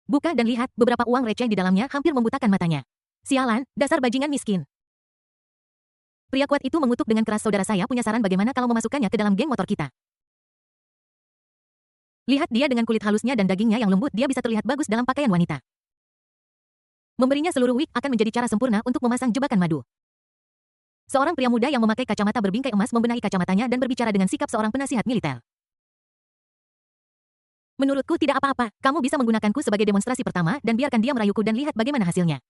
Buka dan lihat, beberapa uang receh di dalamnya hampir membutakan matanya. Sialan, dasar bajingan miskin. Pria kuat itu mengutuk dengan keras. Saudara saya punya saran bagaimana kalau memasukkannya ke dalam geng motor kita. Lihat dia dengan kulit halusnya dan dagingnya yang lembut, dia bisa terlihat bagus dalam pakaian wanita. Memberinya seluruh wig akan menjadi cara sempurna untuk memasang jebakan madu. Seorang pria muda yang memakai kacamata berbingkai emas membenahi kacamatanya dan berbicara dengan sikap seorang penasihat militer. Menurutku tidak apa-apa, kamu bisa menggunakanku sebagai demonstrasi pertama dan biarkan dia merayuku dan lihat bagaimana hasilnya.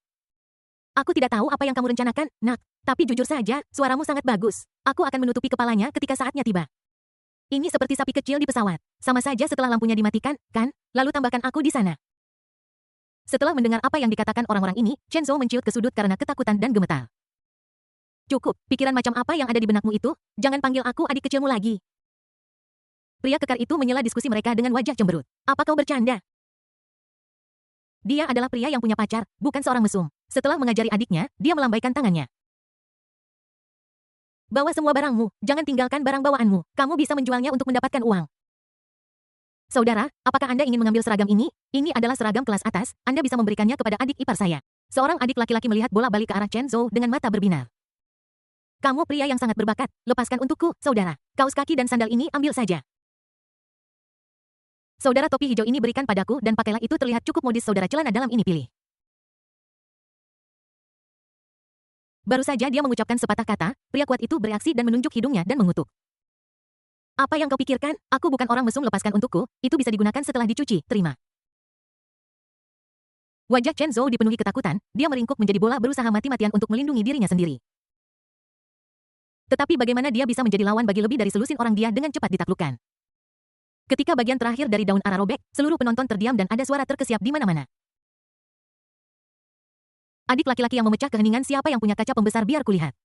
Aku tidak tahu apa yang kamu rencanakan, nak, tapi jujur saja, suaramu sangat bagus. Aku akan menutupi kepalanya ketika saatnya tiba. Ini seperti sapi kecil di pesawat. Sama saja setelah lampunya dimatikan, kan? Lalu tambahkan aku di sana. Setelah mendengar apa yang dikatakan orang-orang ini, Chen Zhou menciut ke sudut karena ketakutan dan gemetar. Cukup, pikiran macam apa yang ada di benakmu itu? Jangan panggil aku adik kecilmu lagi. Pria kekar itu menyela diskusi mereka dengan wajah cemberut. Apa kau bercanda? Dia adalah pria yang punya pacar, bukan seorang mesum. Setelah mengajari adiknya, dia melambaikan tangannya. Bawa semua barangmu, jangan tinggalkan barang bawaanmu. Kamu bisa menjualnya untuk mendapatkan uang. Saudara, apakah Anda ingin mengambil seragam ini? Ini adalah seragam kelas atas, Anda bisa memberikannya kepada adik ipar saya. Seorang adik laki-laki melihat bola balik ke arah Chen Zhou dengan mata berbinar. Kamu pria yang sangat berbakat, lepaskan untukku, saudara. Kaos kaki dan sandal ini ambil saja. Saudara topi hijau ini berikan padaku dan pakailah itu terlihat cukup modis. Saudara celana dalam ini pilih. Baru saja dia mengucapkan sepatah kata, pria kuat itu bereaksi dan menunjuk hidungnya dan mengutuk. Apa yang kau pikirkan? Aku bukan orang mesum, lepaskan untukku, itu bisa digunakan setelah dicuci, terima. Wajah Chen Zhou dipenuhi ketakutan, dia meringkuk menjadi bola berusaha mati-matian untuk melindungi dirinya sendiri. Tetapi bagaimana dia bisa menjadi lawan bagi lebih dari selusin orang? Dia dengan cepat ditaklukkan. Ketika bagian terakhir dari daun ara robek, seluruh penonton terdiam dan ada suara terkesiap di mana-mana. Adik laki-laki yang memecah keheningan, siapa yang punya kaca pembesar biar kulihat.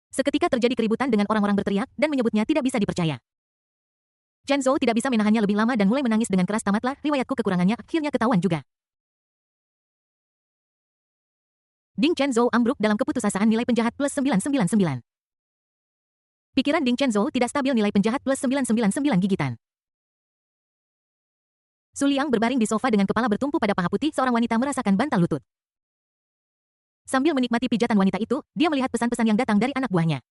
Seketika terjadi keributan dengan orang-orang berteriak dan menyebutnya tidak bisa dipercaya. Chen Zhou tidak bisa menahannya lebih lama dan mulai menangis dengan keras. Tamatlah, riwayatku kekurangannya akhirnya ketahuan juga. Ding Chen Zhou ambruk dalam keputusasaan, nilai penjahat plus 999. Pikiran Ding Chen Zhou tidak stabil, nilai penjahat plus 999 gigitan. Su Liang berbaring di sofa dengan kepala bertumpu pada paha putih. Seorang wanita merasakan bantal lutut. Sambil menikmati pijatan wanita itu, dia melihat pesan-pesan yang datang dari anak buahnya.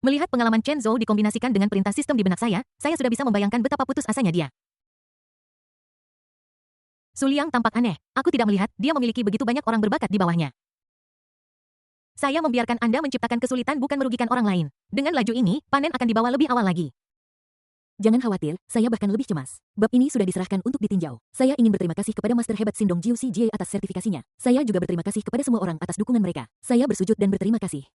Melihat pengalaman Chen Zhou dikombinasikan dengan perintah sistem di benak saya sudah bisa membayangkan betapa putus asanya dia. Su Liang tampak aneh. Aku tidak melihat dia memiliki begitu banyak orang berbakat di bawahnya. Saya membiarkan Anda menciptakan kesulitan bukan merugikan orang lain. Dengan laju ini, panen akan dibawa lebih awal lagi. Jangan khawatir, saya bahkan lebih cemas. Bab ini sudah diserahkan untuk ditinjau. Saya ingin berterima kasih kepada Master Hebat Sindong Jiu Si Jie atas sertifikasinya. Saya juga berterima kasih kepada semua orang atas dukungan mereka. Saya bersujud dan berterima kasih.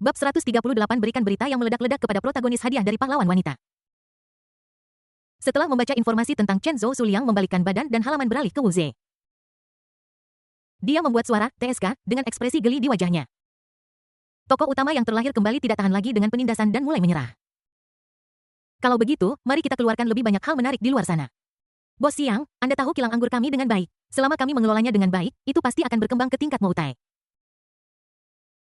Bab 138, berikan berita yang meledak-ledak kepada protagonis, hadiah dari pahlawan wanita. Setelah membaca informasi tentang Chen Zhou, Su Liang membalikkan badan dan halaman beralih ke Wu Ze. Dia membuat suara, TSK, dengan ekspresi geli di wajahnya. Tokoh utama yang terlahir kembali tidak tahan lagi dengan penindasan dan mulai menyerah. Kalau begitu, mari kita keluarkan lebih banyak hal menarik di luar sana. Bos Siang, Anda tahu kilang anggur kami dengan baik. Selama kami mengelolanya dengan baik, itu pasti akan berkembang ke tingkat Moutai.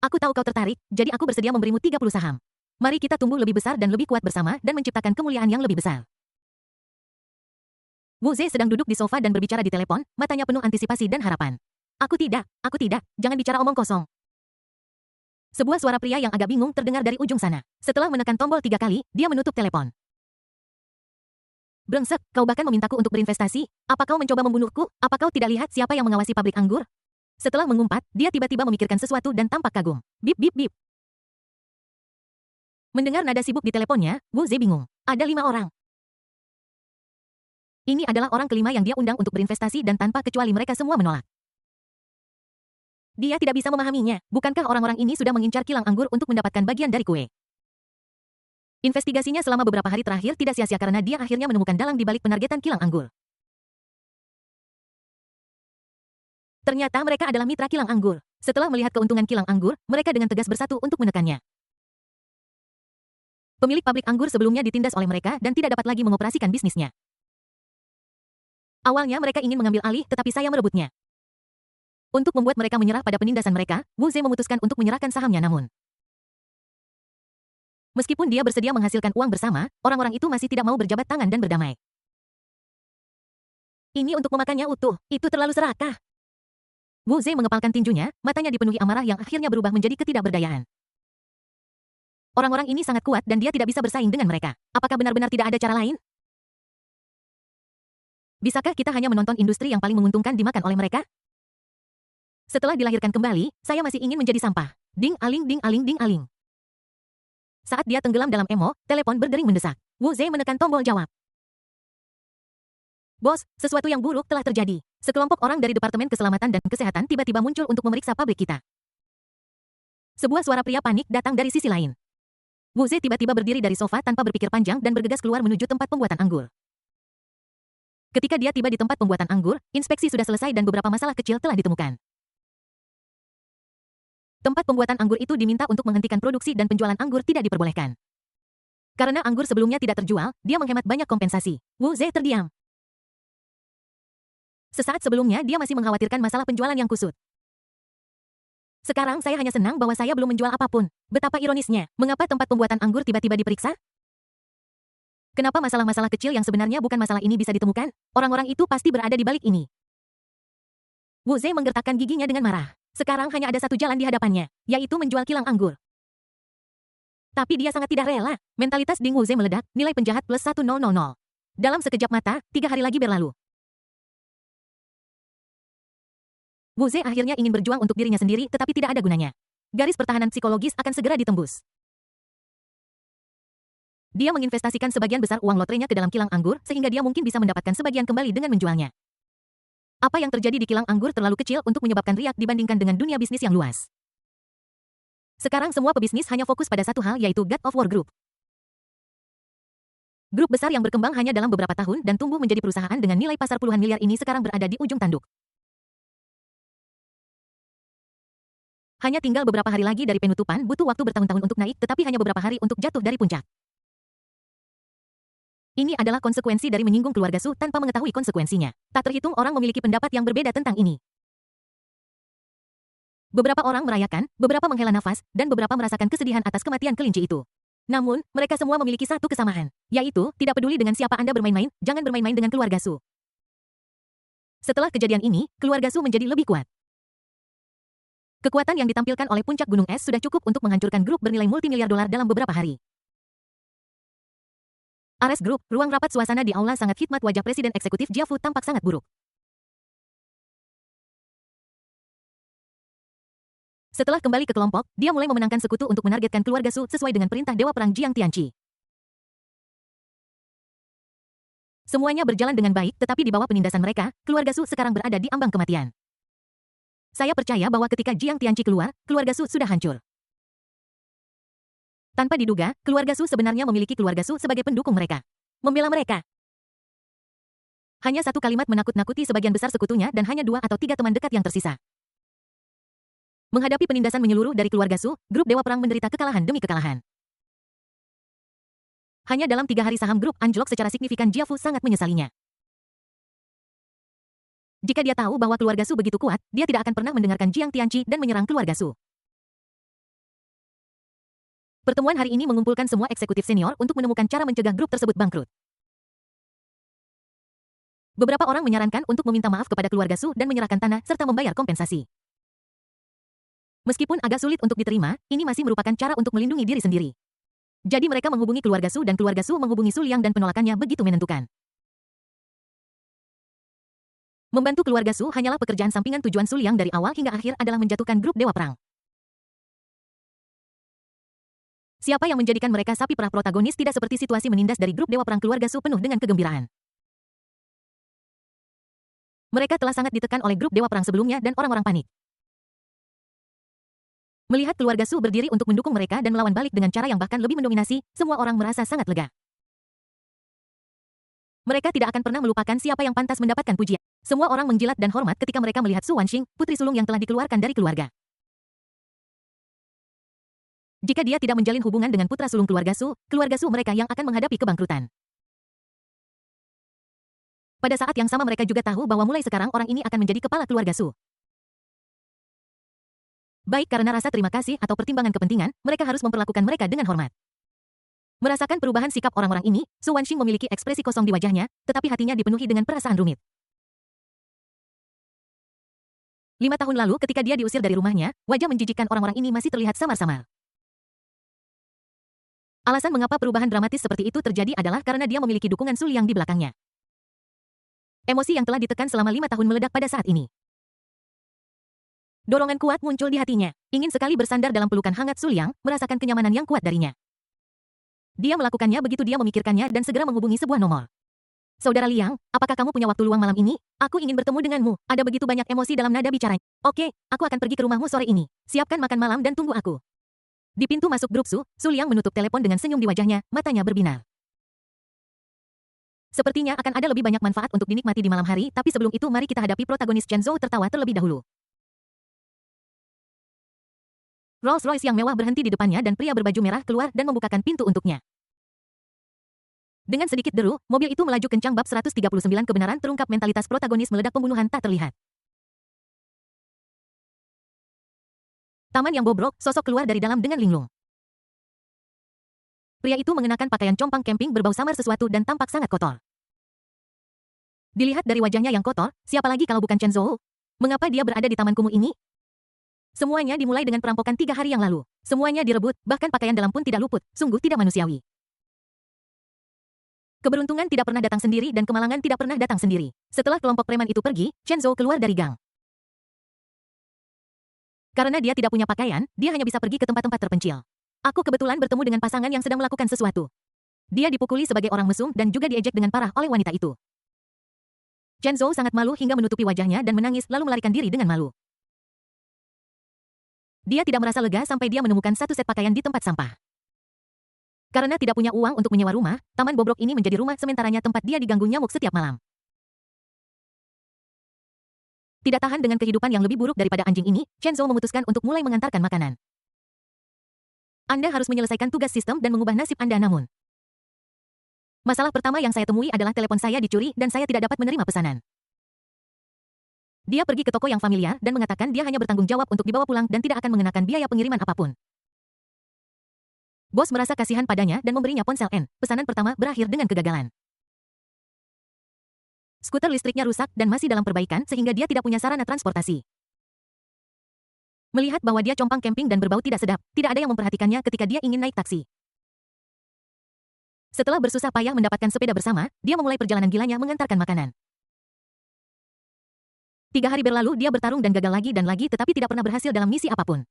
Aku tahu kau tertarik, jadi aku bersedia memberimu 30 saham. Mari kita tumbuh lebih besar dan lebih kuat bersama dan menciptakan kemuliaan yang lebih besar. Wu Ze sedang duduk di sofa dan berbicara di telepon, matanya penuh antisipasi dan harapan. Aku tidak, jangan bicara omong kosong. Sebuah suara pria yang agak bingung terdengar dari ujung sana. Setelah menekan tombol 3 kali, dia menutup telepon. Brengsek, kau bahkan memintaku untuk berinvestasi? Apa kau mencoba membunuhku? Apa kau tidak lihat siapa yang mengawasi pabrik anggur? Setelah mengumpat, dia tiba-tiba memikirkan sesuatu dan tampak kagum. Bip bip bip. Mendengar nada sibuk di teleponnya, Wu Ze bingung. Ada 5 orang. Ini adalah orang kelima yang dia undang untuk berinvestasi dan tanpa kecuali mereka semua menolak. Dia tidak bisa memahaminya. Bukankah orang-orang ini sudah mengincar kilang anggur untuk mendapatkan bagian dari kue? Investigasinya selama beberapa hari terakhir tidak sia-sia karena dia akhirnya menemukan dalang di balik penargetan kilang anggur. Ternyata mereka adalah mitra kilang anggur. Setelah melihat keuntungan kilang anggur, mereka dengan tegas bersatu untuk menekannya. Pemilik pabrik anggur sebelumnya ditindas oleh mereka dan tidak dapat lagi mengoperasikan bisnisnya. Awalnya mereka ingin mengambil alih, tetapi saya merebutnya. Untuk membuat mereka menyerah pada penindasan mereka, Wu Ze memutuskan untuk menyerahkan sahamnya namun. Meskipun dia bersedia menghasilkan uang bersama, orang-orang itu masih tidak mau berjabat tangan dan berdamai. Ini untuk memakannya utuh, itu terlalu serakah. Wu Zhe mengepalkan tinjunya, matanya dipenuhi amarah yang akhirnya berubah menjadi ketidakberdayaan. Orang-orang ini sangat kuat dan dia tidak bisa bersaing dengan mereka. Apakah benar-benar tidak ada cara lain? Bisakah kita hanya menonton industri yang paling menguntungkan dimakan oleh mereka? Setelah dilahirkan kembali, saya masih ingin menjadi sampah. Ding aling ding aling ding aling. Saat dia tenggelam dalam emo, telepon berdering mendesak. Wu Zhe menekan tombol jawab. Bos, sesuatu yang buruk telah terjadi. Sekelompok orang dari Departemen Keselamatan dan Kesehatan tiba-tiba muncul untuk memeriksa pabrik kita. Sebuah suara pria panik datang dari sisi lain. Wu Zhe tiba-tiba berdiri dari sofa tanpa berpikir panjang dan bergegas keluar menuju tempat pembuatan anggur. Ketika dia tiba di tempat pembuatan anggur, inspeksi sudah selesai dan beberapa masalah kecil telah ditemukan. Tempat pembuatan anggur itu diminta untuk menghentikan produksi dan penjualan anggur tidak diperbolehkan. Karena anggur sebelumnya tidak terjual, dia menghemat banyak kompensasi. Wu Zhe terdiam. Sesaat sebelumnya dia masih mengkhawatirkan masalah penjualan yang kusut. Sekarang saya hanya senang bahwa saya belum menjual apapun. Betapa ironisnya, mengapa tempat pembuatan anggur tiba-tiba diperiksa? Kenapa masalah-masalah kecil yang sebenarnya bukan masalah ini bisa ditemukan? Orang-orang itu pasti berada di balik ini. Wu Zhe menggertakkan giginya dengan marah. Sekarang hanya ada satu jalan di hadapannya, yaitu menjual kilang anggur. Tapi dia sangat tidak rela. Mentalitas Ding Wu Zhe meledak, nilai penjahat plus 1000. Dalam sekejap mata, 3 hari lagi berlalu. Wu Zhe akhirnya ingin berjuang untuk dirinya sendiri tetapi tidak ada gunanya. Garis pertahanan psikologis akan segera ditembus. Dia menginvestasikan sebagian besar uang lotrenya ke dalam kilang anggur sehingga dia mungkin bisa mendapatkan sebagian kembali dengan menjualnya. Apa yang terjadi di kilang anggur terlalu kecil untuk menyebabkan riak dibandingkan dengan dunia bisnis yang luas. Sekarang semua pebisnis hanya fokus pada satu hal yaitu God of War Group. Grup besar yang berkembang hanya dalam beberapa tahun dan tumbuh menjadi perusahaan dengan nilai pasar puluhan miliar ini sekarang berada di ujung tanduk. Hanya tinggal beberapa hari lagi dari penutupan, butuh waktu bertahun-tahun untuk naik, tetapi hanya beberapa hari untuk jatuh dari puncak. Ini adalah konsekuensi dari menyinggung keluarga Su tanpa mengetahui konsekuensinya. Tak terhitung orang memiliki pendapat yang berbeda tentang ini. Beberapa orang merayakan, beberapa menghela nafas, dan beberapa merasakan kesedihan atas kematian kelinci itu. Namun, mereka semua memiliki satu kesamaan, yaitu, tidak peduli dengan siapa Anda bermain-main, jangan bermain-main dengan keluarga Su. Setelah kejadian ini, keluarga Su menjadi lebih kuat. Kekuatan yang ditampilkan oleh puncak gunung es sudah cukup untuk menghancurkan grup bernilai multimiliar dolar dalam beberapa hari. Ares Group, ruang rapat suasana di aula sangat khidmat wajah Presiden Eksekutif Jiafu tampak sangat buruk. Setelah kembali ke kelompok, dia mulai memenangkan sekutu untuk menargetkan keluarga Su sesuai dengan perintah Dewa Perang Jiang Tianqi. Semuanya berjalan dengan baik, tetapi di bawah penindasan mereka, keluarga Su sekarang berada di ambang kematian. Saya percaya bahwa ketika Jiang Tianqi keluar, keluarga Su sudah hancur. Tanpa diduga, keluarga Su sebenarnya memiliki keluarga Su sebagai pendukung mereka. Membela mereka. Hanya satu kalimat menakut-nakuti sebagian besar sekutunya dan hanya 2 atau 3 teman dekat yang tersisa. Menghadapi penindasan menyeluruh dari keluarga Su, grup Dewa Perang menderita kekalahan demi kekalahan. Hanya dalam 3 hari saham grup anjlok secara signifikan. Jiafu sangat menyesalinya. Jika dia tahu bahwa keluarga Su begitu kuat, dia tidak akan pernah mendengarkan Jiang Tianqi dan menyerang keluarga Su. Pertemuan hari ini mengumpulkan semua eksekutif senior untuk menemukan cara mencegah grup tersebut bangkrut. Beberapa orang menyarankan untuk meminta maaf kepada keluarga Su dan menyerahkan tanah serta membayar kompensasi. Meskipun agak sulit untuk diterima, ini masih merupakan cara untuk melindungi diri sendiri. Jadi mereka menghubungi keluarga Su dan keluarga Su menghubungi Su Liang dan penolakannya begitu menentukan. Membantu keluarga Su hanyalah pekerjaan sampingan. Tujuan Su Liang dari awal hingga akhir adalah menjatuhkan grup Dewa Perang. Siapa yang menjadikan mereka sapi perah protagonis tidak seperti situasi menindas dari grup Dewa Perang. Keluarga Su penuh dengan kegembiraan. Mereka telah sangat ditekan oleh grup Dewa Perang sebelumnya dan orang-orang panik. Melihat keluarga Su berdiri untuk mendukung mereka dan melawan balik dengan cara yang bahkan lebih mendominasi, semua orang merasa sangat lega. Mereka tidak akan pernah melupakan siapa yang pantas mendapatkan pujian. Semua orang menjilat dan hormat ketika mereka melihat Su Wanxing, putri sulung yang telah dikeluarkan dari keluarga. Jika dia tidak menjalin hubungan dengan putra sulung keluarga Su mereka yang akan menghadapi kebangkrutan. Pada saat yang sama mereka juga tahu bahwa mulai sekarang orang ini akan menjadi kepala keluarga Su. Baik karena rasa terima kasih atau pertimbangan kepentingan, mereka harus memperlakukan mereka dengan hormat. Merasakan perubahan sikap orang-orang ini, Su Wanxing memiliki ekspresi kosong di wajahnya, tetapi hatinya dipenuhi dengan perasaan rumit. 5 tahun lalu ketika dia diusir dari rumahnya, wajah menjijikkan orang-orang ini masih terlihat samar-samar. Alasan mengapa perubahan dramatis seperti itu terjadi adalah karena dia memiliki dukungan Su Liang di belakangnya. Emosi yang telah ditekan selama 5 tahun meledak pada saat ini. Dorongan kuat muncul di hatinya. Ingin sekali bersandar dalam pelukan hangat Su Liang, merasakan kenyamanan yang kuat darinya. Dia melakukannya begitu dia memikirkannya dan segera menghubungi sebuah nomor. Saudara Liang, apakah kamu punya waktu luang malam ini? Aku ingin bertemu denganmu. Ada begitu banyak emosi dalam nada bicaranya. Oke, aku akan pergi ke rumahmu sore ini. Siapkan makan malam dan tunggu aku. Di pintu masuk grup Su Liang menutup telepon dengan senyum di wajahnya, matanya berbinar. Sepertinya akan ada lebih banyak manfaat untuk dinikmati di malam hari, tapi sebelum itu mari kita hadapi protagonis Chen Zhou tertawa terlebih dahulu. Rolls-Royce yang mewah berhenti di depannya dan pria berbaju merah keluar dan membukakan pintu untuknya. Dengan sedikit deru, mobil itu melaju kencang. Bab 139 kebenaran terungkap. Mentalitas protagonis meledak. Pembunuhan tak terlihat. Taman yang bobrok, sosok keluar dari dalam dengan linglung. Pria itu mengenakan pakaian compang camping berbau samar sesuatu dan tampak sangat kotor. Dilihat dari wajahnya yang kotor, siapa lagi kalau bukan Chen Zhou? Mengapa dia berada di taman kumuh ini? Semuanya dimulai dengan perampokan 3 hari yang lalu. Semuanya direbut, bahkan pakaian dalam pun tidak luput. Sungguh tidak manusiawi. Keberuntungan tidak pernah datang sendiri dan kemalangan tidak pernah datang sendiri. Setelah kelompok preman itu pergi, Chen Zhou keluar dari gang. Karena dia tidak punya pakaian, dia hanya bisa pergi ke tempat-tempat terpencil. Aku kebetulan bertemu dengan pasangan yang sedang melakukan sesuatu. Dia dipukuli sebagai orang mesum dan juga diejek dengan parah oleh wanita itu. Chen Zhou sangat malu hingga menutupi wajahnya dan menangis lalu melarikan diri dengan malu. Dia tidak merasa lega sampai dia menemukan satu set pakaian di tempat sampah. Karena tidak punya uang untuk menyewa rumah, taman bobrok ini menjadi rumah sementaranya tempat dia diganggu nyamuk setiap malam. Tidak tahan dengan kehidupan yang lebih buruk daripada anjing ini, Chen Zhou memutuskan untuk mulai mengantarkan makanan. Anda harus menyelesaikan tugas sistem dan mengubah nasib Anda namun. Masalah pertama yang saya temui adalah telepon saya dicuri dan saya tidak dapat menerima pesanan. Dia pergi ke toko yang familiar dan mengatakan dia hanya bertanggung jawab untuk dibawa pulang dan tidak akan mengenakan biaya pengiriman apapun. Bos merasa kasihan padanya dan memberinya ponsel N. Pesanan pertama berakhir dengan kegagalan. Skuter listriknya rusak dan masih dalam perbaikan sehingga dia tidak punya sarana transportasi. Melihat bahwa dia compang camping dan berbau tidak sedap, tidak ada yang memperhatikannya ketika dia ingin naik taksi. Setelah bersusah payah mendapatkan sepeda bersama, dia memulai perjalanan gilanya mengantarkan makanan. 3 hari berlalu dia bertarung dan gagal lagi dan lagi tetapi tidak pernah berhasil dalam misi apapun.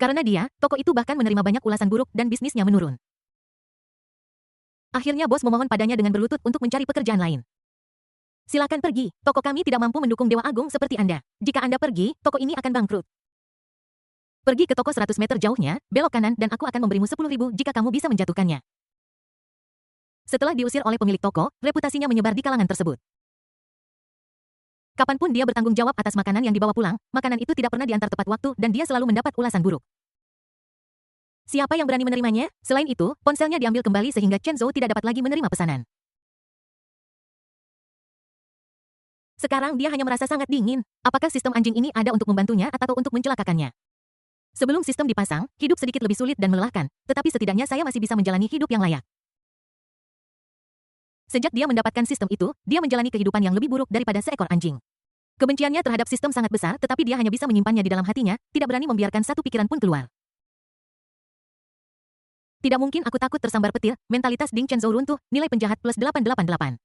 Karena dia, toko itu bahkan menerima banyak ulasan buruk dan bisnisnya menurun. Akhirnya bos memohon padanya dengan berlutut untuk mencari pekerjaan lain. Silakan pergi, toko kami tidak mampu mendukung Dewa Agung seperti Anda. Jika Anda pergi, toko ini akan bangkrut. Pergi ke toko 100 meter jauhnya, belok kanan dan aku akan memberimu 10.000 jika kamu bisa menjatuhkannya. Setelah diusir oleh pemilik toko, reputasinya menyebar di kalangan tersebut. Kapanpun dia bertanggung jawab atas makanan yang dibawa pulang, makanan itu tidak pernah diantar tepat waktu dan dia selalu mendapat ulasan buruk. Siapa yang berani menerimanya? Selain itu, ponselnya diambil kembali sehingga Chen Zhou tidak dapat lagi menerima pesanan. Sekarang dia hanya merasa sangat dingin. Apakah sistem anjing ini ada untuk membantunya atau untuk mencelakakannya? Sebelum sistem dipasang, hidup sedikit lebih sulit dan melelahkan, tetapi setidaknya saya masih bisa menjalani hidup yang layak. Sejak dia mendapatkan sistem itu, dia menjalani kehidupan yang lebih buruk daripada seekor anjing. Kebenciannya terhadap sistem sangat besar tetapi dia hanya bisa menyimpannya di dalam hatinya, tidak berani membiarkan satu pikiran pun keluar. Tidak mungkin aku takut tersambar petir, mentalitas Ding Chen Zhou runtuh, nilai penjahat plus 888.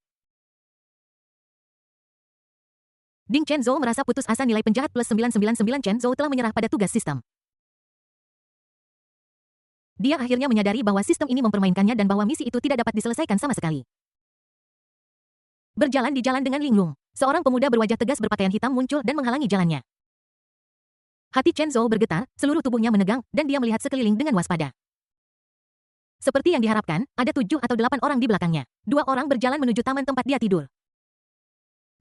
Ding Chen Zhou merasa putus asa nilai penjahat plus 999 Chen Zhou telah menyerah pada tugas sistem. Dia akhirnya menyadari bahwa sistem ini mempermainkannya dan bahwa misi itu tidak dapat diselesaikan sama sekali. Berjalan di jalan dengan linglung, seorang pemuda berwajah tegas berpakaian hitam muncul dan menghalangi jalannya. Hati Chen Zhou bergetar, seluruh tubuhnya menegang, dan dia melihat sekeliling dengan waspada. Seperti yang diharapkan, ada 7 atau 8 orang di belakangnya. 2 orang berjalan menuju taman tempat dia tidur.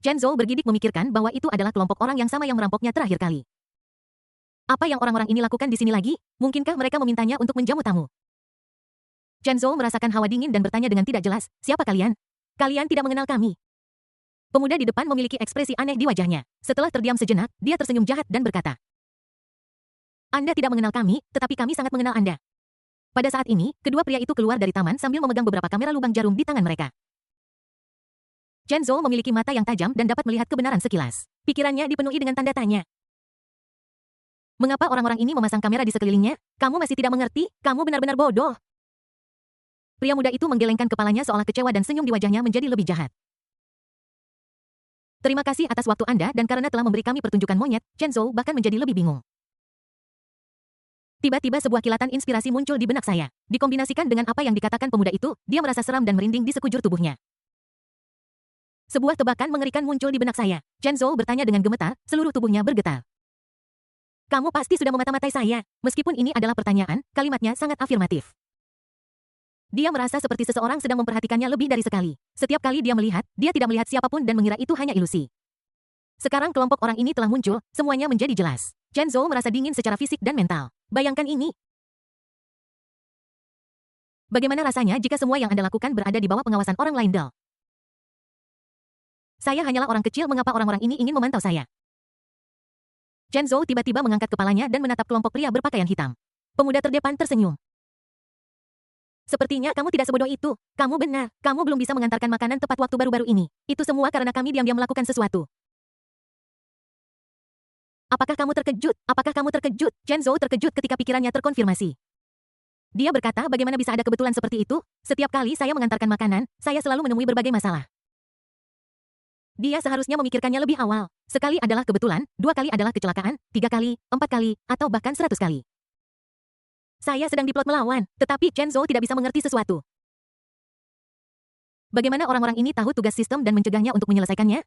Chen Zhou bergidik memikirkan bahwa itu adalah kelompok orang yang sama yang merampoknya terakhir kali. Apa yang orang-orang ini lakukan di sini lagi? Mungkinkah mereka memintanya untuk menjamu tamu? Chen Zhou merasakan hawa dingin dan bertanya dengan tidak jelas, siapa kalian? Kalian tidak mengenal kami. Pemuda di depan memiliki ekspresi aneh di wajahnya. Setelah terdiam sejenak, dia tersenyum jahat dan berkata, Anda tidak mengenal kami, tetapi kami sangat mengenal Anda. Pada saat ini, kedua pria itu keluar dari taman sambil memegang beberapa kamera lubang jarum di tangan mereka. Chen Zhou memiliki mata yang tajam dan dapat melihat kebenaran sekilas. Pikirannya dipenuhi dengan tanda tanya. Mengapa orang-orang ini memasang kamera di sekelilingnya? Kamu masih tidak mengerti? Kamu benar-benar bodoh. Pria muda itu menggelengkan kepalanya seolah kecewa dan senyum di wajahnya menjadi lebih jahat. Terima kasih atas waktu Anda dan karena telah memberi kami pertunjukan monyet, Chen Zhou bahkan menjadi lebih bingung. Tiba-tiba sebuah kilatan inspirasi muncul di benak saya. Dikombinasikan dengan apa yang dikatakan pemuda itu, dia merasa seram dan merinding di sekujur tubuhnya. Sebuah tebakan mengerikan muncul di benak saya. Chen Zhou bertanya dengan gemetar, seluruh tubuhnya bergetar. Kamu pasti sudah memata-matai saya. Meskipun ini adalah pertanyaan, kalimatnya sangat afirmatif. Dia merasa seperti seseorang sedang memperhatikannya lebih dari sekali. Setiap kali dia melihat, dia tidak melihat siapapun dan mengira itu hanya ilusi. Sekarang kelompok orang ini telah muncul, semuanya menjadi jelas. Chen Zhou merasa dingin secara fisik dan mental. Bayangkan ini. Bagaimana rasanya jika semua yang Anda lakukan berada di bawah pengawasan orang lain, Del? Saya hanyalah orang kecil, mengapa orang-orang ini ingin memantau saya? Chen Zhou tiba-tiba mengangkat kepalanya dan menatap kelompok pria berpakaian hitam. Pemuda terdepan tersenyum. Sepertinya kamu tidak sebodoh itu. Kamu benar, kamu belum bisa mengantarkan makanan tepat waktu baru-baru ini. Itu semua karena kami diam-diam melakukan sesuatu. Apakah kamu terkejut? Apakah kamu terkejut? Chen Zhou terkejut ketika pikirannya terkonfirmasi. Dia berkata, bagaimana bisa ada kebetulan seperti itu? Setiap kali saya mengantarkan makanan, saya selalu menemui berbagai masalah. Dia seharusnya memikirkannya lebih awal. Sekali adalah kebetulan, 2 kali adalah kecelakaan, 3 kali, 4 kali, atau bahkan 100 kali. Saya sedang diplot melawan, tetapi Chen Zhou tidak bisa mengerti sesuatu. Bagaimana orang-orang ini tahu tugas sistem dan mencegahnya untuk menyelesaikannya?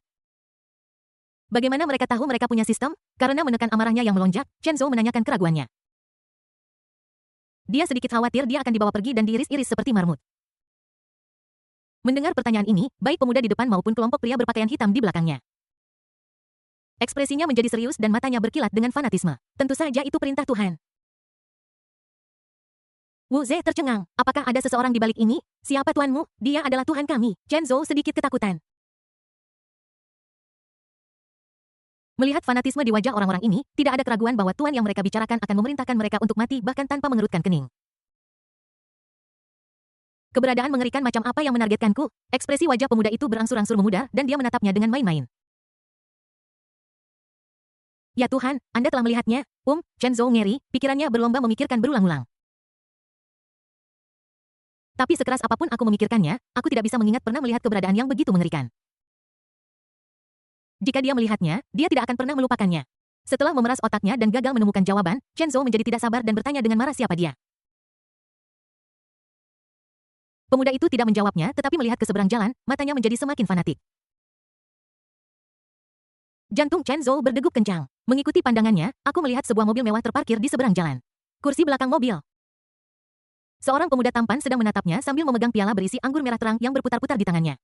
Bagaimana mereka tahu mereka punya sistem? Karena menekan amarahnya yang melonjak, Chen Zhou menanyakan keraguannya. Dia sedikit khawatir dia akan dibawa pergi dan diiris-iris seperti marmut. Mendengar pertanyaan ini, baik pemuda di depan maupun kelompok pria berpakaian hitam di belakangnya. Ekspresinya menjadi serius dan matanya berkilat dengan fanatisme. Tentu saja itu perintah Tuhan. Wu Ze tercengang. Apakah ada seseorang di balik ini? Siapa tuanmu? Dia adalah Tuhan kami. Chen Zhou sedikit ketakutan. Melihat fanatisme di wajah orang-orang ini, tidak ada keraguan bahwa Tuan yang mereka bicarakan akan memerintahkan mereka untuk mati bahkan tanpa mengerutkan kening. Keberadaan mengerikan macam apa yang menargetkanku? Ekspresi wajah pemuda itu berangsur-angsur memudar dan dia menatapnya dengan main-main. Ya Tuhan, Anda telah melihatnya. Chen Zhou ngeri, pikirannya berlomba memikirkan berulang-ulang. Tapi sekeras apapun aku memikirkannya, aku tidak bisa mengingat pernah melihat keberadaan yang begitu mengerikan. Jika dia melihatnya, dia tidak akan pernah melupakannya. Setelah memeras otaknya dan gagal menemukan jawaban, Chen Zhou menjadi tidak sabar dan bertanya dengan marah siapa dia. Pemuda itu tidak menjawabnya tetapi melihat ke seberang jalan, matanya menjadi semakin fanatik. Jantung Chen Zhou berdegup kencang. Mengikuti pandangannya, aku melihat sebuah mobil mewah terparkir di seberang jalan. Kursi belakang mobil. Seorang pemuda tampan sedang menatapnya sambil memegang piala berisi anggur merah terang yang berputar-putar di tangannya.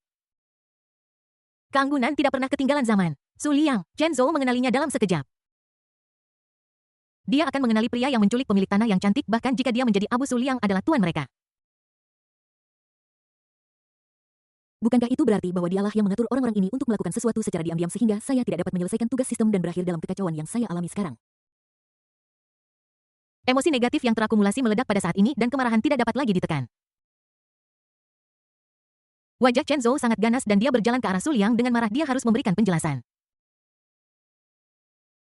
Keanggunan tidak pernah ketinggalan zaman. Su Liang, Chen Zhou mengenalinya dalam sekejap. Dia akan mengenali pria yang menculik pemilik tanah yang cantik bahkan jika dia menjadi Abu Su Liang adalah tuan mereka. Bukankah itu berarti bahwa dialah yang mengatur orang-orang ini untuk melakukan sesuatu secara diam-diam sehingga saya tidak dapat menyelesaikan tugas sistem dan berakhir dalam kekacauan yang saya alami sekarang? Emosi negatif yang terakumulasi meledak pada saat ini dan kemarahan tidak dapat lagi ditekan. Wajah Chen Zhou sangat ganas dan dia berjalan ke arah Su Liang dengan marah dia harus memberikan penjelasan.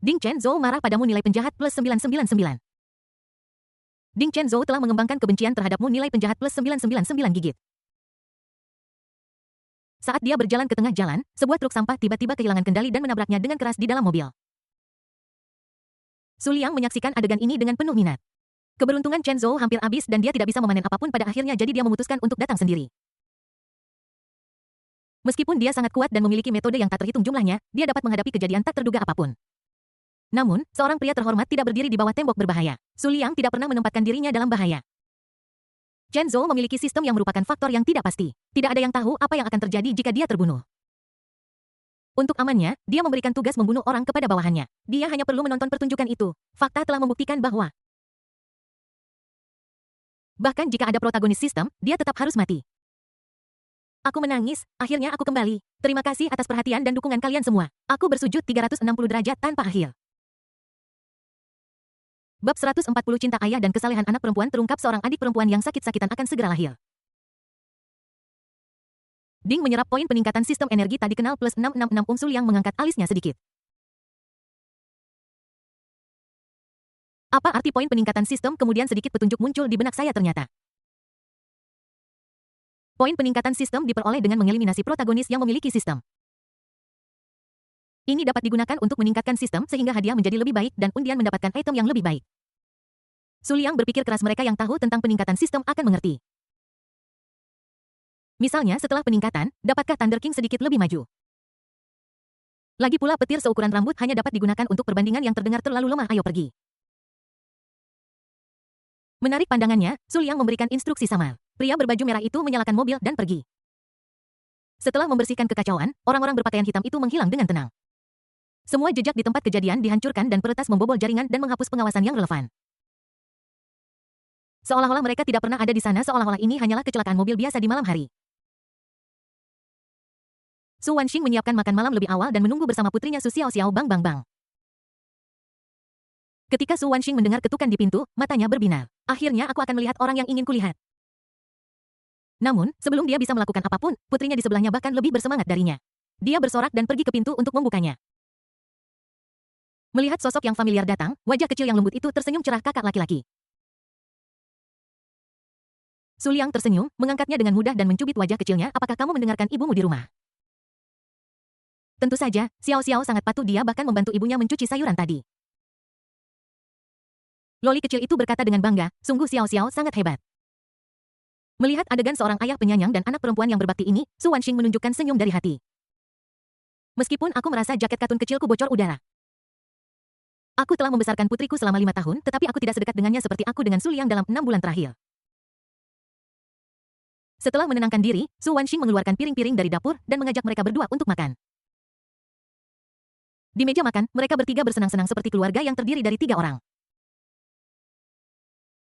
Ding Chen Zhou marah padamu nilai penjahat plus 999. Ding Chen Zhou telah mengembangkan kebencian terhadapmu nilai penjahat plus 999 gigit. Saat dia berjalan ke tengah jalan, sebuah truk sampah tiba-tiba kehilangan kendali dan menabraknya dengan keras di dalam mobil. Su Liang menyaksikan adegan ini dengan penuh minat. Keberuntungan Chen Zhou hampir habis dan dia tidak bisa memanen apapun pada akhirnya jadi dia memutuskan untuk datang sendiri. Meskipun dia sangat kuat dan memiliki metode yang tak terhitung jumlahnya, dia dapat menghadapi kejadian tak terduga apapun. Namun, seorang pria terhormat tidak berdiri di bawah tembok berbahaya. Su Liang tidak pernah menempatkan dirinya dalam bahaya. Chen Zhou memiliki sistem yang merupakan faktor yang tidak pasti. Tidak ada yang tahu apa yang akan terjadi jika dia terbunuh. Untuk amannya, dia memberikan tugas membunuh orang kepada bawahannya. Dia hanya perlu menonton pertunjukan itu. Fakta telah membuktikan bahwa bahkan jika ada protagonis sistem, dia tetap harus mati. Aku menangis, akhirnya aku kembali. Terima kasih atas perhatian dan dukungan kalian semua. Aku bersujud 360 derajat tanpa akhir. Bab 140 Cinta Ayah dan Kesalehan Anak Perempuan terungkap seorang adik perempuan yang sakit-sakitan akan segera lahir. Ding menyerap poin peningkatan sistem energi tadi kenal plus 666 Sul yang mengangkat alisnya sedikit. Apa arti poin peningkatan sistem? Kemudian sedikit petunjuk muncul di benak saya ternyata. Poin peningkatan sistem diperoleh dengan mengeliminasi protagonis yang memiliki sistem. Ini dapat digunakan untuk meningkatkan sistem sehingga hadiah menjadi lebih baik dan undian mendapatkan item yang lebih baik. Suliang berpikir keras mereka yang tahu tentang peningkatan sistem akan mengerti. Misalnya setelah peningkatan, dapatkah Thunder King sedikit lebih maju? Lagi pula petir seukuran rambut hanya dapat digunakan untuk perbandingan yang terdengar terlalu lemah. Ayo pergi. Menarik pandangannya, Suliang memberikan instruksi samar. Pria berbaju merah itu menyalakan mobil dan pergi. Setelah membersihkan kekacauan, orang-orang berpakaian hitam itu menghilang dengan tenang. Semua jejak di tempat kejadian dihancurkan dan peretas membobol jaringan dan menghapus pengawasan yang relevan. Seolah-olah mereka tidak pernah ada di sana, seolah-olah ini hanyalah kecelakaan mobil biasa di malam hari. Su Wanxing menyiapkan makan malam lebih awal dan menunggu bersama putrinya Su Xiao Xiao Bang Bang Bang. Ketika Su Wanxing mendengar ketukan di pintu, matanya berbinar. Akhirnya aku akan melihat orang yang ingin kulihat. Namun, sebelum dia bisa melakukan apapun, putrinya di sebelahnya bahkan lebih bersemangat darinya. Dia bersorak dan pergi ke pintu untuk membukanya. Melihat sosok yang familiar datang, wajah kecil yang lembut itu tersenyum cerah kakak laki-laki. Su Liang tersenyum, mengangkatnya dengan mudah dan mencubit wajah kecilnya. Apakah kamu mendengarkan ibumu di rumah? Tentu saja, Xiao Xiao sangat patuh, dia bahkan membantu ibunya mencuci sayuran tadi. Loli kecil itu berkata dengan bangga, sungguh Xiao Xiao sangat hebat. Melihat adegan seorang ayah penyayang dan anak perempuan yang berbakti ini, Su Wanxing menunjukkan senyum dari hati. Meskipun aku merasa jaket katun kecilku bocor udara. Aku telah membesarkan putriku selama 5 tahun, tetapi aku tidak sedekat dengannya seperti aku dengan Su Liang dalam 6 bulan terakhir. Setelah menenangkan diri, Su Wanxing mengeluarkan piring-piring dari dapur dan mengajak mereka berdua untuk makan. Di meja makan, mereka bertiga bersenang-senang seperti keluarga yang terdiri dari 3 orang.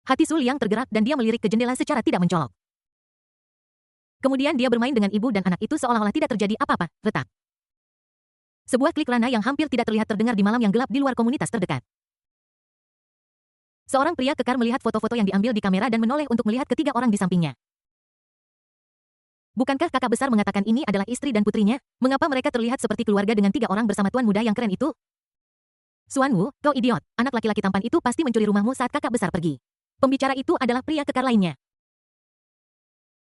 Hati Su Liang tergerak dan dia melirik ke jendela secara tidak mencolok. Kemudian dia bermain dengan ibu dan anak itu seolah-olah tidak terjadi apa-apa. Retak. Sebuah klik rana yang hampir tidak terlihat terdengar di malam yang gelap di luar komunitas terdekat. Seorang pria kekar melihat foto-foto yang diambil di kamera dan menoleh untuk melihat ketiga orang di sampingnya. Bukankah kakak besar mengatakan ini adalah istri dan putrinya? Mengapa mereka terlihat seperti keluarga dengan 3 orang bersama tuan muda yang keren itu? Suan Wu, kau idiot. Anak laki-laki tampan itu pasti mencuri rumahmu saat kakak besar pergi. Pembicara itu adalah pria kekar lainnya.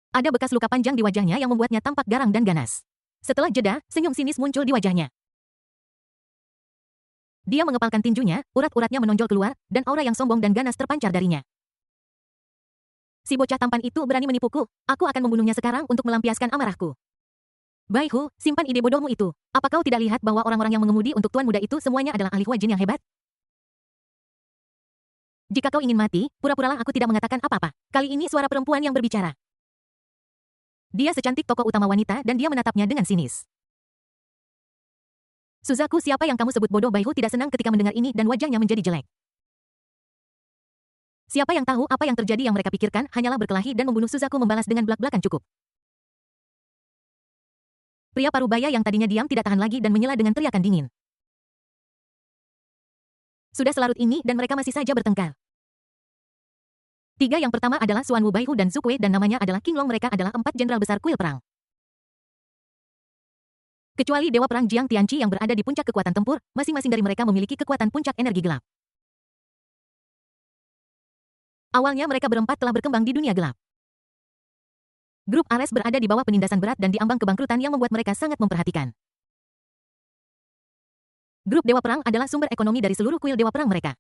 Ada bekas luka panjang di wajahnya yang membuatnya tampak garang dan ganas. Setelah jeda, senyum sinis muncul di wajahnya. Dia mengepalkan tinjunya, urat-uratnya menonjol keluar, dan aura yang sombong dan ganas terpancar darinya. Si bocah tampan itu berani menipuku, aku akan membunuhnya sekarang untuk melampiaskan amarahku. Bai Hu, simpan ide bodohmu itu. Apa kau tidak lihat bahwa orang-orang yang mengemudi untuk tuan muda itu semuanya adalah ahli Hua Jin yang hebat? Jika kau ingin mati, pura-puralah aku tidak mengatakan apa-apa. Kali ini suara perempuan yang berbicara. Dia secantik tokoh utama wanita dan dia menatapnya dengan sinis. Suzaku, siapa yang kamu sebut bodoh? Bai Hu tidak senang ketika mendengar ini dan wajahnya menjadi jelek. Siapa yang tahu apa yang terjadi? Yang mereka pikirkan hanyalah berkelahi dan membunuh. Suzaku membalas dengan belak-belakan. Cukup. Pria parubaya yang tadinya diam tidak tahan lagi dan menyela dengan teriakan dingin. Sudah selarut ini dan mereka masih saja bertengkar. 3 yang pertama adalah Suan Wu, Bai Hu dan Zhu Kuei dan namanya adalah King Long. Mereka adalah 4 jenderal besar kuil perang. Kecuali Dewa Perang Jiang Tianqi yang berada di puncak kekuatan tempur, masing-masing dari mereka memiliki kekuatan puncak energi gelap. Awalnya mereka berempat telah berkembang di dunia gelap. Grup Ares berada di bawah penindasan berat dan di ambang kebangkrutan yang membuat mereka sangat memperhatikan. Grup Dewa Perang adalah sumber ekonomi dari seluruh kuil Dewa Perang mereka.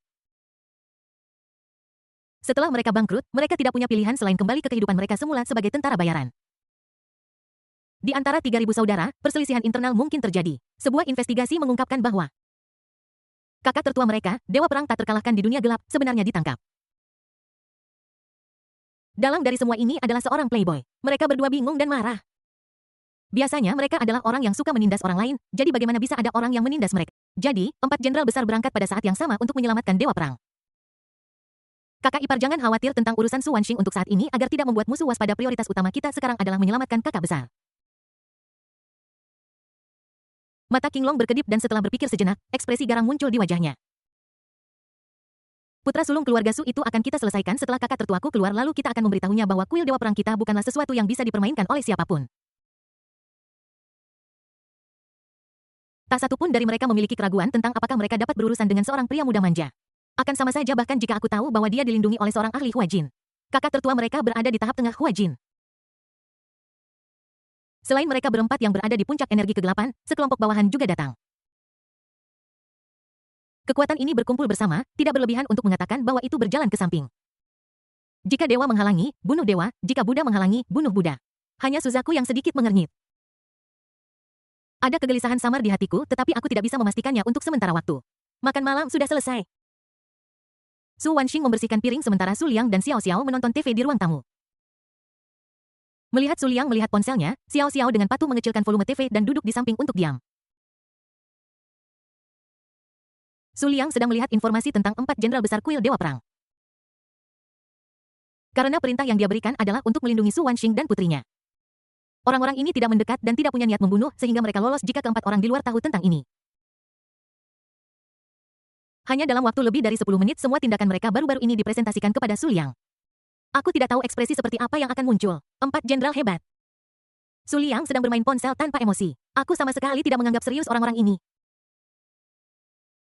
Setelah mereka bangkrut, mereka tidak punya pilihan selain kembali ke kehidupan mereka semula sebagai tentara bayaran. Di antara 3.000 saudara, perselisihan internal mungkin terjadi. Sebuah investigasi mengungkapkan bahwa kakak tertua mereka, Dewa Perang tak terkalahkan di dunia gelap, sebenarnya ditangkap. Dalang dari semua ini adalah seorang playboy. Mereka berdua bingung dan marah. Biasanya mereka adalah orang yang suka menindas orang lain, jadi bagaimana bisa ada orang yang menindas mereka? Jadi, 4 jenderal besar berangkat pada saat yang sama untuk menyelamatkan Dewa Perang. Kakak ipar, jangan khawatir tentang urusan Su Wanxing untuk saat ini agar tidak membuat musuh waspada. Prioritas utama kita sekarang adalah menyelamatkan kakak besar. Mata King Long berkedip dan setelah berpikir sejenak, ekspresi garang muncul di wajahnya. Putra sulung keluarga Su itu akan kita selesaikan setelah kakak tertuaku keluar lalu kita akan memberitahunya bahwa kuil dewa perang kita bukanlah sesuatu yang bisa dipermainkan oleh siapapun. Tak satu pun dari mereka memiliki keraguan tentang apakah mereka dapat berurusan dengan seorang pria muda manja. Akan sama saja bahkan jika aku tahu bahwa dia dilindungi oleh seorang ahli Huajin. Kakak tertua mereka berada di tahap tengah Huajin. Selain mereka berempat yang berada di puncak energi kegelapan, sekelompok bawahan juga datang. Kekuatan ini berkumpul bersama, tidak berlebihan untuk mengatakan bahwa itu berjalan ke samping. Jika dewa menghalangi, bunuh dewa, jika Buddha menghalangi, bunuh Buddha. Hanya Suzaku yang sedikit mengernyit. Ada kegelisahan samar di hatiku, tetapi aku tidak bisa memastikannya untuk sementara waktu. Makan malam sudah selesai. Su Wanxing membersihkan piring sementara Su Liang dan Xiao Xiao menonton TV di ruang tamu. Melihat Su Liang melihat ponselnya, Xiao Xiao dengan patuh mengecilkan volume TV dan duduk di samping untuk diam. Su Liang sedang melihat informasi tentang 4 jenderal besar kuil Dewa Perang. Karena perintah yang dia berikan adalah untuk melindungi Su Wanxing dan putrinya. Orang-orang ini tidak mendekat dan tidak punya niat membunuh sehingga mereka lolos jika keempat orang di luar tahu tentang ini. Hanya dalam waktu lebih dari 10 menit semua tindakan mereka baru-baru ini dipresentasikan kepada Su Liang. Aku tidak tahu ekspresi seperti apa yang akan muncul. 4 jenderal hebat. Su Liang sedang bermain ponsel tanpa emosi. Aku sama sekali tidak menganggap serius orang-orang ini.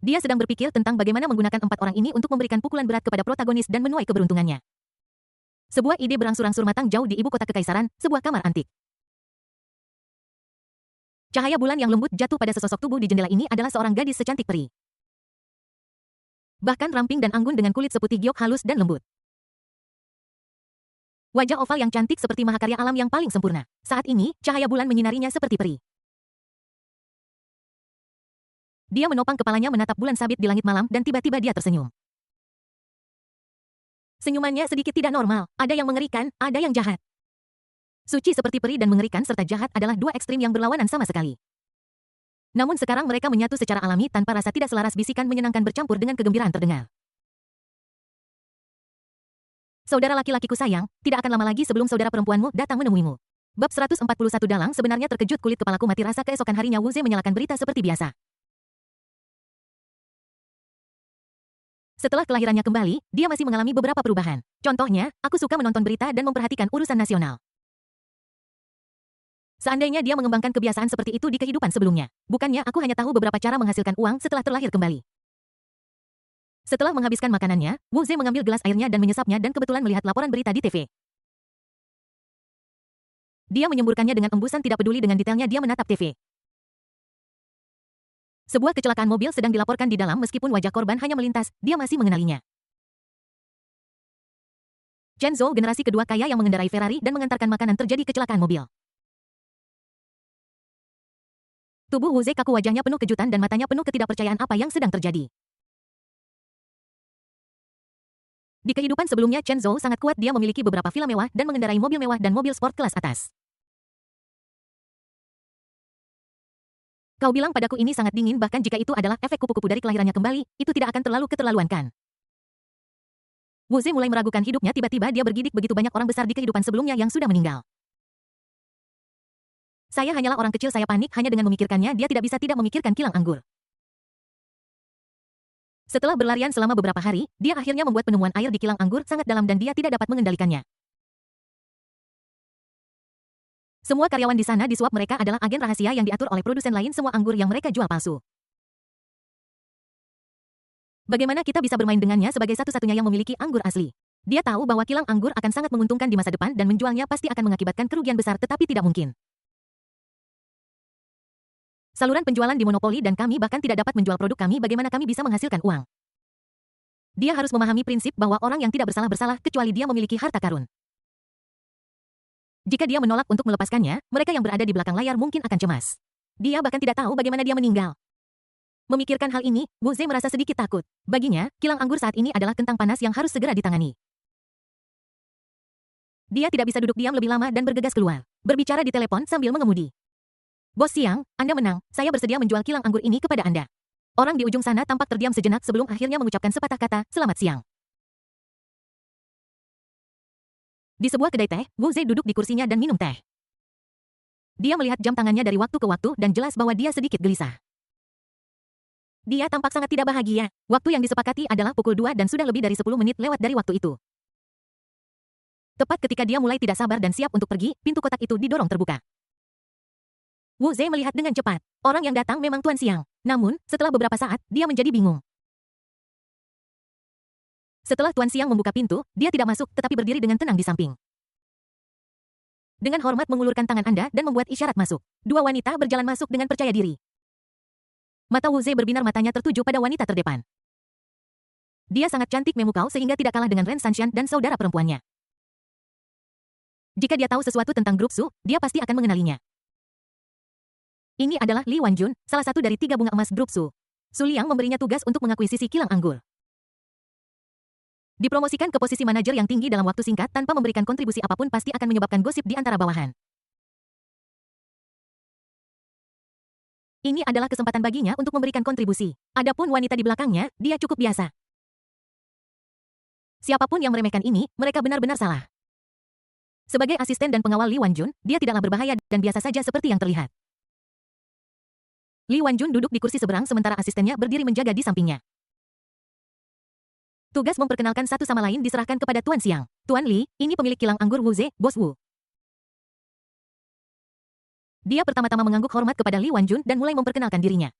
Dia sedang berpikir tentang bagaimana menggunakan 4 orang ini untuk memberikan pukulan berat kepada protagonis dan menuai keberuntungannya. Sebuah ide berangsur-angsur matang jauh di ibu kota kekaisaran, sebuah kamar antik. Cahaya bulan yang lembut jatuh pada sesosok tubuh di jendela ini adalah seorang gadis secantik peri. Bahkan ramping dan anggun dengan kulit seputih giok halus dan lembut. Wajah oval yang cantik seperti mahakarya alam yang paling sempurna. Saat ini, cahaya bulan menyinarinya seperti peri. Dia menopang kepalanya menatap bulan sabit di langit malam dan tiba-tiba dia tersenyum. Senyumannya sedikit tidak normal, ada yang mengerikan, ada yang jahat. Suci seperti peri dan mengerikan serta jahat adalah dua ekstrim yang berlawanan sama sekali. Namun sekarang mereka menyatu secara alami tanpa rasa tidak selaras bisikan menyenangkan bercampur dengan kegembiraan terdengar. Saudara laki-lakiku sayang, tidak akan lama lagi sebelum saudara perempuanmu datang menemuimu. Bab 141 Dalang sebenarnya terkejut kulit kepalaku mati rasa keesokan harinya Wu Ze menyalakan berita seperti biasa. Setelah kelahirannya kembali, dia masih mengalami beberapa perubahan. Contohnya, aku suka menonton berita dan memperhatikan urusan nasional. Seandainya dia mengembangkan kebiasaan seperti itu di kehidupan sebelumnya. Bukannya aku hanya tahu beberapa cara menghasilkan uang setelah terlahir kembali. Setelah menghabiskan makanannya, Wu Ze mengambil gelas airnya dan menyesapnya dan kebetulan melihat laporan berita di TV. Dia menyemburkannya dengan embusan tidak peduli dengan detailnya dia menatap TV. Sebuah kecelakaan mobil sedang dilaporkan di dalam meskipun wajah korban hanya melintas, dia masih mengenalinya. Chen Zhou generasi kedua kaya yang mengendarai Ferrari dan mengantarkan makanan terjadi kecelakaan mobil. Tubuh Wu Ze kaku wajahnya penuh kejutan dan matanya penuh ketidakpercayaan apa yang sedang terjadi. Di kehidupan sebelumnya Chen Zhou sangat kuat dia memiliki beberapa villa mewah dan mengendarai mobil mewah dan mobil sport kelas atas. Kau bilang padaku ini sangat dingin bahkan jika itu adalah efek kupu-kupu dari kelahirannya kembali, itu tidak akan terlalu keterlaluan kan? Wu Ze mulai meragukan hidupnya tiba-tiba dia bergidik begitu banyak orang besar di kehidupan sebelumnya yang sudah meninggal. Saya hanyalah orang kecil saya panik hanya dengan memikirkannya dia tidak bisa tidak memikirkan kilang anggur. Setelah berlarian selama beberapa hari, dia akhirnya membuat penemuan air di kilang anggur sangat dalam dan dia tidak dapat mengendalikannya. Semua karyawan di sana disuap mereka adalah agen rahasia yang diatur oleh produsen lain semua anggur yang mereka jual palsu. Bagaimana kita bisa bermain dengannya sebagai satu-satunya yang memiliki anggur asli? Dia tahu bahwa kilang anggur akan sangat menguntungkan di masa depan dan menjualnya pasti akan mengakibatkan kerugian besar tetapi tidak mungkin. Saluran penjualan dimonopoli dan kami bahkan tidak dapat menjual produk kami bagaimana kami bisa menghasilkan uang. Dia harus memahami prinsip bahwa orang yang tidak bersalah kecuali dia memiliki harta karun. Jika dia menolak untuk melepaskannya, mereka yang berada di belakang layar mungkin akan cemas. Dia bahkan tidak tahu bagaimana dia meninggal. Memikirkan hal ini, Wu Ze merasa sedikit takut. Baginya, kilang anggur saat ini adalah kentang panas yang harus segera ditangani. Dia tidak bisa duduk diam lebih lama dan bergegas keluar. Berbicara di telepon sambil mengemudi. Bos Siang, Anda menang. Saya bersedia menjual kilang anggur ini kepada Anda. Orang di ujung sana tampak terdiam sejenak sebelum akhirnya mengucapkan sepatah kata, selamat siang. Di sebuah kedai teh, Wu Ze duduk di kursinya dan minum teh. Dia melihat jam tangannya dari waktu ke waktu dan jelas bahwa dia sedikit gelisah. Dia tampak sangat tidak bahagia. Waktu yang disepakati adalah pukul 2 dan sudah lebih dari 10 menit lewat dari waktu itu. Tepat ketika dia mulai tidak sabar dan siap untuk pergi, pintu kotak itu didorong terbuka. Wu Zhe melihat dengan cepat. Orang yang datang memang Tuan Xiang. Namun, setelah beberapa saat, dia menjadi bingung. Setelah Tuan Xiang membuka pintu, dia tidak masuk tetapi berdiri dengan tenang di samping. Dengan hormat mengulurkan tangan Anda dan membuat isyarat masuk. Dua wanita berjalan masuk dengan percaya diri. Mata Wu Zhe berbinar, matanya tertuju pada wanita terdepan. Dia sangat cantik memukau sehingga tidak kalah dengan Ren Sanshan dan saudara perempuannya. Jika dia tahu sesuatu tentang grup Su, dia pasti akan mengenalinya. Ini adalah Li Wanjun, salah satu dari 3 bunga emas grup Su. Su Liang memberinya tugas untuk mengakuisisi kilang anggur. Dipromosikan ke posisi manajer yang tinggi dalam waktu singkat tanpa memberikan kontribusi apapun pasti akan menyebabkan gosip di antara bawahan. Ini adalah kesempatan baginya untuk memberikan kontribusi. Adapun wanita di belakangnya, dia cukup biasa. Siapapun yang meremehkan ini, mereka benar-benar salah. Sebagai asisten dan pengawal Li Wanjun, dia tidaklah berbahaya dan biasa saja seperti yang terlihat. Li Wanjun duduk di kursi seberang sementara asistennya berdiri menjaga di sampingnya. Tugas memperkenalkan satu sama lain diserahkan kepada Tuan Xiang. Tuan Li, ini pemilik kilang anggur Wu Zhe, Bos Wu. Dia pertama-tama mengangguk hormat kepada Li Wanjun dan mulai memperkenalkan dirinya.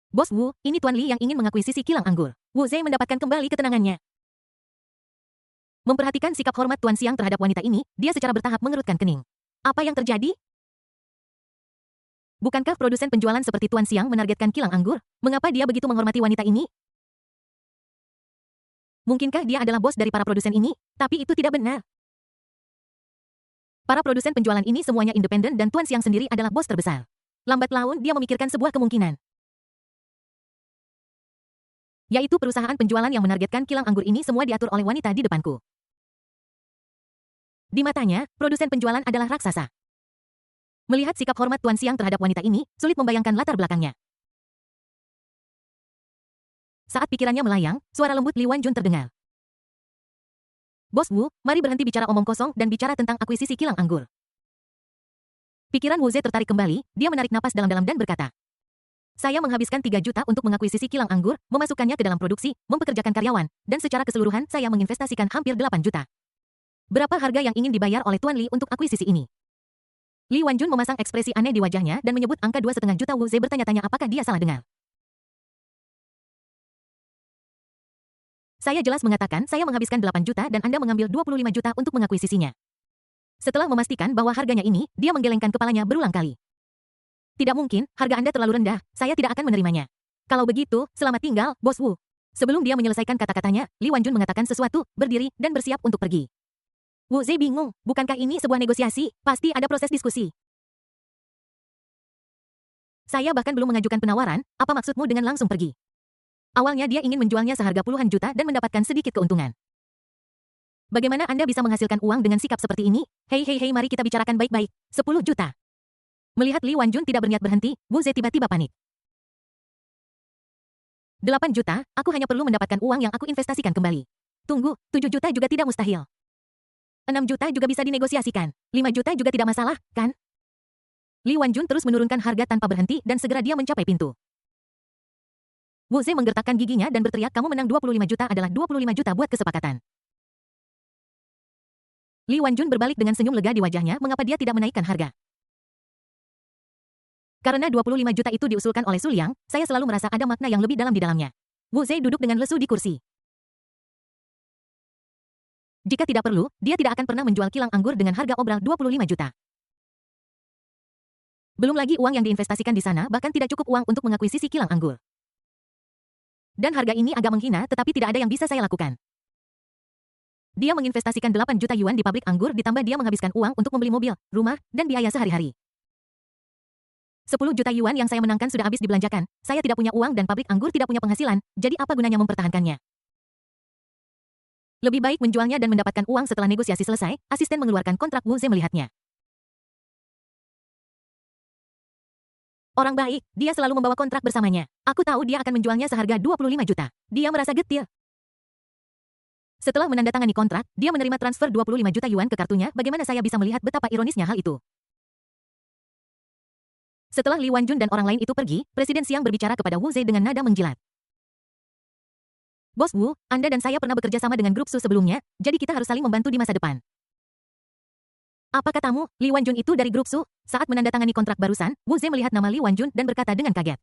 Bos Wu, ini Tuan Li yang ingin mengakuisisi kilang anggur. Wu Zhe mendapatkan kembali ketenangannya. Memperhatikan sikap hormat Tuan Xiang terhadap wanita ini, dia secara bertahap mengerutkan kening. Apa yang terjadi? Bukankah produsen penjualan seperti Tuan Xiang menargetkan kilang anggur? Mengapa dia begitu menghormati wanita ini? Mungkinkah dia adalah bos dari para produsen ini? Tapi itu tidak benar. Para produsen penjualan ini semuanya independen dan Tuan Xiang sendiri adalah bos terbesar. Lambat laun dia memikirkan sebuah kemungkinan. Yaitu perusahaan penjualan yang menargetkan kilang anggur ini semua diatur oleh wanita di depanku. Di matanya, produsen penjualan adalah raksasa. Melihat sikap hormat Tuan Xiang terhadap wanita ini, sulit membayangkan latar belakangnya. Saat pikirannya melayang, suara lembut Li Wanjun terdengar. Bos Wu, mari berhenti bicara omong kosong dan bicara tentang akuisisi kilang anggur. Pikiran Wu Zhe tertarik kembali, dia menarik napas dalam-dalam dan berkata. Saya menghabiskan 3 juta untuk mengakuisisi kilang anggur, memasukkannya ke dalam produksi, mempekerjakan karyawan, dan secara keseluruhan saya menginvestasikan hampir 8 juta. Berapa harga yang ingin dibayar oleh Tuan Li untuk akuisisi ini? Li Wanjun memasang ekspresi aneh di wajahnya dan menyebut angka 2,5 juta. Wu Zhe bertanya-tanya apakah dia salah dengar. Saya jelas mengatakan saya menghabiskan 8 juta dan Anda mengambil 25 juta untuk mengakuisisinya. Setelah memastikan bahwa harganya ini, dia menggelengkan kepalanya berulang kali. Tidak mungkin, harga Anda terlalu rendah, saya tidak akan menerimanya. Kalau begitu, selamat tinggal, Bos Wu. Sebelum dia menyelesaikan kata-katanya, Li Wanjun mengatakan sesuatu, berdiri, dan bersiap untuk pergi. Wu Zhe bingung, bukankah ini sebuah negosiasi? Pasti ada proses diskusi. Saya bahkan belum mengajukan penawaran, apa maksudmu dengan langsung pergi? Awalnya dia ingin menjualnya seharga puluhan juta dan mendapatkan sedikit keuntungan. Bagaimana Anda bisa menghasilkan uang dengan sikap seperti ini? Hei, mari kita bicarakan baik-baik. 10 juta. Melihat Li Wanjun tidak berniat berhenti, Wu Zhe tiba-tiba panik. 8 juta, aku hanya perlu mendapatkan uang yang aku investasikan kembali. Tunggu, 7 juta juga tidak mustahil. 6 juta juga bisa dinegosiasikan. 5 juta juga tidak masalah, kan? Li Wanjun terus menurunkan harga tanpa berhenti dan segera dia mencapai pintu. Wu Zhe menggertakkan giginya dan berteriak, kamu menang 25 juta adalah 25 juta buat kesepakatan. Li Wanjun berbalik dengan senyum lega di wajahnya, mengapa dia tidak menaikkan harga? Karena 25 juta itu diusulkan oleh Su Liang, saya selalu merasa ada makna yang lebih dalam di dalamnya. Wu Zhe duduk dengan lesu di kursi. Jika tidak perlu, dia tidak akan pernah menjual kilang anggur dengan harga obral 25 juta. Belum lagi uang yang diinvestasikan di sana bahkan tidak cukup uang untuk mengakuisisi kilang anggur. Dan harga ini agak menghina tetapi tidak ada yang bisa saya lakukan. Dia menginvestasikan 8 juta yuan di pabrik anggur ditambah dia menghabiskan uang untuk membeli mobil, rumah, dan biaya sehari-hari. 10 juta yuan yang saya menangkan sudah habis dibelanjakan, saya tidak punya uang dan pabrik anggur tidak punya penghasilan, jadi apa gunanya mempertahankannya? Lebih baik menjualnya dan mendapatkan uang setelah negosiasi selesai, asisten mengeluarkan kontrak. Wu Zhe melihatnya. Orang baik, dia selalu membawa kontrak bersamanya. Aku tahu dia akan menjualnya seharga 25 juta. Dia merasa getir. Setelah menandatangani kontrak, dia menerima transfer 25 juta yuan ke kartunya. Bagaimana saya bisa melihat betapa ironisnya hal itu? Setelah Li Wanjun dan orang lain itu pergi, Presiden Xiang berbicara kepada Wu Ze dengan nada menjilat. Bos Wu, Anda dan saya pernah bekerja sama dengan grup Su sebelumnya, jadi kita harus saling membantu di masa depan. Apa katamu, Li Wanjun itu dari grup Su? Saat menandatangani kontrak barusan, Wu Ze melihat nama Li Wanjun dan berkata dengan kaget.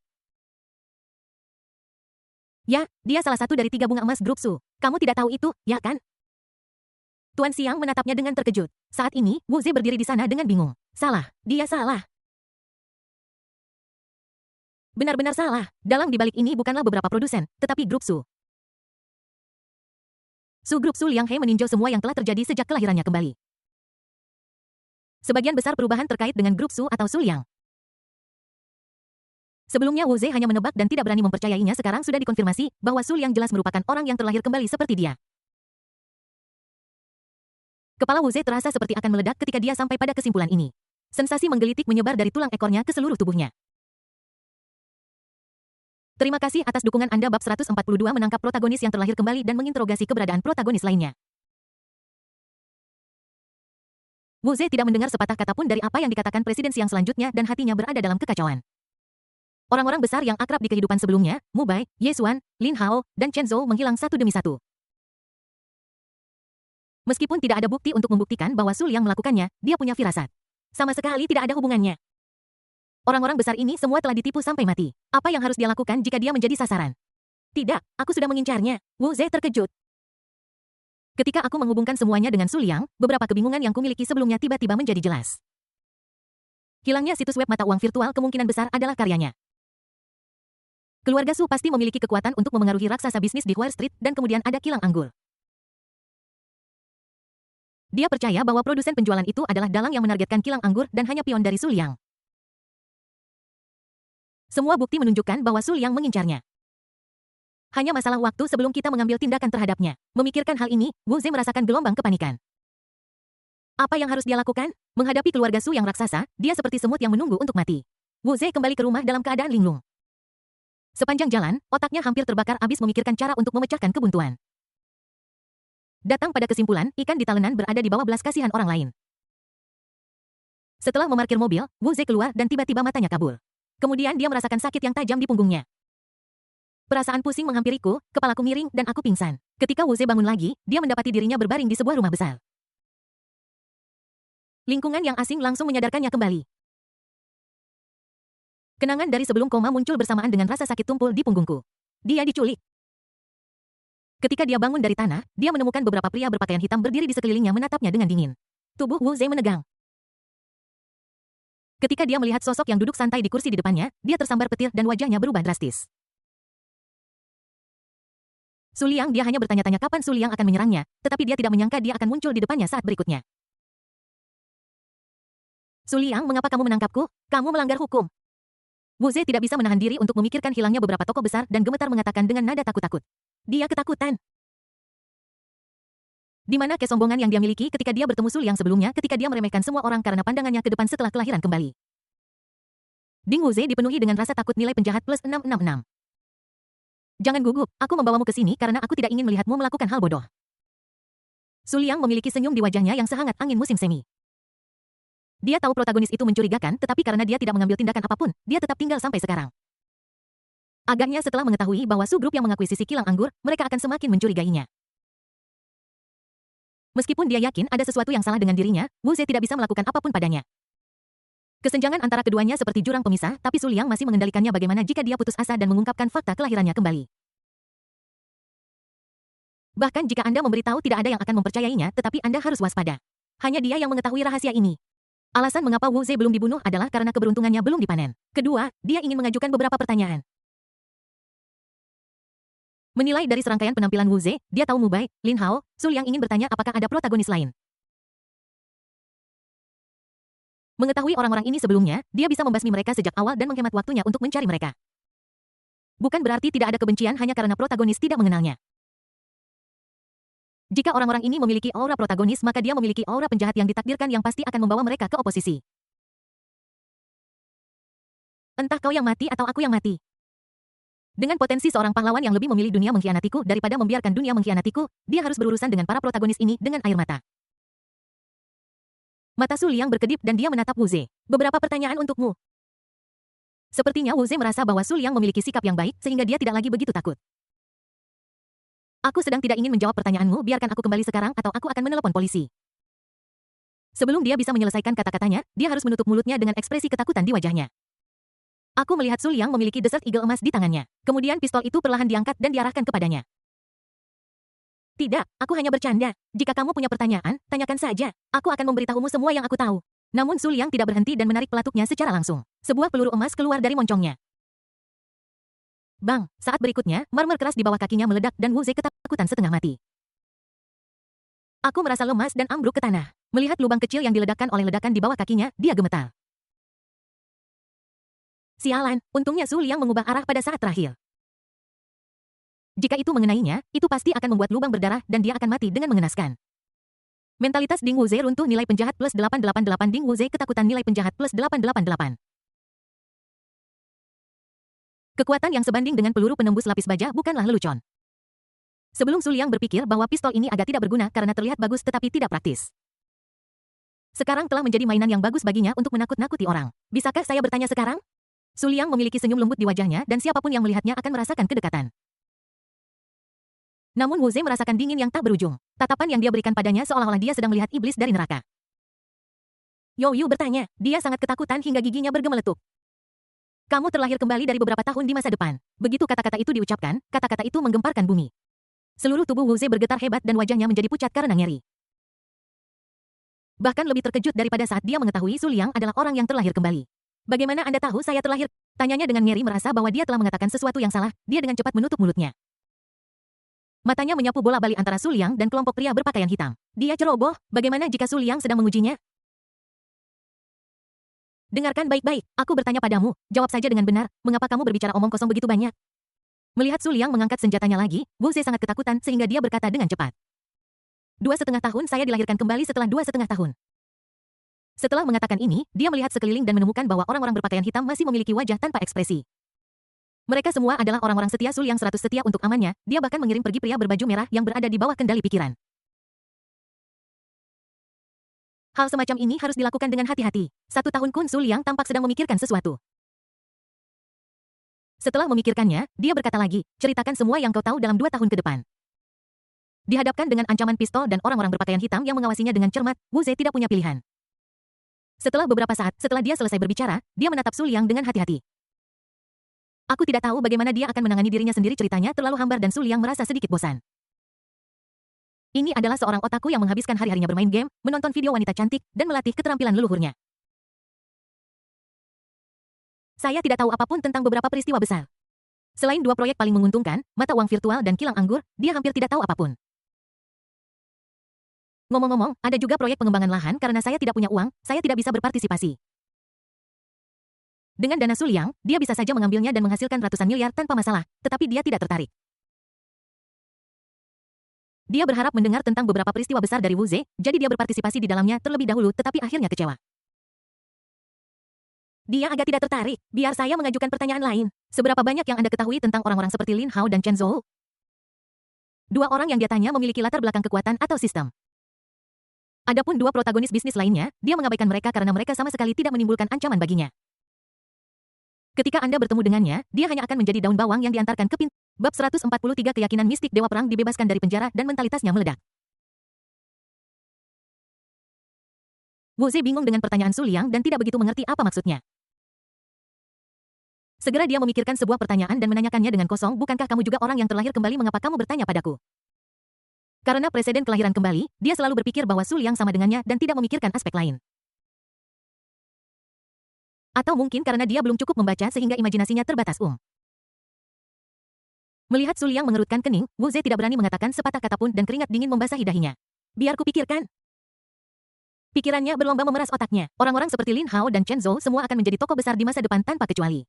Ya, dia salah satu dari 3 bunga emas grup Su. Kamu tidak tahu itu, ya kan? Tuan Xiang menatapnya dengan terkejut. Saat ini, Wu Ze berdiri di sana dengan bingung. Salah, dia salah. Benar-benar salah. Dalam dibalik ini bukanlah beberapa produsen, tetapi grup Su. Su grup Su Liang He meninjau semua yang telah terjadi sejak kelahirannya kembali. Sebagian besar perubahan terkait dengan grup Su atau Su Liang. Sebelumnya Wu Ze hanya menebak dan tidak berani mempercayainya, sekarang sudah dikonfirmasi bahwa Su Liang jelas merupakan orang yang terlahir kembali seperti dia. Kepala Wu Ze terasa seperti akan meledak ketika dia sampai pada kesimpulan ini. Sensasi menggelitik menyebar dari tulang ekornya ke seluruh tubuhnya. Terima kasih atas dukungan Anda. Bab 142 menangkap protagonis yang terlahir kembali dan menginterogasi keberadaan protagonis lainnya. Wu Ze tidak mendengar sepatah kata pun dari apa yang dikatakan Presiden Xiang selanjutnya dan hatinya berada dalam kekacauan. Orang-orang besar yang akrab di kehidupan sebelumnya, Mu Bai, Ye Xuan, Lin Hao, dan Chen Zhou menghilang satu demi satu. Meskipun tidak ada bukti untuk membuktikan bahwa Su Liang melakukannya, dia punya firasat. Sama sekali tidak ada hubungannya. Orang-orang besar ini semua telah ditipu sampai mati. Apa yang harus dia lakukan jika dia menjadi sasaran? Tidak, aku sudah mengincarnya. Wu Ze terkejut. Ketika aku menghubungkan semuanya dengan Su Liang, beberapa kebingungan yang kumiliki sebelumnya tiba-tiba menjadi jelas. Hilangnya situs web mata uang virtual kemungkinan besar adalah karyanya. Keluarga Su pasti memiliki kekuatan untuk memengaruhi raksasa bisnis di Wall Street dan kemudian ada kilang anggur. Dia percaya bahwa produsen penjualan itu adalah dalang yang menargetkan kilang anggur dan hanya pion dari Su Liang. Semua bukti menunjukkan bahwa Su Liang mengincarnya. Hanya masalah waktu sebelum kita mengambil tindakan terhadapnya. Memikirkan hal ini, Wu Ze merasakan gelombang kepanikan. Apa yang harus dia lakukan? Menghadapi keluarga Su yang raksasa, dia seperti semut yang menunggu untuk mati. Wu Ze kembali ke rumah dalam keadaan linglung. Sepanjang jalan, otaknya hampir terbakar habis memikirkan cara untuk memecahkan kebuntuan. Datang pada kesimpulan, ikan di talenan berada di bawah belas kasihan orang lain. Setelah memarkir mobil, Wu Ze keluar dan tiba-tiba matanya kabur. Kemudian dia merasakan sakit yang tajam di punggungnya. Perasaan pusing menghampiriku, kepalaku miring, dan aku pingsan. Ketika Wu Ze bangun lagi, dia mendapati dirinya berbaring di sebuah rumah besar. Lingkungan yang asing langsung menyadarkannya kembali. Kenangan dari sebelum koma muncul bersamaan dengan rasa sakit tumpul di punggungku. Dia diculik. Ketika dia bangun dari tanah, dia menemukan beberapa pria berpakaian hitam berdiri di sekelilingnya menatapnya dengan dingin. Tubuh Wu Ze menegang. Ketika dia melihat sosok yang duduk santai di kursi di depannya, dia tersambar petir dan wajahnya berubah drastis. Su Liang, dia hanya bertanya-tanya kapan Su Liang akan menyerangnya, tetapi dia tidak menyangka dia akan muncul di depannya saat berikutnya. Su Liang, mengapa kamu menangkapku? Kamu melanggar hukum. Wu Ze tidak bisa menahan diri untuk memikirkan hilangnya beberapa tokoh besar dan gemetar mengatakan dengan nada takut-takut. Dia ketakutan. Di mana kesombongan yang dia miliki ketika dia bertemu Su Liang sebelumnya ketika dia meremehkan semua orang karena pandangannya ke depan setelah kelahiran kembali. Ding Wu Ze dipenuhi dengan rasa takut nilai penjahat plus 666. Jangan gugup, aku membawamu ke sini karena aku tidak ingin melihatmu melakukan hal bodoh. Su Liang memiliki senyum di wajahnya yang sehangat angin musim semi. Dia tahu protagonis itu mencurigakan, tetapi karena dia tidak mengambil tindakan apapun, dia tetap tinggal sampai sekarang. Agaknya setelah mengetahui bahwa Su Group yang mengakuisisi kilang anggur, mereka akan semakin mencurigainya. Meskipun dia yakin ada sesuatu yang salah dengan dirinya, Wu Ze tidak bisa melakukan apapun padanya. Kesenjangan antara keduanya seperti jurang pemisah, tapi Su Liang masih mengendalikannya bagaimana jika dia putus asa dan mengungkapkan fakta kelahirannya kembali. Bahkan jika Anda memberitahu tidak ada yang akan mempercayainya, tetapi Anda harus waspada. Hanya dia yang mengetahui rahasia ini. Alasan mengapa Wu Ze belum dibunuh adalah karena keberuntungannya belum dipanen. Kedua, dia ingin mengajukan beberapa pertanyaan. Menilai dari serangkaian penampilan Wu Ze, dia tahu Mu Bai, Lin Hao, Su Liang ingin bertanya apakah ada protagonis lain. Mengetahui orang-orang ini sebelumnya, dia bisa membasmi mereka sejak awal dan menghemat waktunya untuk mencari mereka. Bukan berarti tidak ada kebencian hanya karena protagonis tidak mengenalnya. Jika orang-orang ini memiliki aura protagonis, maka dia memiliki aura penjahat yang ditakdirkan yang pasti akan membawa mereka ke oposisi. Entah kau yang mati atau aku yang mati. Dengan potensi seorang pahlawan yang lebih memilih dunia mengkhianatiku daripada membiarkan dunia mengkhianatiku, dia harus berurusan dengan para protagonis ini dengan air mata. Mata Su Liang berkedip dan dia menatap Wu Ze. Beberapa pertanyaan untukmu. Sepertinya Wu Ze merasa bahwa Su Liang memiliki sikap yang baik sehingga dia tidak lagi begitu takut. Aku sedang tidak ingin menjawab pertanyaanmu, biarkan aku kembali sekarang atau aku akan menelepon polisi. Sebelum dia bisa menyelesaikan kata-katanya, dia harus menutup mulutnya dengan ekspresi ketakutan di wajahnya. Aku melihat Su Liang memiliki Desert Eagle emas di tangannya. Kemudian pistol itu perlahan diangkat dan diarahkan kepadanya. Tidak, aku hanya bercanda. Jika kamu punya pertanyaan, tanyakan saja. Aku akan memberitahumu semua yang aku tahu. Namun Su Liang tidak berhenti dan menarik pelatuknya secara langsung. Sebuah peluru emas keluar dari moncongnya. Bang, saat berikutnya, marmer keras di bawah kakinya meledak dan Wu Ze ketakutan setengah mati. Aku merasa lemas dan ambruk ke tanah. Melihat lubang kecil yang diledakkan oleh ledakan di bawah kakinya, dia gemetar. Sialan, untungnya Su Liang mengubah arah pada saat terakhir. Jika itu mengenainya, itu pasti akan membuat lubang berdarah dan dia akan mati dengan mengenaskan. Mentalitas Ding Wu Ze runtuh, nilai penjahat plus 888. Ding Wu Ze ketakutan, nilai penjahat plus 888. Kekuatan yang sebanding dengan peluru penembus lapis baja bukanlah lelucon. Sebelum Su Liang berpikir bahwa pistol ini agak tidak berguna karena terlihat bagus tetapi tidak praktis. Sekarang telah menjadi mainan yang bagus baginya untuk menakut-nakuti orang. Bisakah saya bertanya sekarang? Su Liang memiliki senyum lembut di wajahnya dan siapapun yang melihatnya akan merasakan kedekatan. Namun Wu Ze merasakan dingin yang tak berujung. Tatapan yang dia berikan padanya seolah-olah dia sedang melihat iblis dari neraka. You Yu bertanya, dia sangat ketakutan hingga giginya bergemeletup. Kamu terlahir kembali dari beberapa tahun di masa depan. Begitu kata-kata itu diucapkan, kata-kata itu menggemparkan bumi. Seluruh tubuh Wu Ze bergetar hebat dan wajahnya menjadi pucat karena ngeri. Bahkan lebih terkejut daripada saat dia mengetahui Su Liang adalah orang yang terlahir kembali. Bagaimana Anda tahu saya terlahir? Tanyanya dengan ngeri, merasa bahwa dia telah mengatakan sesuatu yang salah. Dia dengan cepat menutup mulutnya. Matanya menyapu bola-balik antara Su Liang dan kelompok pria berpakaian hitam. Dia ceroboh, bagaimana jika Su Liang sedang mengujinya? Dengarkan baik-baik, aku bertanya padamu, jawab saja dengan benar, mengapa kamu berbicara omong kosong begitu banyak? Melihat Su Liang mengangkat senjatanya lagi, Wu Ze sangat ketakutan sehingga dia berkata dengan cepat. 2,5 tahun saya dilahirkan kembali setelah 2,5 tahun. Setelah mengatakan ini, dia melihat sekeliling dan menemukan bahwa orang-orang berpakaian hitam masih memiliki wajah tanpa ekspresi. Mereka semua adalah orang-orang setia Su Liang, 100 setia untuk amannya, dia bahkan mengirim pergi pria berbaju merah yang berada di bawah kendali pikiran. Hal semacam ini harus dilakukan dengan hati-hati. 1 tahun Kun Su Liang tampak sedang memikirkan sesuatu. Setelah memikirkannya, dia berkata lagi, ceritakan semua yang kau tahu dalam 2 tahun ke depan. Dihadapkan dengan ancaman pistol dan orang-orang berpakaian hitam yang mengawasinya dengan cermat, Wu Ze tidak punya pilihan. Setelah beberapa saat, setelah dia selesai berbicara, dia menatap Su Liang dengan hati-hati. Aku tidak tahu bagaimana dia akan menangani dirinya sendiri, ceritanya terlalu hambar dan Su Liang merasa sedikit bosan. Ini adalah seorang otaku yang menghabiskan hari-harinya bermain game, menonton video wanita cantik, dan melatih keterampilan leluhurnya. Saya tidak tahu apapun tentang beberapa peristiwa besar. Selain 2 proyek paling menguntungkan, mata uang virtual dan kilang anggur, dia hampir tidak tahu apapun. Ngomong-ngomong, ada juga proyek pengembangan lahan karena saya tidak punya uang, saya tidak bisa berpartisipasi. Dengan dana Su Liang, dia bisa saja mengambilnya dan menghasilkan ratusan miliar tanpa masalah, tetapi dia tidak tertarik. Dia berharap mendengar tentang beberapa peristiwa besar dari Wu Ze, jadi dia berpartisipasi di dalamnya terlebih dahulu tetapi akhirnya kecewa. Dia agak tidak tertarik, biar saya mengajukan pertanyaan lain. Seberapa banyak yang Anda ketahui tentang orang-orang seperti Lin Hao dan Chen Zhou? 2 orang yang dia tanya memiliki latar belakang kekuatan atau sistem. Adapun 2 protagonis bisnis lainnya, dia mengabaikan mereka karena mereka sama sekali tidak menimbulkan ancaman baginya. Ketika Anda bertemu dengannya, dia hanya akan menjadi daun bawang yang diantarkan ke pintu. Bab 143, keyakinan mistik Dewa Perang dibebaskan dari penjara dan mentalitasnya meledak. Wu Ze bingung dengan pertanyaan Su Liang dan tidak begitu mengerti apa maksudnya. Segera dia memikirkan sebuah pertanyaan dan menanyakannya dengan kosong, bukankah kamu juga orang yang terlahir kembali, mengapa kamu bertanya padaku? Karena presiden kelahiran kembali, dia selalu berpikir bahwa Su Liang sama dengannya dan tidak memikirkan aspek lain. Atau mungkin karena dia belum cukup membaca sehingga imajinasinya terbatas. Melihat Su Liang mengerutkan kening, Wu Ze tidak berani mengatakan sepatah kata pun dan keringat dingin membasahi dahinya. Biar kupikirkan. Pikirannya berlomba memeras otaknya. Orang-orang seperti Lin Hao dan Chen Zhou semua akan menjadi tokoh besar di masa depan tanpa kecuali.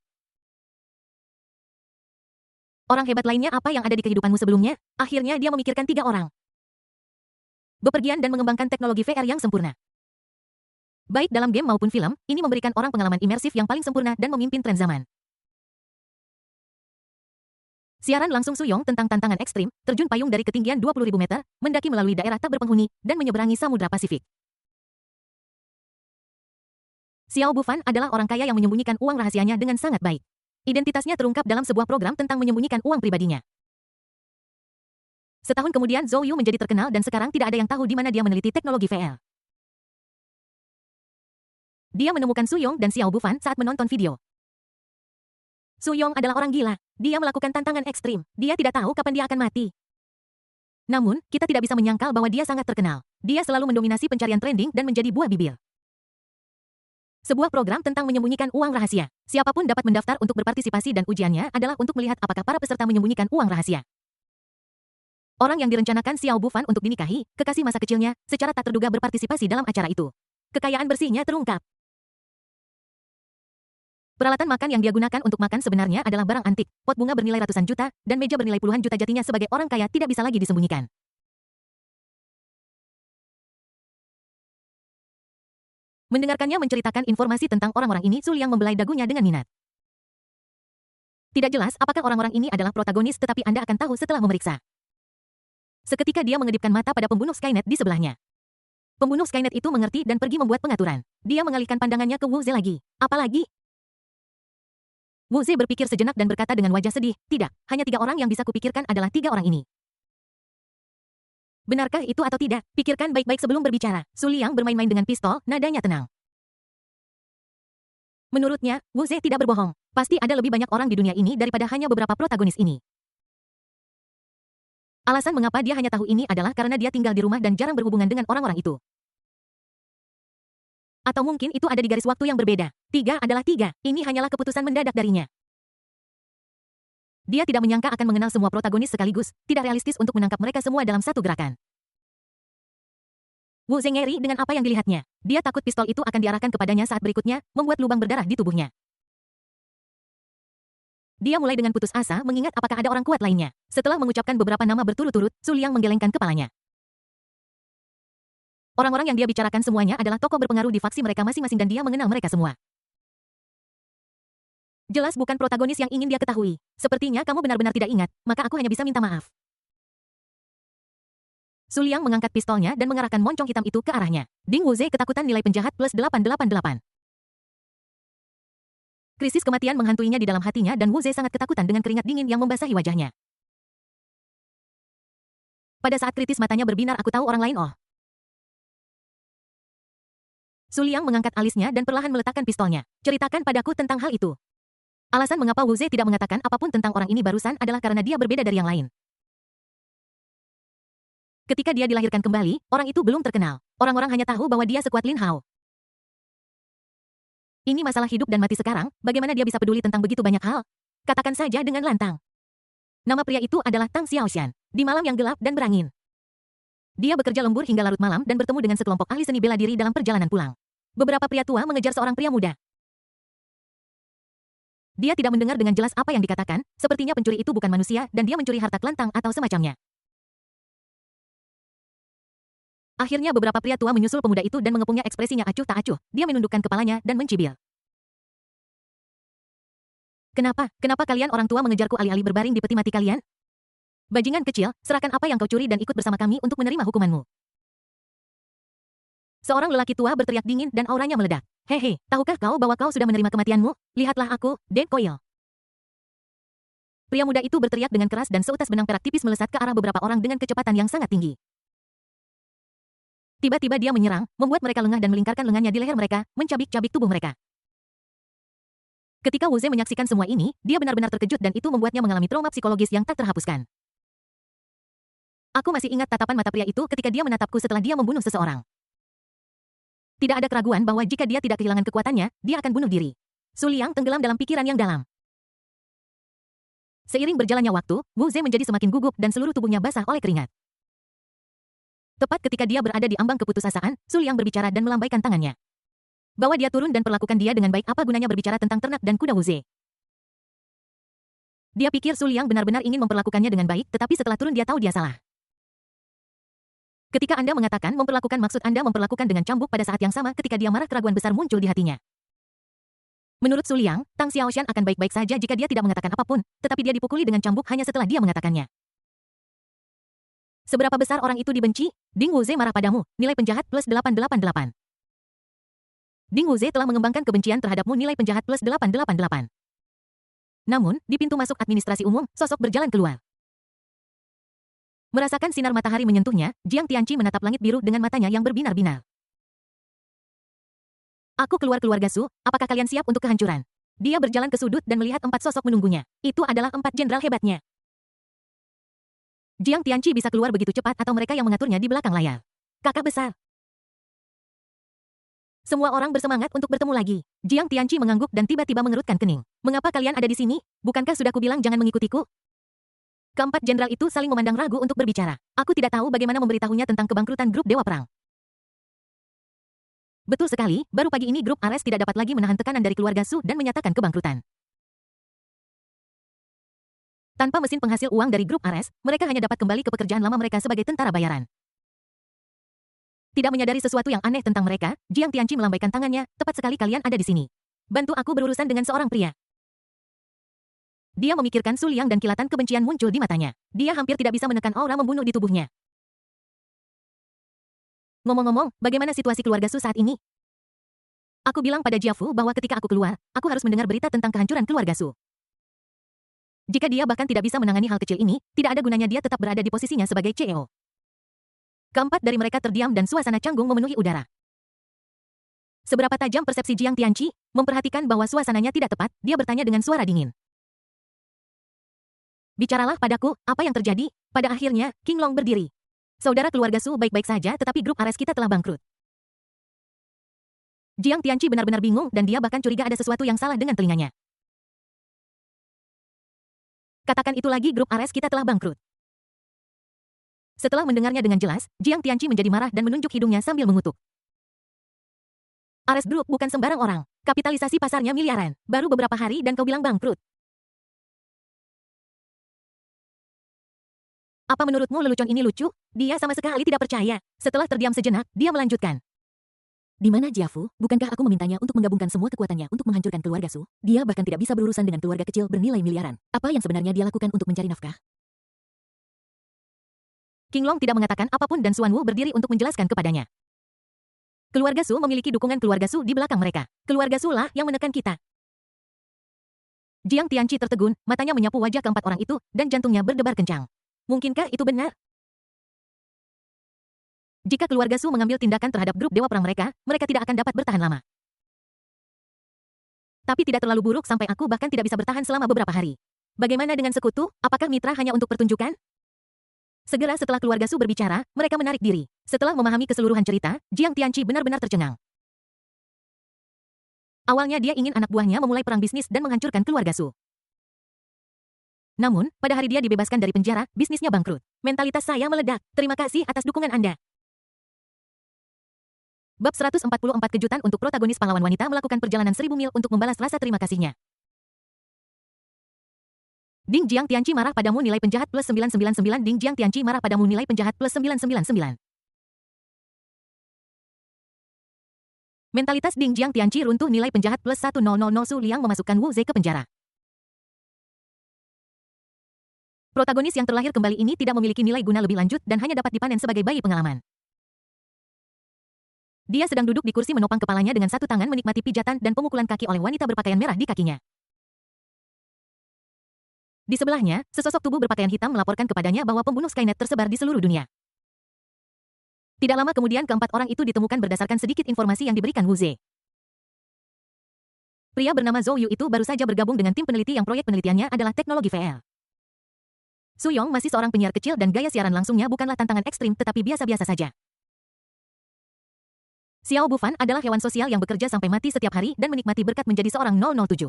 Orang hebat lainnya apa yang ada di kehidupanmu sebelumnya? Akhirnya dia memikirkan 3 orang. Bepergian dan mengembangkan teknologi VR yang sempurna. Baik dalam game maupun film, ini memberikan orang pengalaman imersif yang paling sempurna dan memimpin tren zaman. Siaran langsung Suyong tentang tantangan ekstrim, terjun payung dari ketinggian 20.000 meter, mendaki melalui daerah tak berpenghuni, dan menyeberangi Samudra Pasifik. Xiao Bufan adalah orang kaya yang menyembunyikan uang rahasianya dengan sangat baik. Identitasnya terungkap dalam sebuah program tentang menyembunyikan uang pribadinya. Setahun kemudian Zhou Yu menjadi terkenal dan sekarang tidak ada yang tahu di mana dia meneliti teknologi VL. Dia menemukan Su Yong dan Xiao Bufan saat menonton video. Su Yong adalah orang gila. Dia melakukan tantangan ekstrim. Dia tidak tahu kapan dia akan mati. Namun, kita tidak bisa menyangkal bahwa dia sangat terkenal. Dia selalu mendominasi pencarian trending dan menjadi buah bibir. Sebuah program tentang menyembunyikan uang rahasia. Siapapun dapat mendaftar untuk berpartisipasi dan ujiannya adalah untuk melihat apakah para peserta menyembunyikan uang rahasia. Orang yang direncanakan Xiao Bufan untuk dinikahi, kekasih masa kecilnya, secara tak terduga berpartisipasi dalam acara itu. Kekayaan bersihnya terungkap. Peralatan makan yang dia gunakan untuk makan sebenarnya adalah barang antik, pot bunga bernilai ratusan juta, dan meja bernilai puluhan juta jatinya sebagai orang kaya tidak bisa lagi disembunyikan. Mendengarkannya menceritakan informasi tentang orang-orang ini, Su Liang membelai dagunya dengan minat. Tidak jelas apakah orang-orang ini adalah protagonis tetapi Anda akan tahu setelah memeriksa. Seketika dia mengedipkan mata pada pembunuh Skynet di sebelahnya. Pembunuh Skynet itu mengerti dan pergi membuat pengaturan. Dia mengalihkan pandangannya ke Wu Ze lagi. Apalagi? Wu Ze berpikir sejenak dan berkata dengan wajah sedih, tidak, hanya 3 orang yang bisa kupikirkan adalah 3 orang ini. Benarkah itu atau tidak? Pikirkan baik-baik sebelum berbicara. Su Liang bermain-main dengan pistol, nadanya tenang. Menurutnya, Wu Ze tidak berbohong. Pasti ada lebih banyak orang di dunia ini daripada hanya beberapa protagonis ini. Alasan mengapa dia hanya tahu ini adalah karena dia tinggal di rumah dan jarang berhubungan dengan orang-orang itu. Atau mungkin itu ada di garis waktu yang berbeda. 3 adalah 3. Ini hanyalah keputusan mendadak darinya. Dia tidak menyangka akan mengenal semua protagonis sekaligus, tidak realistis untuk menangkap mereka semua dalam satu gerakan. Wu Ze ngeri dengan apa yang dilihatnya. Dia takut pistol itu akan diarahkan kepadanya saat berikutnya, membuat lubang berdarah di tubuhnya. Dia mulai dengan putus asa mengingat apakah ada orang kuat lainnya. Setelah mengucapkan beberapa nama berturut-turut, Su Liang menggelengkan kepalanya. Orang-orang yang dia bicarakan semuanya adalah tokoh berpengaruh di faksi mereka masing-masing dan dia mengenal mereka semua. Jelas bukan protagonis yang ingin dia ketahui. Sepertinya kamu benar-benar tidak ingat, maka aku hanya bisa minta maaf. Su Liang mengangkat pistolnya dan mengarahkan moncong hitam itu ke arahnya. Ding Wu Ze ketakutan nilai penjahat plus 888. Krisis kematian menghantuinya di dalam hatinya dan Wu Ze sangat ketakutan dengan keringat dingin yang membasahi wajahnya. Pada saat kritis matanya berbinar, aku tahu orang lain. Su Liang mengangkat alisnya dan perlahan meletakkan pistolnya. Ceritakan padaku tentang hal itu. Alasan mengapa Wu Ze tidak mengatakan apapun tentang orang ini barusan adalah karena dia berbeda dari yang lain. Ketika dia dilahirkan kembali, orang itu belum terkenal. Orang-orang hanya tahu bahwa dia sekuat Lin Hao. Ini masalah hidup dan mati sekarang, bagaimana dia bisa peduli tentang begitu banyak hal? Katakan saja dengan lantang. Nama pria itu adalah Tang Xiaoxian. Di malam yang gelap dan berangin, dia bekerja lembur hingga larut malam dan bertemu dengan sekelompok ahli seni bela diri dalam perjalanan pulang. Beberapa pria tua mengejar seorang pria muda. Dia tidak mendengar dengan jelas apa yang dikatakan, sepertinya pencuri itu bukan manusia dan dia mencuri harta kelantang atau semacamnya. Akhirnya beberapa pria tua menyusul pemuda itu dan mengepungnya, ekspresinya acuh tak acuh. Dia menundukkan kepalanya dan mencibir. Kenapa kalian orang tua mengejarku alih-alih berbaring di peti mati kalian? Bajingan kecil, serahkan apa yang kau curi dan ikut bersama kami untuk menerima hukumanmu. Seorang lelaki tua berteriak dingin dan auranya meledak. Hehe, tahukah kau bahwa kau sudah menerima kematianmu? Lihatlah aku, Dead Coil. Pria muda itu berteriak dengan keras dan seutas benang perak tipis melesat ke arah beberapa orang dengan kecepatan yang sangat tinggi. Tiba-tiba dia menyerang, membuat mereka lengah dan melingkarkan lengannya di leher mereka, mencabik-cabik tubuh mereka. Ketika Wu Ze menyaksikan semua ini, dia benar-benar terkejut dan itu membuatnya mengalami trauma psikologis yang tak terhapuskan. Aku masih ingat tatapan mata pria itu ketika dia menatapku setelah dia membunuh seseorang. Tidak ada keraguan bahwa jika dia tidak kehilangan kekuatannya, dia akan bunuh diri. Su Liang tenggelam dalam pikiran yang dalam. Seiring berjalannya waktu, Wu Ze menjadi semakin gugup dan seluruh tubuhnya basah oleh keringat. Tepat ketika dia berada di ambang keputusasaan, Su Liang berbicara dan melambaikan tangannya. Bawa dia turun dan perlakukan dia dengan baik. Apa gunanya berbicara tentang ternak dan kuda Wu Ze? Dia pikir Su Liang benar-benar ingin memperlakukannya dengan baik, tetapi setelah turun dia tahu dia salah. Ketika Anda mengatakan memperlakukan, maksud Anda memperlakukan dengan cambuk pada saat yang sama ketika dia marah, keraguan besar muncul di hatinya. Menurut Su Liang, Tang Xiaoxian akan baik-baik saja jika dia tidak mengatakan apapun, tetapi dia dipukuli dengan cambuk hanya setelah dia mengatakannya. Seberapa besar orang itu dibenci? Ding Wu Ze marah padamu, nilai penjahat plus 888. Ding Wuze telah mengembangkan kebencian terhadapmu nilai penjahat plus 888. Namun, di pintu masuk administrasi umum, sosok berjalan keluar. Merasakan sinar matahari menyentuhnya, Jiang Tianqi menatap langit biru dengan matanya yang berbinar-binar. Aku keluar keluarga Su, apakah kalian siap untuk kehancuran? Dia berjalan ke sudut dan melihat 4 sosok menunggunya. Itu adalah 4 jenderal hebatnya. Jiang Tianqi bisa keluar begitu cepat atau mereka yang mengaturnya di belakang layar. Kakak besar. Semua orang bersemangat untuk bertemu lagi. Jiang Tianqi mengangguk dan tiba-tiba mengerutkan kening. Mengapa kalian ada di sini? Bukankah sudah kubilang jangan mengikutiku? Keempat jenderal itu saling memandang ragu untuk berbicara. Aku tidak tahu bagaimana memberitahunya tentang kebangkrutan grup Dewa Perang. Betul sekali, baru pagi ini grup Ares tidak dapat lagi menahan tekanan dari keluarga Su dan menyatakan kebangkrutan. Tanpa mesin penghasil uang dari grup Ares, mereka hanya dapat kembali ke pekerjaan lama mereka sebagai tentara bayaran. Tidak menyadari sesuatu yang aneh tentang mereka, Jiang Tianqi melambaikan tangannya, tepat sekali kalian ada di sini. Bantu aku berurusan dengan seorang pria. Dia memikirkan Su Liang dan kilatan kebencian muncul di matanya. Dia hampir tidak bisa menekan aura membunuh di tubuhnya. Ngomong-ngomong, bagaimana situasi keluarga Su saat ini? Aku bilang pada Jiafu bahwa ketika aku keluar, aku harus mendengar berita tentang kehancuran keluarga Su. Jika dia bahkan tidak bisa menangani hal kecil ini, tidak ada gunanya dia tetap berada di posisinya sebagai CEO. Keempat dari mereka terdiam dan suasana canggung memenuhi udara. Seberapa tajam persepsi Jiang Tianqi? Memperhatikan bahwa suasananya tidak tepat, dia bertanya dengan suara dingin. Bicaralah padaku, apa yang terjadi? Pada akhirnya, King Long berdiri. Saudara keluarga Su baik-baik saja tetapi grup Ares kita telah bangkrut. Jiang Tianqi benar-benar bingung dan dia bahkan curiga ada sesuatu yang salah dengan telinganya. Katakan itu lagi grup Ares kita telah bangkrut. Setelah mendengarnya dengan jelas, Jiang Tianqi menjadi marah dan menunjuk hidungnya sambil mengutuk. Ares Group bukan sembarang orang. Kapitalisasi pasarnya miliaran. Baru beberapa hari dan kau bilang bangkrut. Apa menurutmu lelucon ini lucu? Dia sama sekali tidak percaya. Setelah terdiam sejenak, dia melanjutkan. Di mana Jiafu? Bukankah aku memintanya untuk menggabungkan semua kekuatannya untuk menghancurkan keluarga Su? Dia bahkan tidak bisa berurusan dengan keluarga kecil bernilai miliaran. Apa yang sebenarnya dia lakukan untuk mencari nafkah? King Long tidak mengatakan apapun dan Xuan Wu berdiri untuk menjelaskan kepadanya. Keluarga Su memiliki dukungan keluarga Su di belakang mereka. Keluarga Su lah yang menekan kita. Jiang Tianqi tertegun, matanya menyapu wajah keempat orang itu, dan jantungnya berdebar kencang. Mungkinkah itu benar? Jika keluarga Su mengambil tindakan terhadap grup Dewa Perang mereka, mereka tidak akan dapat bertahan lama. Tapi tidak terlalu buruk sampai aku bahkan tidak bisa bertahan selama beberapa hari. Bagaimana dengan sekutu? Apakah mitra hanya untuk pertunjukan? Segera setelah keluarga Su berbicara, mereka menarik diri. Setelah memahami keseluruhan cerita, Jiang Tianqi benar-benar tercengang. Awalnya dia ingin anak buahnya memulai perang bisnis dan menghancurkan keluarga Su. Namun, pada hari dia dibebaskan dari penjara, bisnisnya bangkrut. Mentalitas saya meledak. Terima kasih atas dukungan Anda. Bab 144 kejutan untuk protagonis pahlawan wanita melakukan perjalanan 1000 mil untuk membalas rasa terima kasihnya. Ding Jiang Tianqi marah padamu nilai penjahat plus 999. Ding Jiang Tianqi marah padamu nilai penjahat plus 999. Mentalitas Ding Jiang Tianqi runtuh nilai penjahat plus 1000. Su Liang memasukkan Wu Ze ke penjara. Protagonis yang terlahir kembali ini tidak memiliki nilai guna lebih lanjut dan hanya dapat dipanen sebagai bayi pengalaman. Dia sedang duduk di kursi menopang kepalanya dengan satu tangan menikmati pijatan dan pemukulan kaki oleh wanita berpakaian merah di kakinya. Di sebelahnya, sesosok tubuh berpakaian hitam melaporkan kepadanya bahwa pembunuh Skynet tersebar di seluruh dunia. Tidak lama kemudian keempat orang itu ditemukan berdasarkan sedikit informasi yang diberikan Wu Ze. Pria bernama Zhou Yu itu baru saja bergabung dengan tim peneliti yang proyek penelitiannya adalah teknologi VR. Su Yong masih seorang penyiar kecil dan gaya siaran langsungnya bukanlah tantangan ekstrim tetapi biasa-biasa saja. Xiao Bufan adalah hewan sosial yang bekerja sampai mati setiap hari dan menikmati berkat menjadi seorang 007.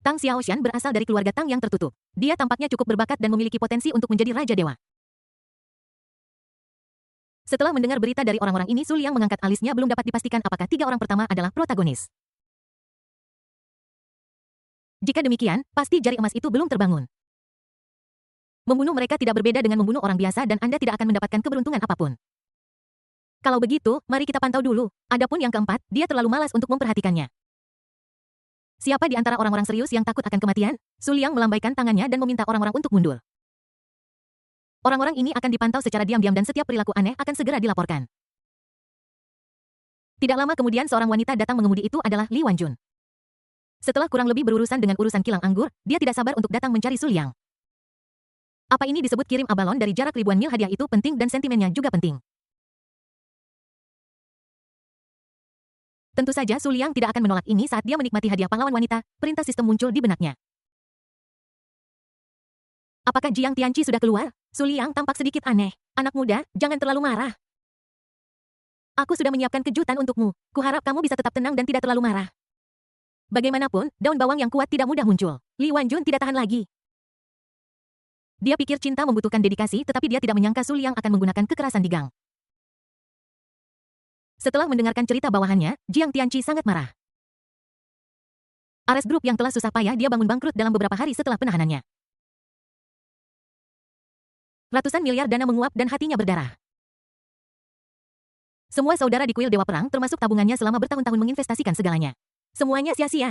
Tang Xiaoshan berasal dari keluarga Tang yang tertutup. Dia tampaknya cukup berbakat dan memiliki potensi untuk menjadi Raja Dewa. Setelah mendengar berita dari orang-orang ini, Su Liang mengangkat alisnya belum dapat dipastikan apakah 3 orang pertama adalah protagonis. Jika demikian, pasti jari emas itu belum terbangun. Membunuh mereka tidak berbeda dengan membunuh orang biasa dan Anda tidak akan mendapatkan keberuntungan apapun. Kalau begitu, mari kita pantau dulu. Adapun yang keempat, dia terlalu malas untuk memperhatikannya. Siapa di antara orang-orang serius yang takut akan kematian? Su Liang melambaikan tangannya dan meminta orang-orang untuk mundur. Orang-orang ini akan dipantau secara diam-diam dan setiap perilaku aneh akan segera dilaporkan. Tidak lama kemudian seorang wanita datang mengemudi, itu adalah Li Wanjun. Setelah kurang lebih berurusan dengan urusan kilang anggur, dia tidak sabar untuk datang mencari Su Liang. Apa ini disebut kirim abalon dari jarak ribuan mil? Hadiah itu penting dan sentimennya juga penting. Tentu saja Su Liang tidak akan menolak ini. Saat dia menikmati hadiah pahlawan wanita, perintah sistem muncul di benaknya. Apakah Jiang Tianqi sudah keluar? Su Liang tampak sedikit aneh. Anak muda, jangan terlalu marah. Aku sudah menyiapkan kejutan untukmu. Kuharap kamu bisa tetap tenang dan tidak terlalu marah. Bagaimanapun, daun bawang yang kuat tidak mudah muncul. Li Wanjun tidak tahan lagi. Dia pikir cinta membutuhkan dedikasi, tetapi dia tidak menyangka Su Liang akan menggunakan kekerasan di gang. Setelah mendengarkan cerita bawahannya, Jiang Tianqi sangat marah. Ares Group yang telah susah payah dia bangun bangkrut dalam beberapa hari setelah penahanannya. Ratusan miliar dana menguap dan hatinya berdarah. Semua saudara di kuil Dewa Perang termasuk tabungannya selama bertahun-tahun menginvestasikan segalanya. Semuanya sia-sia.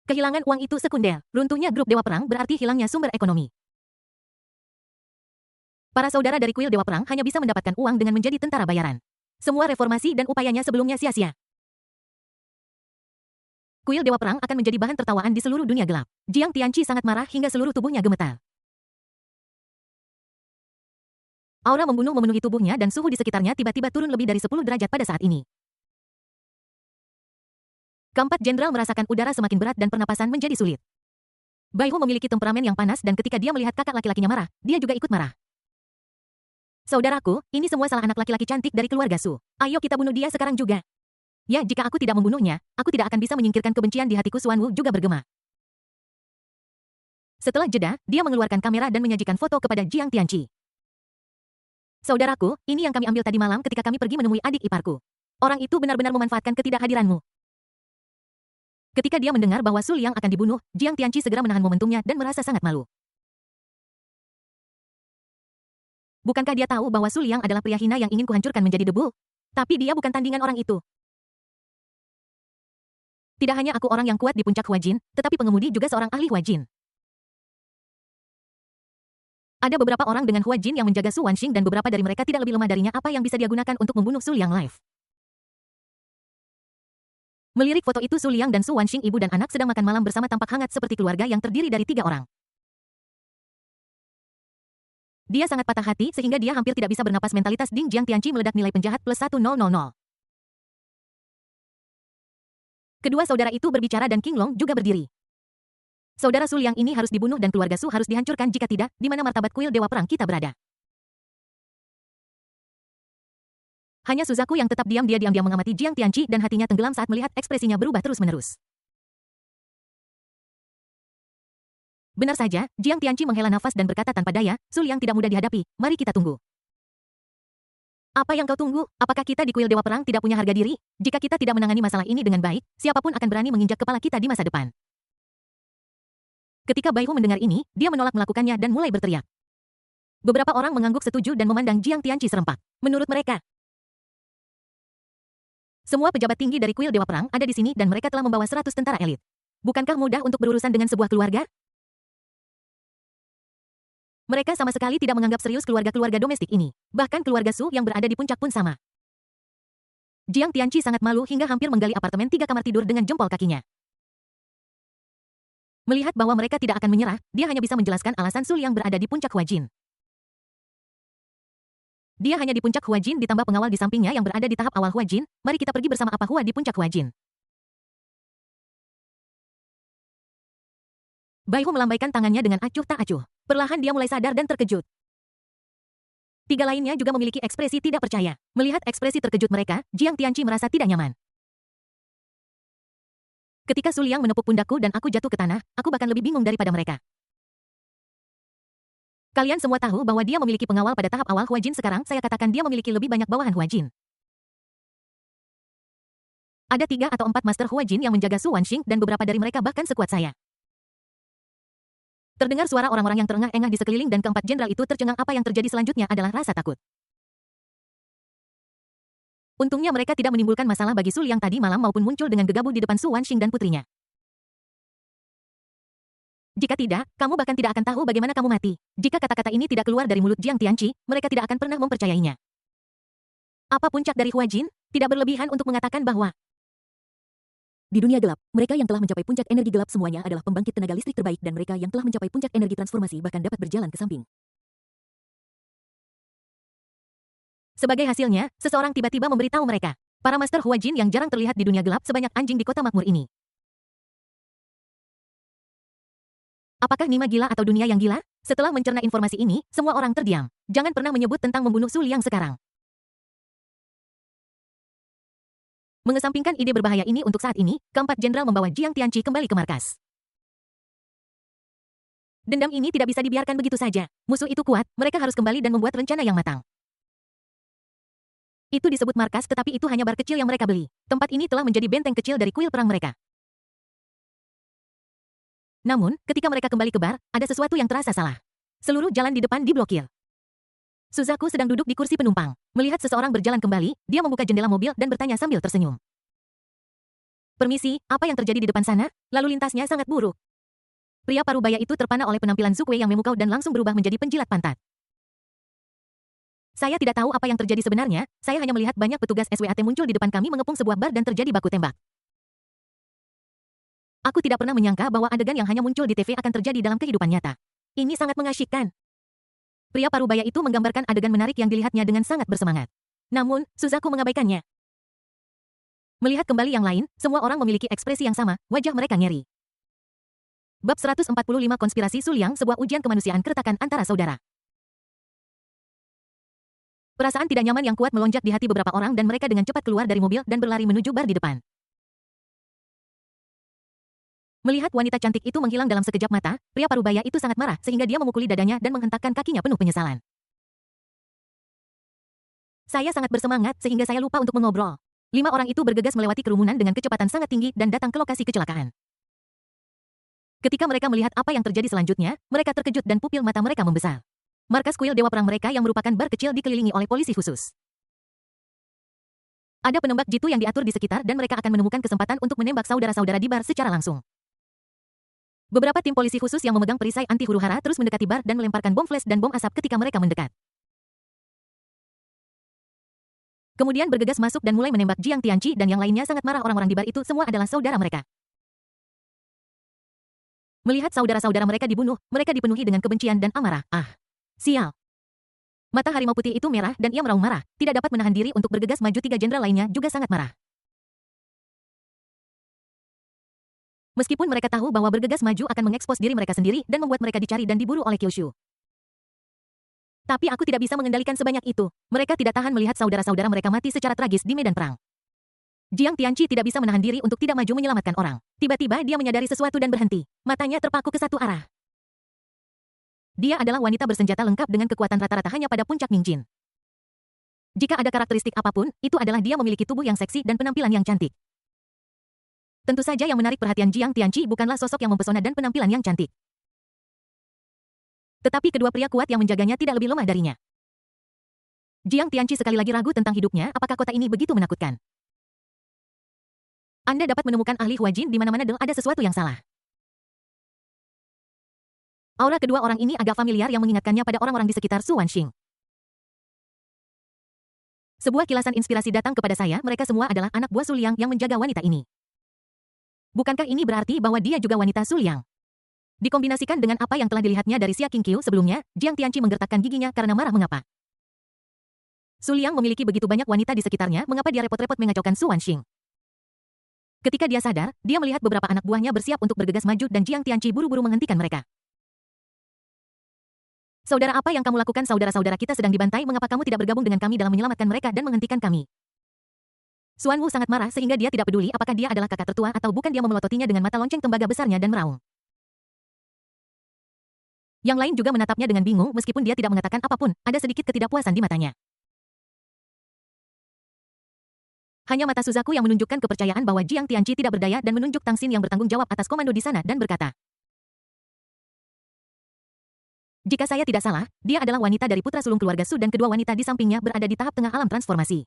Kehilangan uang itu sekunder. Runtuhnya grup Dewa Perang berarti hilangnya sumber ekonomi. Para saudara dari kuil Dewa Perang hanya bisa mendapatkan uang dengan menjadi tentara bayaran. Semua reformasi dan upayanya sebelumnya sia-sia. Kuil Dewa Perang akan menjadi bahan tertawaan di seluruh dunia gelap. Jiang Tianqi sangat marah hingga seluruh tubuhnya gemetar. Aura membunuh memenuhi tubuhnya dan suhu di sekitarnya tiba-tiba turun lebih dari 10 derajat pada saat ini. Keempat jenderal merasakan udara semakin berat dan pernapasan menjadi sulit. Baihu memiliki temperamen yang panas dan ketika dia melihat kakak laki-lakinya marah, dia juga ikut marah. Saudaraku, ini semua salah anak laki-laki cantik dari keluarga Su. Ayo kita bunuh dia sekarang juga. Ya, jika aku tidak membunuhnya, aku tidak akan bisa menyingkirkan kebencian di hatiku. Suan Wu juga bergema. Setelah jeda, dia mengeluarkan kamera dan menyajikan foto kepada Jiang Tianqi. Saudaraku, ini yang kami ambil tadi malam ketika kami pergi menemui adik iparku. Orang itu benar-benar memanfaatkan ketidakhadiranmu. Ketika dia mendengar bahwa Su Liang akan dibunuh, Jiang Tianqi segera menahan momentumnya dan merasa sangat malu. Bukankah dia tahu bahwa Su Liang adalah pria hina yang ingin kuhancurkan menjadi debu? Tapi dia bukan tandingan orang itu. Tidak hanya aku orang yang kuat di puncak Huajin, tetapi pengemudi juga seorang ahli Huajin. Ada beberapa orang dengan Huajin yang menjaga Su Wanxing dan beberapa dari mereka tidak lebih lemah darinya. Apa yang bisa dia gunakan untuk membunuh Su Liang live? Melirik foto itu, Su Liang dan Su Wanxing ibu dan anak sedang makan malam bersama tampak hangat seperti keluarga yang terdiri dari 3 orang. Dia sangat patah hati sehingga dia hampir tidak bisa bernapas. Mentalitas Ding Jiang Tianqi meledak. Nilai penjahat plus 1000. Kedua saudara itu berbicara dan King Long juga berdiri. Saudara Su Liang ini harus dibunuh dan keluarga Su harus dihancurkan. Jika tidak, di mana martabat kuil Dewa Perang kita berada? Hanya Suzaku yang tetap diam. Dia diam-diam mengamati Jiang Tianqi dan hatinya tenggelam saat melihat ekspresinya berubah terus-menerus. Benar saja, Jiang Tianqi menghela nafas dan berkata tanpa daya, Su Liang tidak mudah dihadapi, mari kita tunggu. Apa yang kau tunggu? Apakah kita di kuil Dewa Perang tidak punya harga diri? Jika kita tidak menangani masalah ini dengan baik, siapapun akan berani menginjak kepala kita di masa depan. Ketika Baihu mendengar ini, dia menolak melakukannya dan mulai berteriak. Beberapa orang mengangguk setuju dan memandang Jiang Tianqi serempak. Menurut mereka, semua pejabat tinggi dari kuil Dewa Perang ada di sini dan mereka telah membawa 100 tentara elit. Bukankah mudah untuk berurusan dengan sebuah keluarga? Mereka sama sekali tidak menganggap serius keluarga-keluarga domestik ini. Bahkan keluarga Su yang berada di puncak pun sama. Jiang Tianqi sangat malu hingga hampir menggali apartemen 3 kamar tidur dengan jempol kakinya. Melihat bahwa mereka tidak akan menyerah, dia hanya bisa menjelaskan alasan Su yang berada di puncak Huajin. Dia hanya di puncak Huajin ditambah pengawal di sampingnya yang berada di tahap awal Huajin. Mari kita pergi bersama Apa Hua di puncak Huajin. Baihu melambaikan tangannya dengan acuh tak acuh. Perlahan dia mulai sadar dan terkejut. 3 lainnya juga memiliki ekspresi tidak percaya. Melihat ekspresi terkejut mereka, Jiang Tianqi merasa tidak nyaman. Ketika Su Liang menepuk pundakku dan aku jatuh ke tanah, aku bahkan lebih bingung daripada mereka. Kalian semua tahu bahwa dia memiliki pengawal pada tahap awal Huajin. Sekarang saya katakan dia memiliki lebih banyak bawahan Huajin. Ada 3 atau 4 master Huajin yang menjaga Su Wanxing dan beberapa dari mereka bahkan sekuat saya. Terdengar suara orang-orang yang terengah-engah di sekeliling dan keempat jenderal itu tercengang. Apa yang terjadi selanjutnya adalah rasa takut. Untungnya mereka tidak menimbulkan masalah bagi Su Liang tadi malam maupun muncul dengan gegabah di depan Su Wanxing dan putrinya. Jika tidak, kamu bahkan tidak akan tahu bagaimana kamu mati. Jika kata-kata ini tidak keluar dari mulut Jiang Tianqi, mereka tidak akan pernah mempercayainya. Apa puncak dari Huajin? Tidak berlebihan untuk mengatakan bahwa di dunia gelap, mereka yang telah mencapai puncak energi gelap semuanya adalah pembangkit tenaga listrik terbaik dan mereka yang telah mencapai puncak energi transformasi bahkan dapat berjalan ke samping. Sebagai hasilnya, seseorang tiba-tiba memberitahu mereka, para Master Huajin yang jarang terlihat di dunia gelap sebanyak anjing di kota makmur ini. Apakah Nima gila atau dunia yang gila? Setelah mencerna informasi ini, semua orang terdiam. Jangan pernah menyebut tentang membunuh Su Liang sekarang. Mengesampingkan ide berbahaya ini untuk saat ini, keempat jenderal membawa Jiang Tianqi kembali ke markas. Dendam ini tidak bisa dibiarkan begitu saja. Musuh itu kuat, mereka harus kembali dan membuat rencana yang matang. Itu disebut markas tetapi itu hanya bar kecil yang mereka beli. Tempat ini telah menjadi benteng kecil dari kuil perang mereka. Namun, ketika mereka kembali ke bar, ada sesuatu yang terasa salah. Seluruh jalan di depan diblokir. Suzaku sedang duduk di kursi penumpang. Melihat seseorang berjalan kembali, dia membuka jendela mobil dan bertanya sambil tersenyum. Permisi, apa yang terjadi di depan sana? Lalu lintasnya sangat buruk. Pria parubaya itu terpana oleh penampilan Zukwe yang memukau dan langsung berubah menjadi penjilat pantat. Saya tidak tahu apa yang terjadi sebenarnya, saya hanya melihat banyak petugas SWAT muncul di depan kami mengepung sebuah bar dan terjadi baku tembak. Aku tidak pernah menyangka bahwa adegan yang hanya muncul di TV akan terjadi dalam kehidupan nyata. Ini sangat mengasyikkan. Pria parubaya itu menggambarkan adegan menarik yang dilihatnya dengan sangat bersemangat. Namun, Suzaku mengabaikannya. Melihat kembali yang lain, semua orang memiliki ekspresi yang sama, wajah mereka ngeri. Bab 145 Konspirasi Su Liang, sebuah ujian kemanusiaan keretakan antara saudara. Perasaan tidak nyaman yang kuat melonjak di hati beberapa orang dan mereka dengan cepat keluar dari mobil dan berlari menuju bar di depan. Melihat wanita cantik itu menghilang dalam sekejap mata, pria parubaya itu sangat marah sehingga dia memukuli dadanya dan menghentakkan kakinya penuh penyesalan. Saya sangat bersemangat sehingga saya lupa untuk mengobrol. 5 orang itu bergegas melewati kerumunan dengan kecepatan sangat tinggi dan datang ke lokasi kecelakaan. Ketika mereka melihat apa yang terjadi selanjutnya, mereka terkejut dan pupil mata mereka membesar. Markas kuil Dewa Perang mereka yang merupakan bar kecil dikelilingi oleh polisi khusus. Ada penembak jitu yang diatur di sekitar dan mereka akan menemukan kesempatan untuk menembak saudara-saudara di bar secara langsung. Beberapa tim polisi khusus yang memegang perisai anti huru-hara terus mendekati bar dan melemparkan bom flash dan bom asap ketika mereka mendekat. Kemudian bergegas masuk dan mulai menembak Jiang Tianqi dan yang lainnya sangat marah orang-orang di bar itu semua adalah saudara mereka. Melihat saudara-saudara mereka dibunuh, mereka dipenuhi dengan kebencian dan amarah. Ah, sial. Mata harimau putih itu merah dan ia meraung marah, tidak dapat menahan diri untuk bergegas maju. 3 jenderal lainnya juga sangat marah. Meskipun mereka tahu bahwa bergegas maju akan mengekspos diri mereka sendiri dan membuat mereka dicari dan diburu oleh Kyushu. Tapi aku tidak bisa mengendalikan sebanyak itu. Mereka tidak tahan melihat saudara-saudara mereka mati secara tragis di medan perang. Jiang Tianqi tidak bisa menahan diri untuk tidak maju menyelamatkan orang. Tiba-tiba dia menyadari sesuatu dan berhenti. Matanya terpaku ke satu arah. Dia adalah wanita bersenjata lengkap dengan kekuatan rata-rata hanya pada puncak Mingjin. Jika ada karakteristik apapun, itu adalah dia memiliki tubuh yang seksi dan penampilan yang cantik. Tentu saja yang menarik perhatian Jiang Tianqi bukanlah sosok yang mempesona dan penampilan yang cantik. Tetapi kedua pria kuat yang menjaganya tidak lebih lemah darinya. Jiang Tianqi sekali lagi ragu tentang hidupnya, apakah kota ini begitu menakutkan? Anda dapat menemukan ahli Huajin di mana-mana ada sesuatu yang salah. Aura kedua orang ini agak familiar yang mengingatkannya pada orang-orang di sekitar Su Wanxing. Sebuah kilasan inspirasi datang kepada saya, mereka semua adalah anak buah Su Liang yang menjaga wanita ini. Bukankah ini berarti bahwa dia juga wanita Su Liang? Dikombinasikan dengan apa yang telah dilihatnya dari Xia Qingqiu sebelumnya, Jiang Tianqi menggertakkan giginya karena marah mengapa. Su Liang memiliki begitu banyak wanita di sekitarnya, mengapa dia repot-repot mengacaukan Su Wanxing? Ketika dia sadar, dia melihat beberapa anak buahnya bersiap untuk bergegas maju dan Jiang Tianqi buru-buru menghentikan mereka. Saudara, apa yang kamu lakukan? Saudara-saudara kita sedang dibantai, mengapa kamu tidak bergabung dengan kami dalam menyelamatkan mereka dan menghentikan kami? Suan Wu sangat marah sehingga dia tidak peduli apakah dia adalah kakak tertua atau bukan. Dia memelototinya dengan mata lonceng tembaga besarnya dan meraung. Yang lain juga menatapnya dengan bingung meskipun dia tidak mengatakan apapun, ada sedikit ketidakpuasan di matanya. Hanya mata Suzaku yang menunjukkan kepercayaan bahwa Jiang Tianqi tidak berdaya dan menunjuk Tang Xin yang bertanggung jawab atas komando di sana dan berkata, jika saya tidak salah, dia adalah wanita dari putra sulung keluarga Su dan kedua wanita di sampingnya berada di tahap tengah alam transformasi.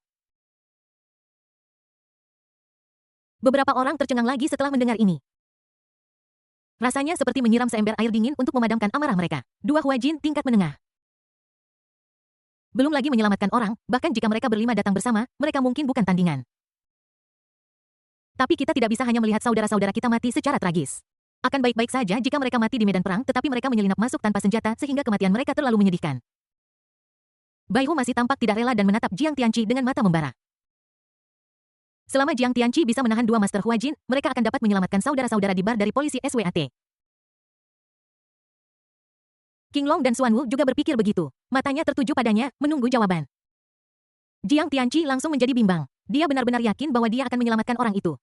Beberapa orang tercengang lagi setelah mendengar ini. Rasanya seperti menyiram seember air dingin untuk memadamkan amarah mereka. 2 Huajin tingkat menengah. Belum lagi menyelamatkan orang, bahkan jika mereka berlima datang bersama, mereka mungkin bukan tandingan. Tapi kita tidak bisa hanya melihat saudara-saudara kita mati secara tragis. Akan baik-baik saja jika mereka mati di medan perang, tetapi mereka menyelinap masuk tanpa senjata sehingga kematian mereka terlalu menyedihkan. Bai Hu masih tampak tidak rela dan menatap Jiang Tianqi dengan mata membara. Selama Jiang Tianqi bisa menahan dua Master Huajin, mereka akan dapat menyelamatkan saudara-saudara di bar dari polisi SWAT. King Long dan Xuan Wu juga berpikir begitu. Matanya tertuju padanya, menunggu jawaban. Jiang Tianqi langsung menjadi bimbang. Dia benar-benar yakin bahwa dia akan menyelamatkan orang itu.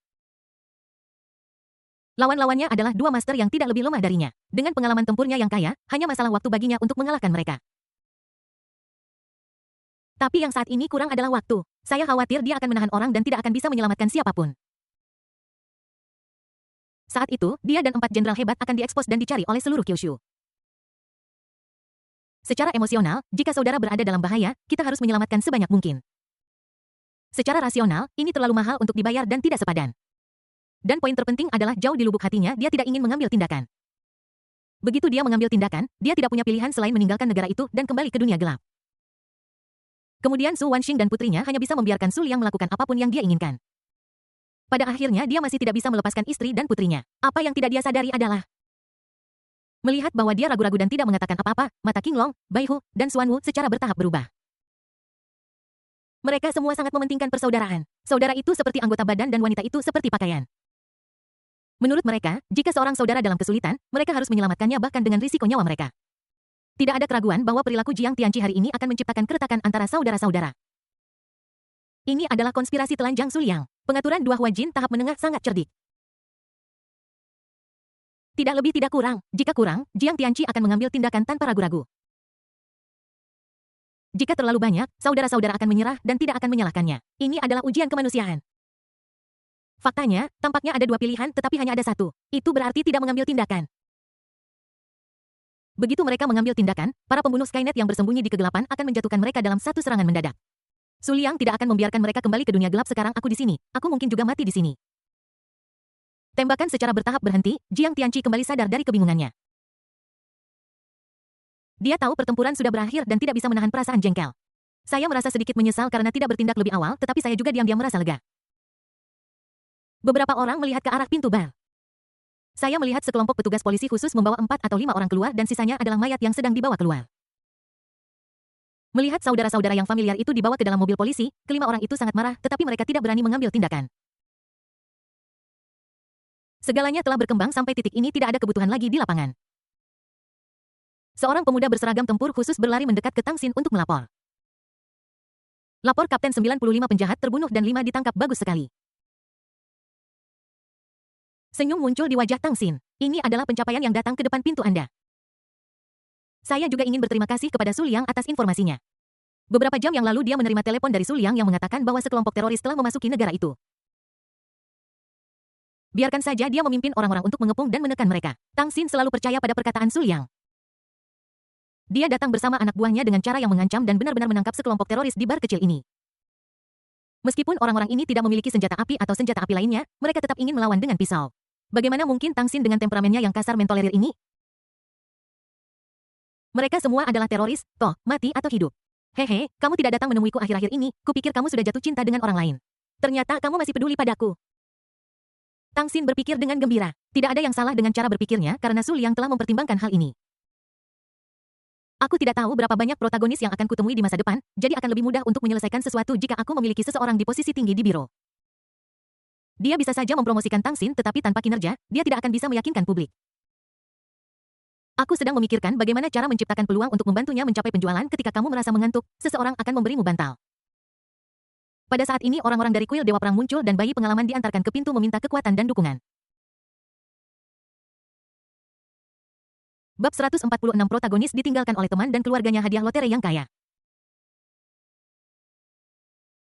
Lawan-lawannya adalah dua master yang tidak lebih lemah darinya. Dengan pengalaman tempurnya yang kaya, hanya masalah waktu baginya untuk mengalahkan mereka. Tapi yang saat ini kurang adalah waktu. Saya khawatir dia akan menahan orang dan tidak akan bisa menyelamatkan siapapun. Saat itu, dia dan 4 jenderal hebat akan diekspos dan dicari oleh seluruh Kyushu. Secara emosional, jika saudara berada dalam bahaya, kita harus menyelamatkan sebanyak mungkin. Secara rasional, ini terlalu mahal untuk dibayar dan tidak sepadan. Dan poin terpenting adalah jauh di lubuk hatinya dia tidak ingin mengambil tindakan. Begitu dia mengambil tindakan, dia tidak punya pilihan selain meninggalkan negara itu dan kembali ke dunia gelap. Kemudian Su Wanxing dan putrinya hanya bisa membiarkan Su Liang melakukan apapun yang dia inginkan. Pada akhirnya dia masih tidak bisa melepaskan istri dan putrinya. Apa yang tidak dia sadari adalah melihat bahwa dia ragu-ragu dan tidak mengatakan apa-apa, mata King Long, Bai Hu, dan Xuan Wu secara bertahap berubah. Mereka semua sangat mementingkan persaudaraan. Saudara itu seperti anggota badan dan wanita itu seperti pakaian. Menurut mereka, jika seorang saudara dalam kesulitan, mereka harus menyelamatkannya bahkan dengan risiko nyawa mereka. Tidak ada keraguan bahwa perilaku Jiang Tianqi hari ini akan menciptakan keretakan antara saudara-saudara. Ini adalah konspirasi telanjang Su Liang. Pengaturan dua Huajin tahap menengah sangat cerdik. Tidak lebih tidak kurang. Jika kurang, Jiang Tianqi akan mengambil tindakan tanpa ragu-ragu. Jika terlalu banyak, saudara-saudara akan menyerah dan tidak akan menyalahkannya. Ini adalah ujian kemanusiaan. Faktanya, tampaknya ada dua pilihan tetapi hanya ada satu. Itu berarti tidak mengambil tindakan. Begitu mereka mengambil tindakan, para pembunuh Skynet yang bersembunyi di kegelapan akan menjatuhkan mereka dalam satu serangan mendadak. Su Liang tidak akan membiarkan mereka kembali ke dunia gelap. Sekarang aku di sini. Aku mungkin juga mati di sini. Tembakan secara bertahap berhenti, Jiang Tianqi kembali sadar dari kebingungannya. Dia tahu pertempuran sudah berakhir dan tidak bisa menahan perasaan jengkel. Saya merasa sedikit menyesal karena tidak bertindak lebih awal, tetapi saya juga diam-diam merasa lega. Beberapa orang melihat ke arah pintu bar. Saya melihat sekelompok petugas polisi khusus membawa 4 atau 5 orang keluar dan sisanya adalah mayat yang sedang dibawa keluar. Melihat saudara-saudara yang familiar itu dibawa ke dalam mobil polisi, kelima orang itu sangat marah, tetapi mereka tidak berani mengambil tindakan. Segalanya telah berkembang sampai titik ini tidak ada kebutuhan lagi di lapangan. Seorang pemuda berseragam tempur khusus berlari mendekat ke Tang Xin untuk melapor. Lapor Kapten 95 penjahat terbunuh dan 5 ditangkap bagus sekali. Senyum muncul di wajah Tang Xin. Ini adalah pencapaian yang datang ke depan pintu Anda. Saya juga ingin berterima kasih kepada Su Liang atas informasinya. Beberapa jam yang lalu dia menerima telepon dari Su Liang yang mengatakan bahwa sekelompok teroris telah memasuki negara itu. Biarkan saja dia memimpin orang-orang untuk mengepung dan menekan mereka. Tang Xin selalu percaya pada perkataan Su Liang. Dia datang bersama anak buahnya dengan cara yang mengancam dan benar-benar menangkap sekelompok teroris di bar kecil ini. Meskipun orang-orang ini tidak memiliki senjata api atau senjata api lainnya, mereka tetap ingin melawan dengan pisau. Bagaimana mungkin Tang Xin dengan temperamennya yang kasar mentolerir ini? Mereka semua adalah teroris, toh, mati atau hidup. Hehe, kamu tidak datang menemuiku akhir-akhir ini, kupikir kamu sudah jatuh cinta dengan orang lain. Ternyata kamu masih peduli padaku. Tang Xin berpikir dengan gembira. Tidak ada yang salah dengan cara berpikirnya karena Su Liang telah mempertimbangkan hal ini. Aku tidak tahu berapa banyak protagonis yang akan kutemui di masa depan, jadi akan lebih mudah untuk menyelesaikan sesuatu jika aku memiliki seseorang di posisi tinggi di biro. Dia bisa saja mempromosikan Tang Xin tetapi tanpa kinerja, dia tidak akan bisa meyakinkan publik. Aku sedang memikirkan bagaimana cara menciptakan peluang untuk membantunya mencapai penjualan. Ketika kamu merasa mengantuk, seseorang akan memberimu bantal. Pada saat ini orang-orang dari kuil Dewa Perang muncul dan bayi pengalaman diantarkan ke pintu meminta kekuatan dan dukungan. Bab 146 protagonis ditinggalkan oleh teman dan keluarganya hadiah lotre yang kaya.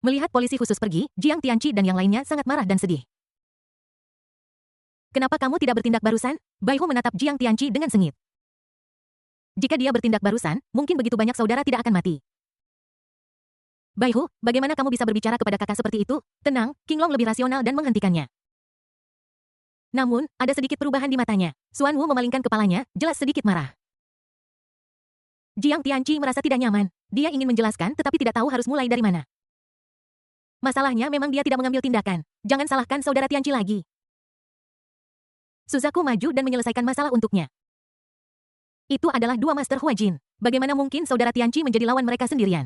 Melihat polisi khusus pergi, Jiang Tianqi dan yang lainnya sangat marah dan sedih. Kenapa kamu tidak bertindak barusan? Bai Hu menatap Jiang Tianqi dengan sengit. Jika dia bertindak barusan, mungkin begitu banyak saudara tidak akan mati. Bai Hu, bagaimana kamu bisa berbicara kepada kakak seperti itu? Tenang, King Long lebih rasional dan menghentikannya. Namun, ada sedikit perubahan di matanya. Xuan Wu memalingkan kepalanya, jelas sedikit marah. Jiang Tianqi merasa tidak nyaman. Dia ingin menjelaskan tetapi tidak tahu harus mulai dari mana. Masalahnya memang dia tidak mengambil tindakan. Jangan salahkan saudara Tianqi lagi. Suzaku maju dan menyelesaikan masalah untuknya. Itu adalah dua Master Huajin. Bagaimana mungkin saudara Tianqi menjadi lawan mereka sendirian?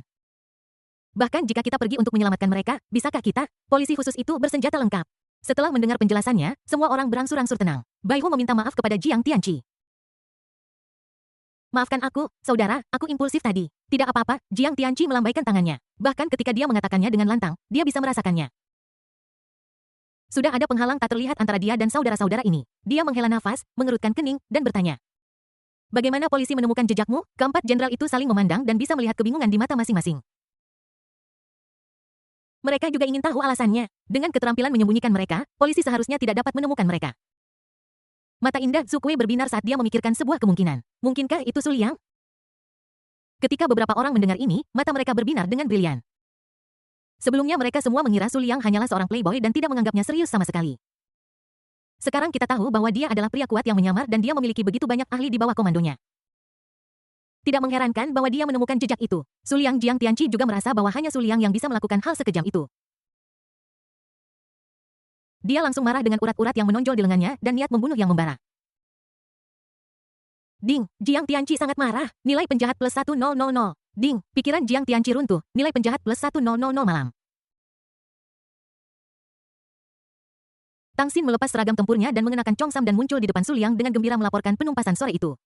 Bahkan jika kita pergi untuk menyelamatkan mereka, bisakah kita? Polisi khusus itu bersenjata lengkap. Setelah mendengar penjelasannya, semua orang berangsur-angsur tenang. Bai Hu meminta maaf kepada Jiang Tianqi. Maafkan aku, saudara, aku impulsif tadi. Tidak apa-apa, Jiang Tianqi melambaikan tangannya. Bahkan ketika dia mengatakannya dengan lantang, dia bisa merasakannya. Sudah ada penghalang tak terlihat antara dia dan saudara-saudara ini. Dia menghela nafas, mengerutkan kening, dan bertanya. Bagaimana polisi menemukan jejakmu? Keempat jenderal itu saling memandang dan bisa melihat kebingungan di mata masing-masing. Mereka juga ingin tahu alasannya. Dengan keterampilan menyembunyikan mereka, polisi seharusnya tidak dapat menemukan mereka. Mata indah Zukui berbinar saat dia memikirkan sebuah kemungkinan. Mungkinkah itu Su Liang? Ketika beberapa orang mendengar ini, mata mereka berbinar dengan brilian. Sebelumnya mereka semua mengira Su Liang hanyalah seorang playboy dan tidak menganggapnya serius sama sekali. Sekarang kita tahu bahwa dia adalah pria kuat yang menyamar dan dia memiliki begitu banyak ahli di bawah komandonya. Tidak mengherankan bahwa dia menemukan jejak itu. Su Liang Jiang Tianqi juga merasa bahwa hanya Su Liang yang bisa melakukan hal sekejam itu. Dia langsung marah dengan urat-urat yang menonjol di lengannya dan niat membunuh yang membara. Ding, Jiang Tianqi sangat marah. Nilai penjahat plus 1000. Ding, pikiran Jiang Tianqi runtuh. Nilai penjahat plus 1000 malam. Tang Xin melepas seragam tempurnya dan mengenakan congsam dan muncul di depan Su Liang dengan gembira melaporkan penumpasan sore itu.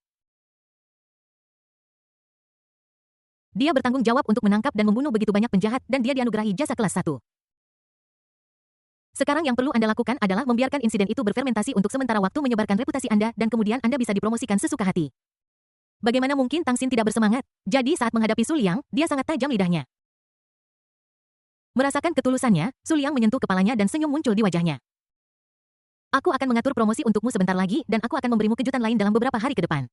Dia bertanggung jawab untuk menangkap dan membunuh begitu banyak penjahat dan dia dianugerahi jasa kelas 1. Sekarang yang perlu Anda lakukan adalah membiarkan insiden itu berfermentasi untuk sementara waktu menyebarkan reputasi Anda dan kemudian Anda bisa dipromosikan sesuka hati. Bagaimana mungkin Tang Xin tidak bersemangat? Jadi saat menghadapi Su Liang, dia sangat tajam lidahnya. Merasakan ketulusannya, Su Liang menyentuh kepalanya dan senyum muncul di wajahnya. Aku akan mengatur promosi untukmu sebentar lagi dan aku akan memberimu kejutan lain dalam beberapa hari ke depan.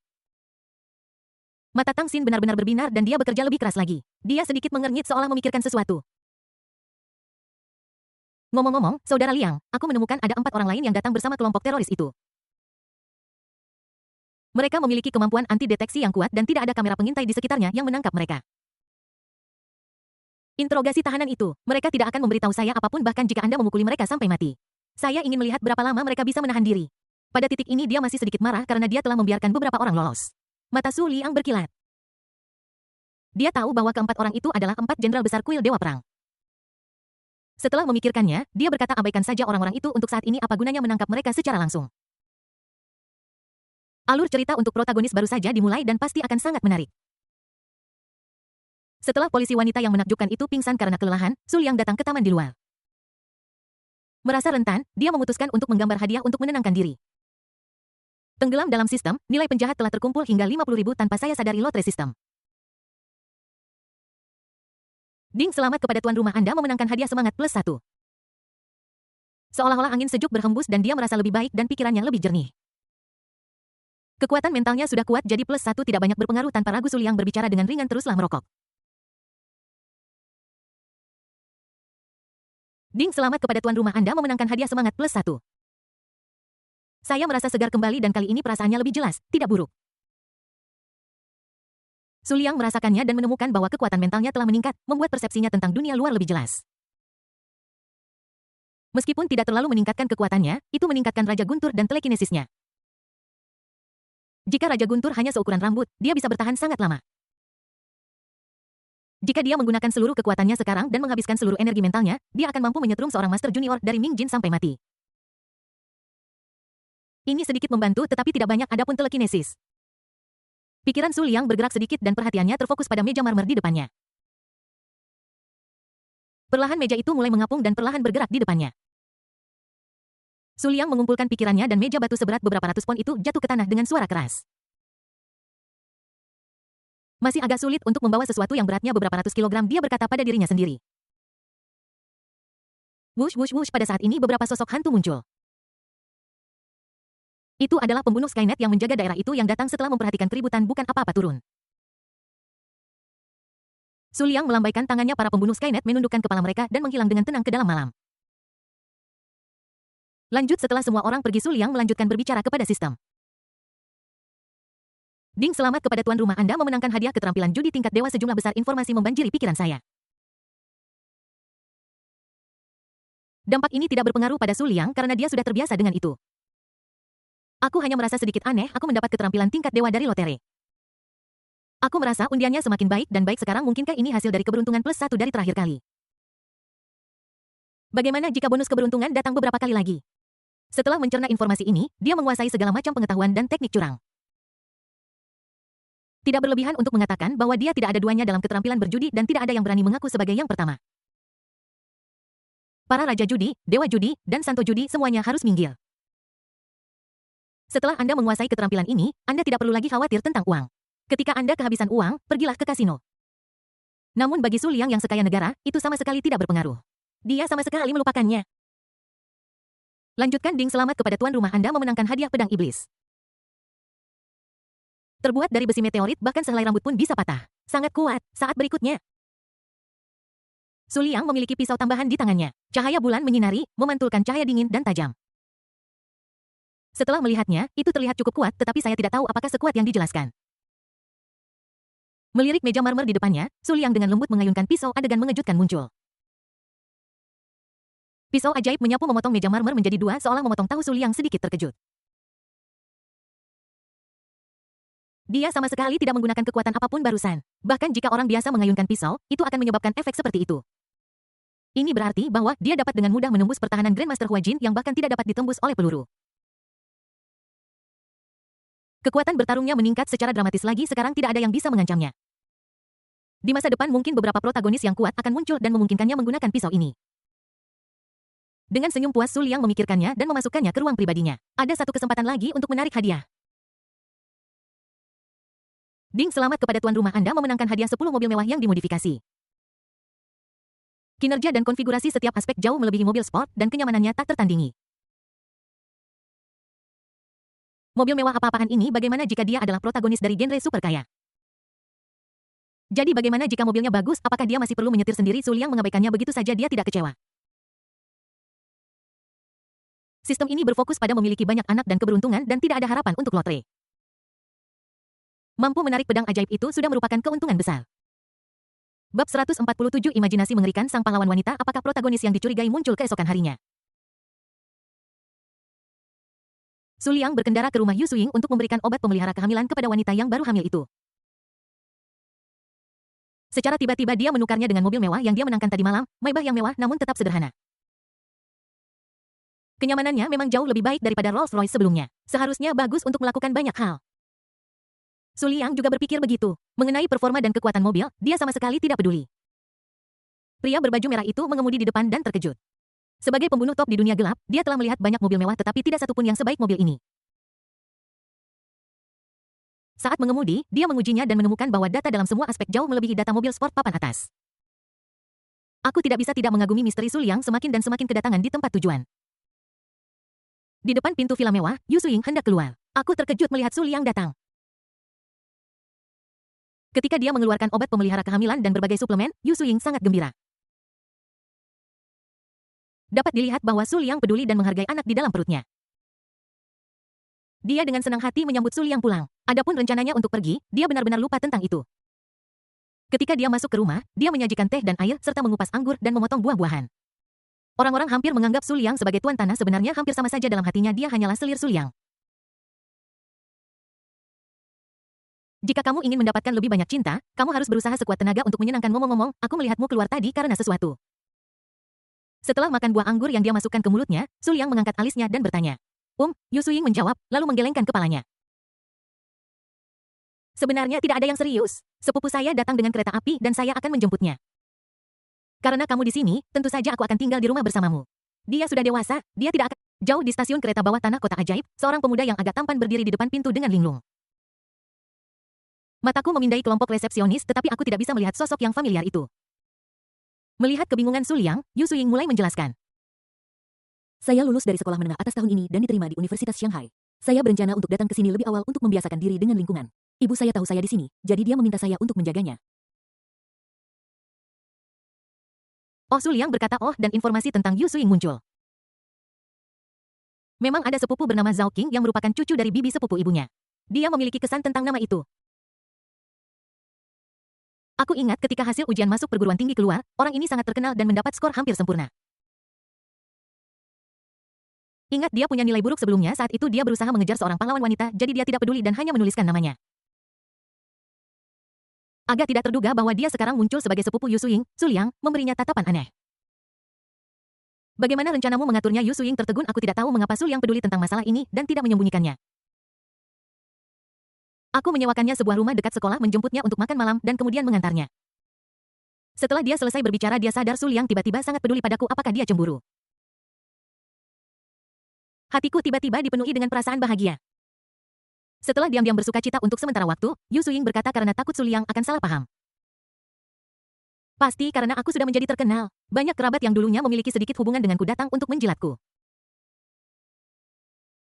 Mata Tang Xin benar-benar berbinar dan dia bekerja lebih keras lagi. Dia sedikit mengernyit seolah memikirkan sesuatu. Ngomong-ngomong, Saudara Liang, aku menemukan ada 4 orang lain yang datang bersama kelompok teroris itu. Mereka memiliki kemampuan anti-deteksi yang kuat dan tidak ada kamera pengintai di sekitarnya yang menangkap mereka. Interogasi tahanan itu, mereka tidak akan memberitahu saya apapun bahkan jika Anda memukuli mereka sampai mati. Saya ingin melihat berapa lama mereka bisa menahan diri. Pada titik ini dia masih sedikit marah karena dia telah membiarkan beberapa orang lolos. Mata Su Liang berkilat. Dia tahu bahwa keempat orang itu adalah 4 jenderal besar kuil Dewa Perang. Setelah memikirkannya, dia berkata abaikan saja orang-orang itu untuk saat ini apa gunanya menangkap mereka secara langsung. Alur cerita untuk protagonis baru saja dimulai dan pasti akan sangat menarik. Setelah polisi wanita yang menakjubkan itu pingsan karena kelelahan, Su Liang datang ke taman di luar. Merasa rentan, dia memutuskan untuk menggambar hadiah untuk menenangkan diri. Tenggelam dalam sistem, nilai penjahat telah terkumpul hingga 50.000 tanpa saya sadari lotre sistem. Ding, selamat kepada tuan rumah Anda memenangkan hadiah semangat plus 1. Seolah-olah angin sejuk berhembus dan dia merasa lebih baik dan pikirannya lebih jernih. Kekuatan mentalnya sudah kuat jadi plus 1 tidak banyak berpengaruh tanpa ragu Su Liang berbicara dengan ringan teruslah merokok. Ding, selamat kepada tuan rumah Anda memenangkan hadiah semangat plus 1. Saya merasa segar kembali dan kali ini perasaannya lebih jelas, tidak buruk. Su Liang merasakannya dan menemukan bahwa kekuatan mentalnya telah meningkat, membuat persepsinya tentang dunia luar lebih jelas. Meskipun tidak terlalu meningkatkan kekuatannya, itu meningkatkan Raja Guntur dan telekinesisnya. Jika Raja Guntur hanya seukuran rambut, dia bisa bertahan sangat lama. Jika dia menggunakan seluruh kekuatannya sekarang dan menghabiskan seluruh energi mentalnya, dia akan mampu menyetrum seorang Master Junior dari Ming Jin sampai mati. Ini sedikit membantu tetapi tidak banyak adapun telekinesis. Pikiran Su Liang bergerak sedikit dan perhatiannya terfokus pada meja marmer di depannya. Perlahan meja itu mulai mengapung dan perlahan bergerak di depannya. Su Liang mengumpulkan pikirannya dan meja batu seberat beberapa ratus pon itu jatuh ke tanah dengan suara keras. Masih agak sulit untuk membawa sesuatu yang beratnya beberapa ratus kilogram, dia berkata pada dirinya sendiri. Wush wush wush, pada saat ini beberapa sosok hantu muncul. Itu adalah pembunuh Skynet yang menjaga daerah itu yang datang setelah memperhatikan keributan bukan apa-apa turun. Su Liang melambaikan tangannya, para pembunuh Skynet menundukkan kepala mereka dan menghilang dengan tenang ke dalam malam. Lanjut setelah semua orang pergi Su Liang melanjutkan berbicara kepada sistem. Ding, selamat kepada tuan rumah Anda memenangkan hadiah keterampilan judi tingkat dewa. Sejumlah besar informasi membanjiri pikiran saya. Dampak ini tidak berpengaruh pada Su Liang karena dia sudah terbiasa dengan itu. Aku hanya merasa sedikit aneh aku mendapat keterampilan tingkat dewa dari lotre. Aku merasa undiannya semakin baik dan baik sekarang. Mungkinkah ini hasil dari keberuntungan plus 1 dari terakhir kali? Bagaimana jika bonus keberuntungan datang beberapa kali lagi? Setelah mencerna informasi ini, dia menguasai segala macam pengetahuan dan teknik curang. Tidak berlebihan untuk mengatakan bahwa dia tidak ada duanya dalam keterampilan berjudi dan tidak ada yang berani mengaku sebagai yang pertama. Para raja judi, dewa judi, dan santo judi semuanya harus minggir. Setelah Anda menguasai keterampilan ini, Anda tidak perlu lagi khawatir tentang uang. Ketika Anda kehabisan uang, pergilah ke kasino. Namun bagi Su Liang yang sekaya negara, itu sama sekali tidak berpengaruh. Dia sama sekali melupakannya. Lanjutkan. Ding, selamat kepada tuan rumah Anda memenangkan hadiah pedang iblis. Terbuat dari besi meteorit, bahkan sehelai rambut pun bisa patah. Sangat kuat. Saat berikutnya, Su Liang memiliki pisau tambahan di tangannya. Cahaya bulan menyinari, memantulkan cahaya dingin dan tajam. Setelah melihatnya, itu terlihat cukup kuat, tetapi saya tidak tahu apakah sekuat yang dijelaskan. Melirik meja marmer di depannya, Su Liang dengan lembut mengayunkan pisau. Adegan mengejutkan muncul. Pisau ajaib menyapu memotong meja marmer menjadi dua seolah memotong tahu. Su Liang sedikit terkejut. Dia sama sekali tidak menggunakan kekuatan apapun barusan. Bahkan jika orang biasa mengayunkan pisau, itu akan menyebabkan efek seperti itu. Ini berarti bahwa dia dapat dengan mudah menembus pertahanan Grandmaster Hua Jin yang bahkan tidak dapat ditembus oleh peluru. Kekuatan bertarungnya meningkat secara dramatis lagi. Sekarang tidak ada yang bisa mengancamnya. Di masa depan mungkin beberapa protagonis yang kuat akan muncul dan memungkinkannya menggunakan pisau ini. Dengan senyum puas Su Liang memikirkannya dan memasukkannya ke ruang pribadinya. Ada satu kesempatan lagi untuk menarik hadiah. Ding, selamat kepada tuan rumah Anda memenangkan hadiah 10 mobil mewah yang dimodifikasi. Kinerja dan konfigurasi setiap aspek jauh melebihi mobil sport dan kenyamanannya tak tertandingi. Mobil mewah apa-apaan ini? Bagaimana jika dia adalah protagonis dari genre super kaya? Jadi bagaimana jika mobilnya bagus? Apakah dia masih perlu menyetir sendiri? Su Liang mengabaikannya begitu saja. Dia tidak kecewa. Sistem ini berfokus pada memiliki banyak anak dan keberuntungan dan tidak ada harapan untuk lotre. Mampu menarik pedang ajaib itu sudah merupakan keuntungan besar. Bab 147 Imajinasi mengerikan sang pahlawan wanita. Apakah protagonis yang dicurigai muncul keesokan harinya? Su Liang berkendara ke rumah Yu Suing untuk memberikan obat pemelihara kehamilan kepada wanita yang baru hamil itu. Secara tiba-tiba dia menukarnya dengan mobil mewah yang dia menangkan tadi malam, Maybach yang mewah namun tetap sederhana. Kenyamanannya memang jauh lebih baik daripada Rolls-Royce sebelumnya. Seharusnya bagus untuk melakukan banyak hal. Su Liang juga berpikir begitu. Mengenai performa dan kekuatan mobil, dia sama sekali tidak peduli. Pria berbaju merah itu mengemudi di depan dan terkejut. Sebagai pembunuh top di dunia gelap, dia telah melihat banyak mobil mewah tetapi tidak satupun yang sebaik mobil ini. Saat mengemudi, dia mengujinya dan menemukan bahwa data dalam semua aspek jauh melebihi data mobil sport papan atas. Aku tidak bisa tidak mengagumi misteri Su Liang semakin dan semakin kedatangan di tempat tujuan. Di depan pintu villa mewah, Yu Suing hendak keluar. Aku terkejut melihat Su Liang datang. Ketika dia mengeluarkan obat pemelihara kehamilan dan berbagai suplemen, Yu Suing sangat gembira. Dapat dilihat bahwa Su Liang peduli dan menghargai anak di dalam perutnya. Dia dengan senang hati menyambut Su Liang pulang. Adapun rencananya untuk pergi, dia benar-benar lupa tentang itu. Ketika dia masuk ke rumah, dia menyajikan teh dan air serta mengupas anggur dan memotong buah-buahan. Orang-orang hampir menganggap Su Liang sebagai tuan tanah. Sebenarnya hampir sama saja dalam hatinya dia hanyalah selir Su Liang. Jika kamu ingin mendapatkan lebih banyak cinta, kamu harus berusaha sekuat tenaga untuk menyenangkan. Ngomong-ngomong, aku melihatmu keluar tadi karena sesuatu. Setelah makan buah anggur yang dia masukkan ke mulutnya, Su Liang mengangkat alisnya dan bertanya. Yu Suing menjawab, lalu menggelengkan kepalanya. Sebenarnya tidak ada yang serius. Sepupu saya datang dengan kereta api dan saya akan menjemputnya. Karena kamu di sini, tentu saja aku akan tinggal di rumah bersamamu. Dia sudah dewasa, dia tidak akan. Jauh di stasiun kereta bawah tanah kota ajaib, seorang pemuda yang agak tampan berdiri di depan pintu dengan linglung. Mataku memindai kelompok resepsionis tetapi aku tidak bisa melihat sosok yang familiar itu. Melihat kebingungan Su Liang, Yu Suing mulai menjelaskan. Saya lulus dari sekolah menengah atas tahun ini dan diterima di Universitas Shanghai. Saya berencana untuk datang ke sini lebih awal untuk membiasakan diri dengan lingkungan. Ibu saya tahu saya di sini, jadi dia meminta saya untuk menjaganya. Su Liang berkata dan informasi tentang Yu Suing muncul. Memang ada sepupu bernama Zhao Qing yang merupakan cucu dari bibi sepupu ibunya. Dia memiliki kesan tentang nama itu. Aku ingat ketika hasil ujian masuk perguruan tinggi keluar, orang ini sangat terkenal dan mendapat skor hampir sempurna. Ingat dia punya nilai buruk sebelumnya, saat itu dia berusaha mengejar seorang pahlawan wanita, jadi dia tidak peduli dan hanya menuliskan namanya. Agak tidak terduga bahwa dia sekarang muncul sebagai sepupu Yu Suying, Su Liang, memberinya tatapan aneh. Bagaimana rencanamu mengaturnya Yu Suying tertegun, aku tidak tahu mengapa Su Liang peduli tentang masalah ini dan tidak menyembunyikannya. Aku menyewakannya sebuah rumah dekat sekolah, menjemputnya untuk makan malam, dan kemudian mengantarnya. Setelah dia selesai berbicara, dia sadar Su Liang tiba-tiba sangat peduli padaku. Apakah dia cemburu? Hatiku tiba-tiba dipenuhi dengan perasaan bahagia. Setelah diam-diam bersuka cita untuk sementara waktu, Yu Suying berkata karena takut Su Liang akan salah paham. Pasti karena aku sudah menjadi terkenal. Banyak kerabat yang dulunya memiliki sedikit hubungan denganku datang untuk menjilatku.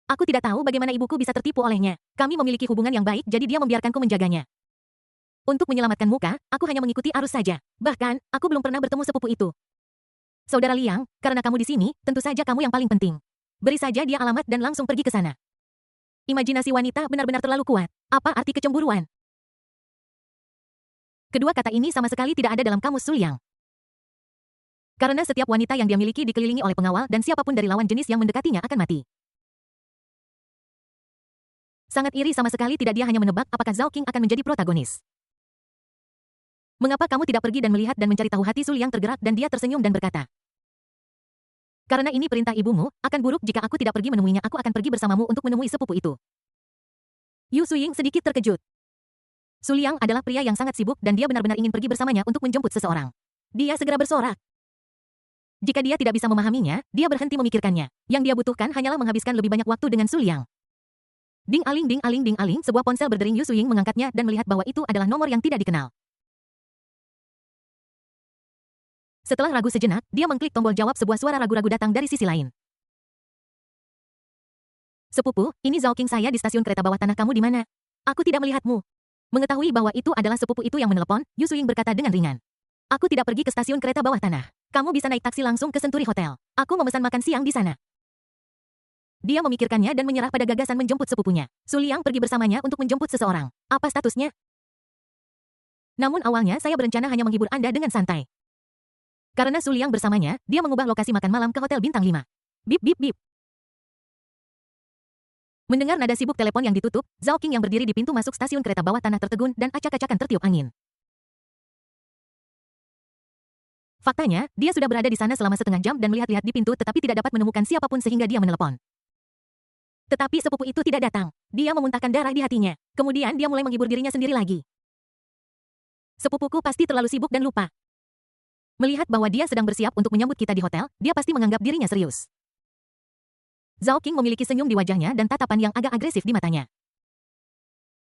Aku tidak tahu bagaimana ibuku bisa tertipu olehnya. Kami memiliki hubungan yang baik, jadi dia membiarkanku menjaganya. Untuk menyelamatkan muka, aku hanya mengikuti arus saja. Bahkan, aku belum pernah bertemu sepupu itu. Saudara Liang, karena kamu di sini, tentu saja kamu yang paling penting. Beri saja dia alamat dan langsung pergi ke sana. Imajinasi wanita benar-benar terlalu kuat. Apa arti kecemburuan? Kedua kata ini sama sekali tidak ada dalam kamus Su Liang. Karena setiap wanita yang dia miliki dikelilingi oleh pengawal dan siapapun dari lawan jenis yang mendekatinya akan mati. Sangat iri sama sekali tidak, dia hanya menebak apakah Zhao Qing akan menjadi protagonis. Mengapa kamu tidak pergi dan melihat dan mencari tahu? Hati Su Liang tergerak dan dia tersenyum dan berkata. Karena ini perintah ibumu, akan buruk jika aku tidak pergi menemuinya. Aku akan pergi bersamamu untuk menemui sepupu itu. Yu Suying sedikit terkejut. Su Liang adalah pria yang sangat sibuk dan dia benar-benar ingin pergi bersamanya untuk menjemput seseorang. Dia segera bersorak. Jika dia tidak bisa memahaminya, dia berhenti memikirkannya. Yang dia butuhkan hanyalah menghabiskan lebih banyak waktu dengan Su Liang. Ding aling ding aling ding aling, sebuah ponsel berdering. Yu Suying mengangkatnya dan melihat bahwa itu adalah nomor yang tidak dikenal. Setelah ragu sejenak, dia mengklik tombol jawab. Sebuah suara ragu-ragu datang dari sisi lain. Sepupu, ini Zhao Qing, saya di stasiun kereta bawah tanah. Kamu di mana? Aku tidak melihatmu. Mengetahui bahwa itu adalah sepupu itu yang menelepon, Yu Suying berkata dengan ringan. Aku tidak pergi ke stasiun kereta bawah tanah. Kamu bisa naik taksi langsung ke Century Hotel. Aku memesan makan siang di sana. Dia memikirkannya dan menyerah pada gagasan menjemput sepupunya. Su Liang pergi bersamanya untuk menjemput seseorang. Apa statusnya? Namun awalnya saya berencana hanya menghibur Anda dengan santai. Karena Su Liang bersamanya, dia mengubah lokasi makan malam ke Hotel Bintang 5. Bip bip bip. Mendengar nada sibuk telepon yang ditutup, Zhao Qing yang berdiri di pintu masuk stasiun kereta bawah tanah tertegun dan acak-acakan tertiup angin. Faktanya, dia sudah berada di sana selama setengah jam dan melihat-lihat di pintu tetapi tidak dapat menemukan siapapun sehingga dia menelepon. Tetapi sepupu itu tidak datang. Dia memuntahkan darah di hatinya. Kemudian dia mulai menghibur dirinya sendiri lagi. Sepupuku pasti terlalu sibuk dan lupa. Melihat bahwa dia sedang bersiap untuk menyambut kita di hotel, dia pasti menganggap dirinya serius. Zhao Qing memiliki senyum di wajahnya dan tatapan yang agak agresif di matanya.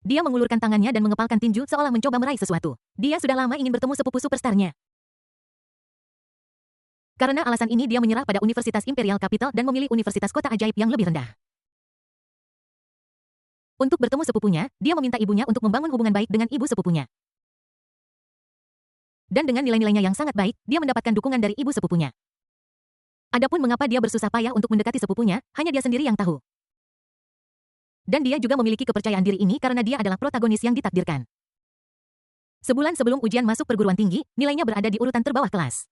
Dia mengulurkan tangannya dan mengepalkan tinju seolah mencoba meraih sesuatu. Dia sudah lama ingin bertemu sepupu superstarnya. Karena alasan ini dia menyerah pada Universitas Imperial Capital dan memilih Universitas Kota Ajaib yang lebih rendah. Untuk bertemu sepupunya, dia meminta ibunya untuk membangun hubungan baik dengan ibu sepupunya. Dan dengan nilai-nilainya yang sangat baik, dia mendapatkan dukungan dari ibu sepupunya. Adapun mengapa dia bersusah payah untuk mendekati sepupunya, hanya dia sendiri yang tahu. Dan dia juga memiliki kepercayaan diri ini karena dia adalah protagonis yang ditakdirkan. Sebulan sebelum ujian masuk perguruan tinggi, nilainya berada di urutan terbawah kelas.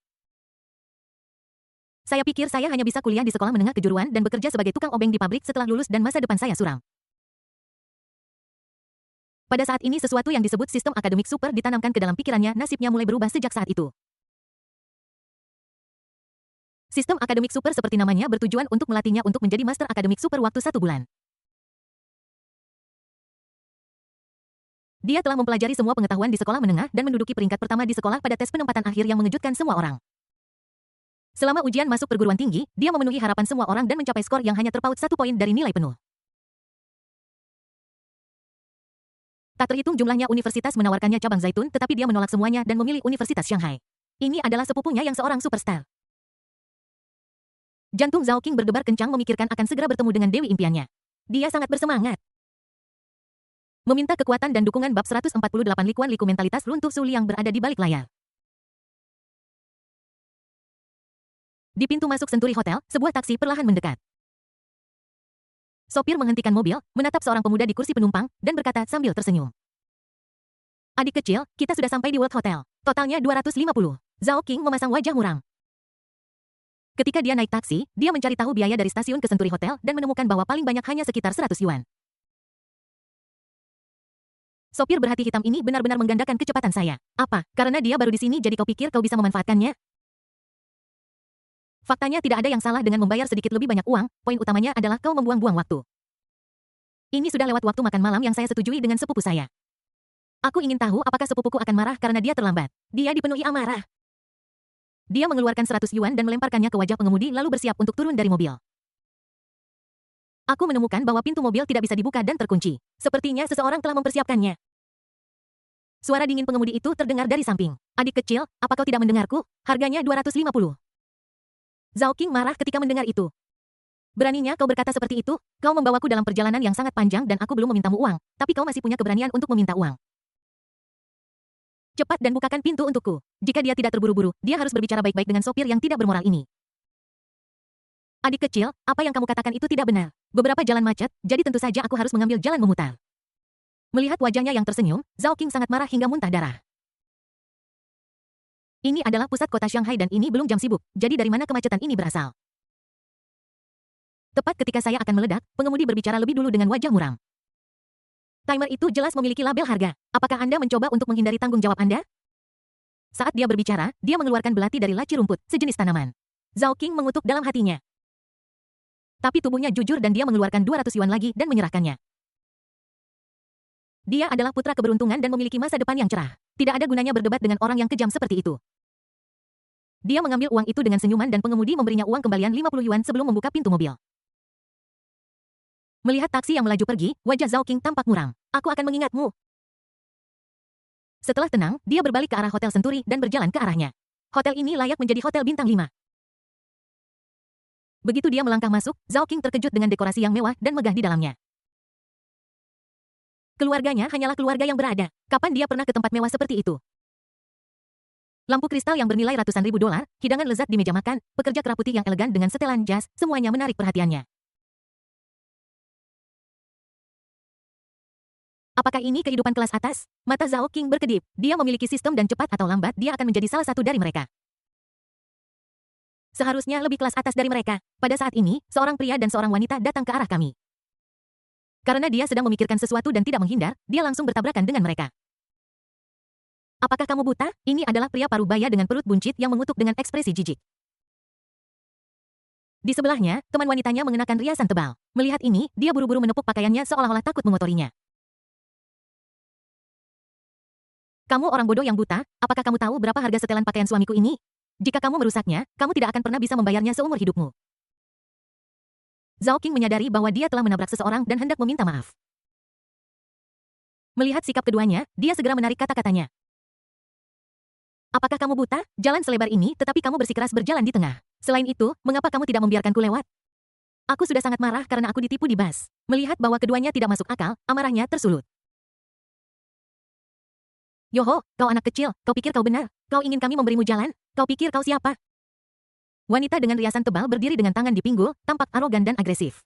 Saya pikir saya hanya bisa kuliah di sekolah menengah kejuruan dan bekerja sebagai tukang obeng di pabrik setelah lulus dan masa depan saya suram. Pada saat ini sesuatu yang disebut sistem akademik super ditanamkan ke dalam pikirannya, nasibnya mulai berubah sejak saat itu. Sistem akademik super seperti namanya bertujuan untuk melatihnya untuk menjadi master akademik super waktu 1 bulan. Dia telah mempelajari semua pengetahuan di sekolah menengah dan menduduki peringkat pertama di sekolah pada tes penempatan akhir yang mengejutkan semua orang. Selama ujian masuk perguruan tinggi, dia memenuhi harapan semua orang dan mencapai skor yang hanya terpaut 1 poin dari nilai penuh. Tak terhitung jumlahnya universitas menawarkannya cabang Zaitun, tetapi dia menolak semuanya dan memilih Universitas Shanghai. Ini adalah sepupunya yang seorang superstar. Jantung Zhao Qing berdebar kencang memikirkan akan segera bertemu dengan dewi impiannya. Dia sangat bersemangat. Meminta kekuatan dan dukungan bab 148 Likuan Liku mentalitas runtuh. Su Liang berada di balik layar. Di pintu masuk Century Hotel, sebuah taksi perlahan mendekat. Sopir menghentikan mobil, menatap seorang pemuda di kursi penumpang, dan berkata sambil tersenyum. Adik kecil, kita sudah sampai di World Hotel. Totalnya 250. Zhao King memasang wajah muram. Ketika dia naik taksi, dia mencari tahu biaya dari stasiun ke Century Hotel dan menemukan bahwa paling banyak hanya sekitar 100 yuan. Sopir berhati hitam ini benar-benar menggandakan kecepatan saya. Apa? Karena dia baru di sini jadi kau pikir kau bisa memanfaatkannya? Faktanya tidak ada yang salah dengan membayar sedikit lebih banyak uang, poin utamanya adalah kau membuang-buang waktu. Ini sudah lewat waktu makan malam yang saya setujui dengan sepupu saya. Aku ingin tahu apakah sepupuku akan marah karena dia terlambat. Dia dipenuhi amarah. Dia mengeluarkan 100 yuan dan melemparkannya ke wajah pengemudi lalu bersiap untuk turun dari mobil. Aku menemukan bahwa pintu mobil tidak bisa dibuka dan terkunci. Sepertinya seseorang telah mempersiapkannya. Suara dingin pengemudi itu terdengar dari samping. Adik kecil, apa kau tidak mendengarku? Harganya 250. Zhao King marah ketika mendengar itu. Beraninya kau berkata seperti itu? Kau membawaku dalam perjalanan yang sangat panjang dan aku belum memintamu uang, tapi kau masih punya keberanian untuk meminta uang. Cepat dan bukakan pintu untukku. Jika dia tidak terburu-buru, dia harus berbicara baik-baik dengan sopir yang tidak bermoral ini. Adik kecil, apa yang kamu katakan itu tidak benar. Beberapa jalan macet, jadi tentu saja aku harus mengambil jalan memutar. Melihat wajahnya yang tersenyum, Zhao King sangat marah hingga muntah darah. Ini adalah pusat kota Shanghai dan ini belum jam sibuk, jadi dari mana kemacetan ini berasal? Tepat ketika saya akan meledak, pengemudi berbicara lebih dulu dengan wajah muram. Timer itu jelas memiliki label harga. Apakah Anda mencoba untuk menghindari tanggung jawab Anda? Saat dia berbicara, dia mengeluarkan belati dari laci rumput, sejenis tanaman. Zhao King mengutuk dalam hatinya. Tapi tubuhnya jujur dan dia mengeluarkan 200 yuan lagi dan menyerahkannya. Dia adalah putra keberuntungan dan memiliki masa depan yang cerah. Tidak ada gunanya berdebat dengan orang yang kejam seperti itu. Dia mengambil uang itu dengan senyuman dan pengemudi memberinya uang kembalian 50 yuan sebelum membuka pintu mobil. Melihat taksi yang melaju pergi, wajah Zhao King tampak muram. Aku akan mengingatmu. Setelah tenang, dia berbalik ke arah Hotel Century dan berjalan ke arahnya. Hotel ini layak menjadi hotel bintang 5. Begitu dia melangkah masuk, Zhao King terkejut dengan dekorasi yang mewah dan megah di dalamnya. Keluarganya hanyalah keluarga yang berada. Kapan dia pernah ke tempat mewah seperti itu? Lampu kristal yang bernilai ratusan ribu dolar, hidangan lezat di meja makan, pekerja kerah putih yang elegan dengan setelan jas, semuanya menarik perhatiannya. Apakah ini kehidupan kelas atas? Mata Zhao King berkedip. Dia memiliki sistem dan cepat atau lambat dia akan menjadi salah satu dari mereka. Seharusnya lebih kelas atas dari mereka. Pada saat ini, seorang pria dan seorang wanita datang ke arah kami. Karena dia sedang memikirkan sesuatu dan tidak menghindar, dia langsung bertabrakan dengan mereka. Apakah kamu buta? Ini adalah pria parubaya dengan perut buncit yang mengutuk dengan ekspresi jijik. Di sebelahnya, teman wanitanya mengenakan riasan tebal. Melihat ini, dia buru-buru menepuk pakaiannya seolah-olah takut mengotorinya. Kamu orang bodoh yang buta, apakah kamu tahu berapa harga setelan pakaian suamiku ini? Jika kamu merusaknya, kamu tidak akan pernah bisa membayarnya seumur hidupmu. Zhao King menyadari bahwa dia telah menabrak seseorang dan hendak meminta maaf. Melihat sikap keduanya, dia segera menarik kata-katanya. Apakah kamu buta? Jalan selebar ini, tetapi kamu bersikeras berjalan di tengah. Selain itu, mengapa kamu tidak membiarkanku lewat? Aku sudah sangat marah karena aku ditipu di bus. Melihat bahwa keduanya tidak masuk akal, amarahnya tersulut. Yoho, kau anak kecil, kau pikir kau benar? Kau ingin kami memberimu jalan? Kau pikir kau siapa? Wanita dengan riasan tebal berdiri dengan tangan di pinggul, tampak arogan dan agresif.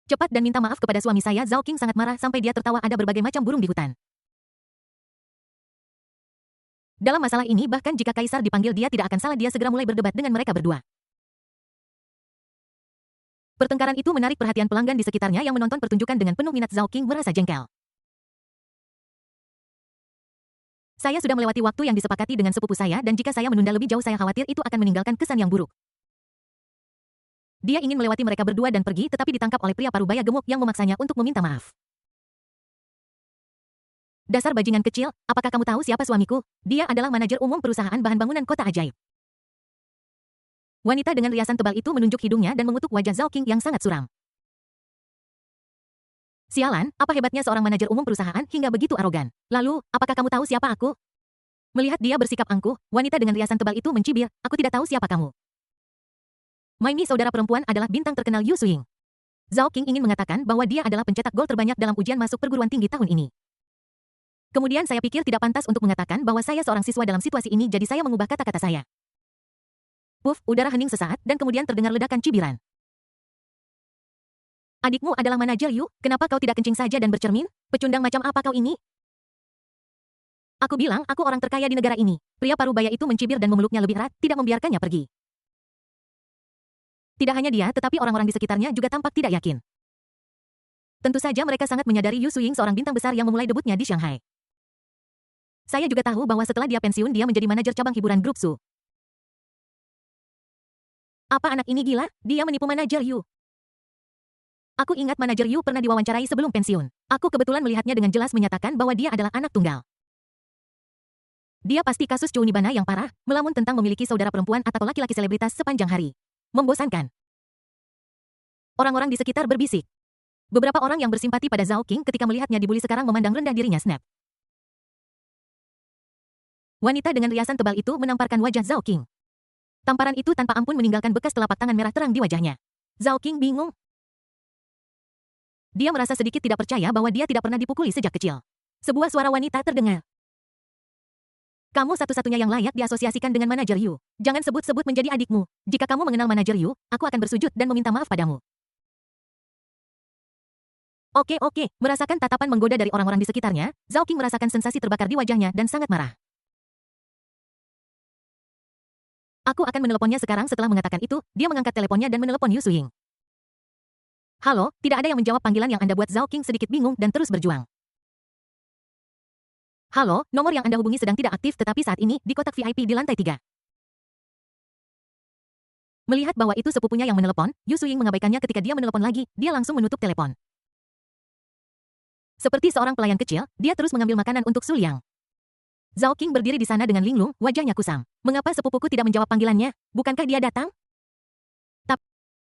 Cepat dan minta maaf kepada suami saya. Zhao King sangat marah sampai dia tertawa. Ada berbagai macam burung di hutan. Dalam masalah ini bahkan jika kaisar dipanggil dia tidak akan salah. Dia segera mulai berdebat dengan mereka berdua. Pertengkaran itu menarik perhatian pelanggan di sekitarnya yang menonton pertunjukan dengan penuh minat. Zhao King merasa jengkel. Saya sudah melewati waktu yang disepakati dengan sepupu saya dan jika saya menunda lebih jauh saya khawatir itu akan meninggalkan kesan yang buruk. Dia ingin melewati mereka berdua dan pergi tetapi ditangkap oleh pria parubaya gemuk yang memaksanya untuk meminta maaf. Dasar bajingan kecil, apakah kamu tahu siapa suamiku? Dia adalah manajer umum perusahaan bahan bangunan kota ajaib. Wanita dengan riasan tebal itu menunjuk hidungnya dan mengutuk wajah Zhao King yang sangat suram. Sialan, apa hebatnya seorang manajer umum perusahaan hingga begitu arogan? Lalu, apakah kamu tahu siapa aku? Melihat dia bersikap angkuh, wanita dengan riasan tebal itu mencibir, aku tidak tahu siapa kamu. Maimi saudara perempuan adalah bintang terkenal Yu Suying. Zhao King ingin mengatakan bahwa dia adalah pencetak gol terbanyak dalam ujian masuk perguruan tinggi tahun ini. Kemudian saya pikir tidak pantas untuk mengatakan bahwa saya seorang siswa dalam situasi ini jadi saya mengubah kata-kata saya. Puff, udara hening sesaat dan kemudian terdengar ledakan cibiran. Adikmu adalah manajer Yu, kenapa kau tidak kencing saja dan bercermin? Pecundang macam apa kau ini? Aku bilang aku orang terkaya di negara ini. Pria parubaya itu mencibir dan memeluknya lebih erat, tidak membiarkannya pergi. Tidak hanya dia, tetapi orang-orang di sekitarnya juga tampak tidak yakin. Tentu saja mereka sangat menyadari Yu Suying seorang bintang besar yang memulai debutnya di Shanghai. Saya juga tahu bahwa setelah dia pensiun dia menjadi manajer cabang hiburan grup Su. Apa anak ini gila? Dia menipu manajer Yu. Aku ingat manajer Yu pernah diwawancarai sebelum pensiun. Aku kebetulan melihatnya dengan jelas menyatakan bahwa dia adalah anak tunggal. Dia pasti kasus Chounibana yang parah, melamun tentang memiliki saudara perempuan atau laki-laki selebritas sepanjang hari. Membosankan. Orang-orang di sekitar berbisik. Beberapa orang yang bersimpati pada Zhao King ketika melihatnya dibully sekarang memandang rendah dirinya snap. Wanita dengan riasan tebal itu menamparkan wajah Zhao King. Tamparan itu tanpa ampun meninggalkan bekas telapak tangan merah terang di wajahnya. Zhao King bingung. Dia merasa sedikit tidak percaya bahwa dia tidak pernah dipukuli sejak kecil. Sebuah suara wanita terdengar. Kamu satu-satunya yang layak diasosiasikan dengan manajer Yu. Jangan sebut-sebut menjadi adikmu. Jika kamu mengenal manajer Yu, aku akan bersujud dan meminta maaf padamu. Oke. Merasakan tatapan menggoda dari orang-orang di sekitarnya, Zhao King merasakan sensasi terbakar di wajahnya dan sangat marah. Aku akan meneleponnya sekarang. Setelah mengatakan itu, dia mengangkat teleponnya dan menelepon Yu Suying. Halo, tidak ada yang menjawab panggilan yang Anda buat. Zhao King sedikit bingung dan terus berjuang. Halo, nomor yang Anda hubungi sedang tidak aktif tetapi saat ini di kotak VIP di lantai 3. Melihat bahwa itu sepupunya yang menelepon, Yu Suying mengabaikannya ketika dia menelepon lagi, dia langsung menutup telepon. Seperti seorang pelayan kecil, dia terus mengambil makanan untuk Su Liang. Zhao King berdiri di sana dengan linglung, wajahnya kusam. Mengapa sepupuku tidak menjawab panggilannya? Bukankah dia datang?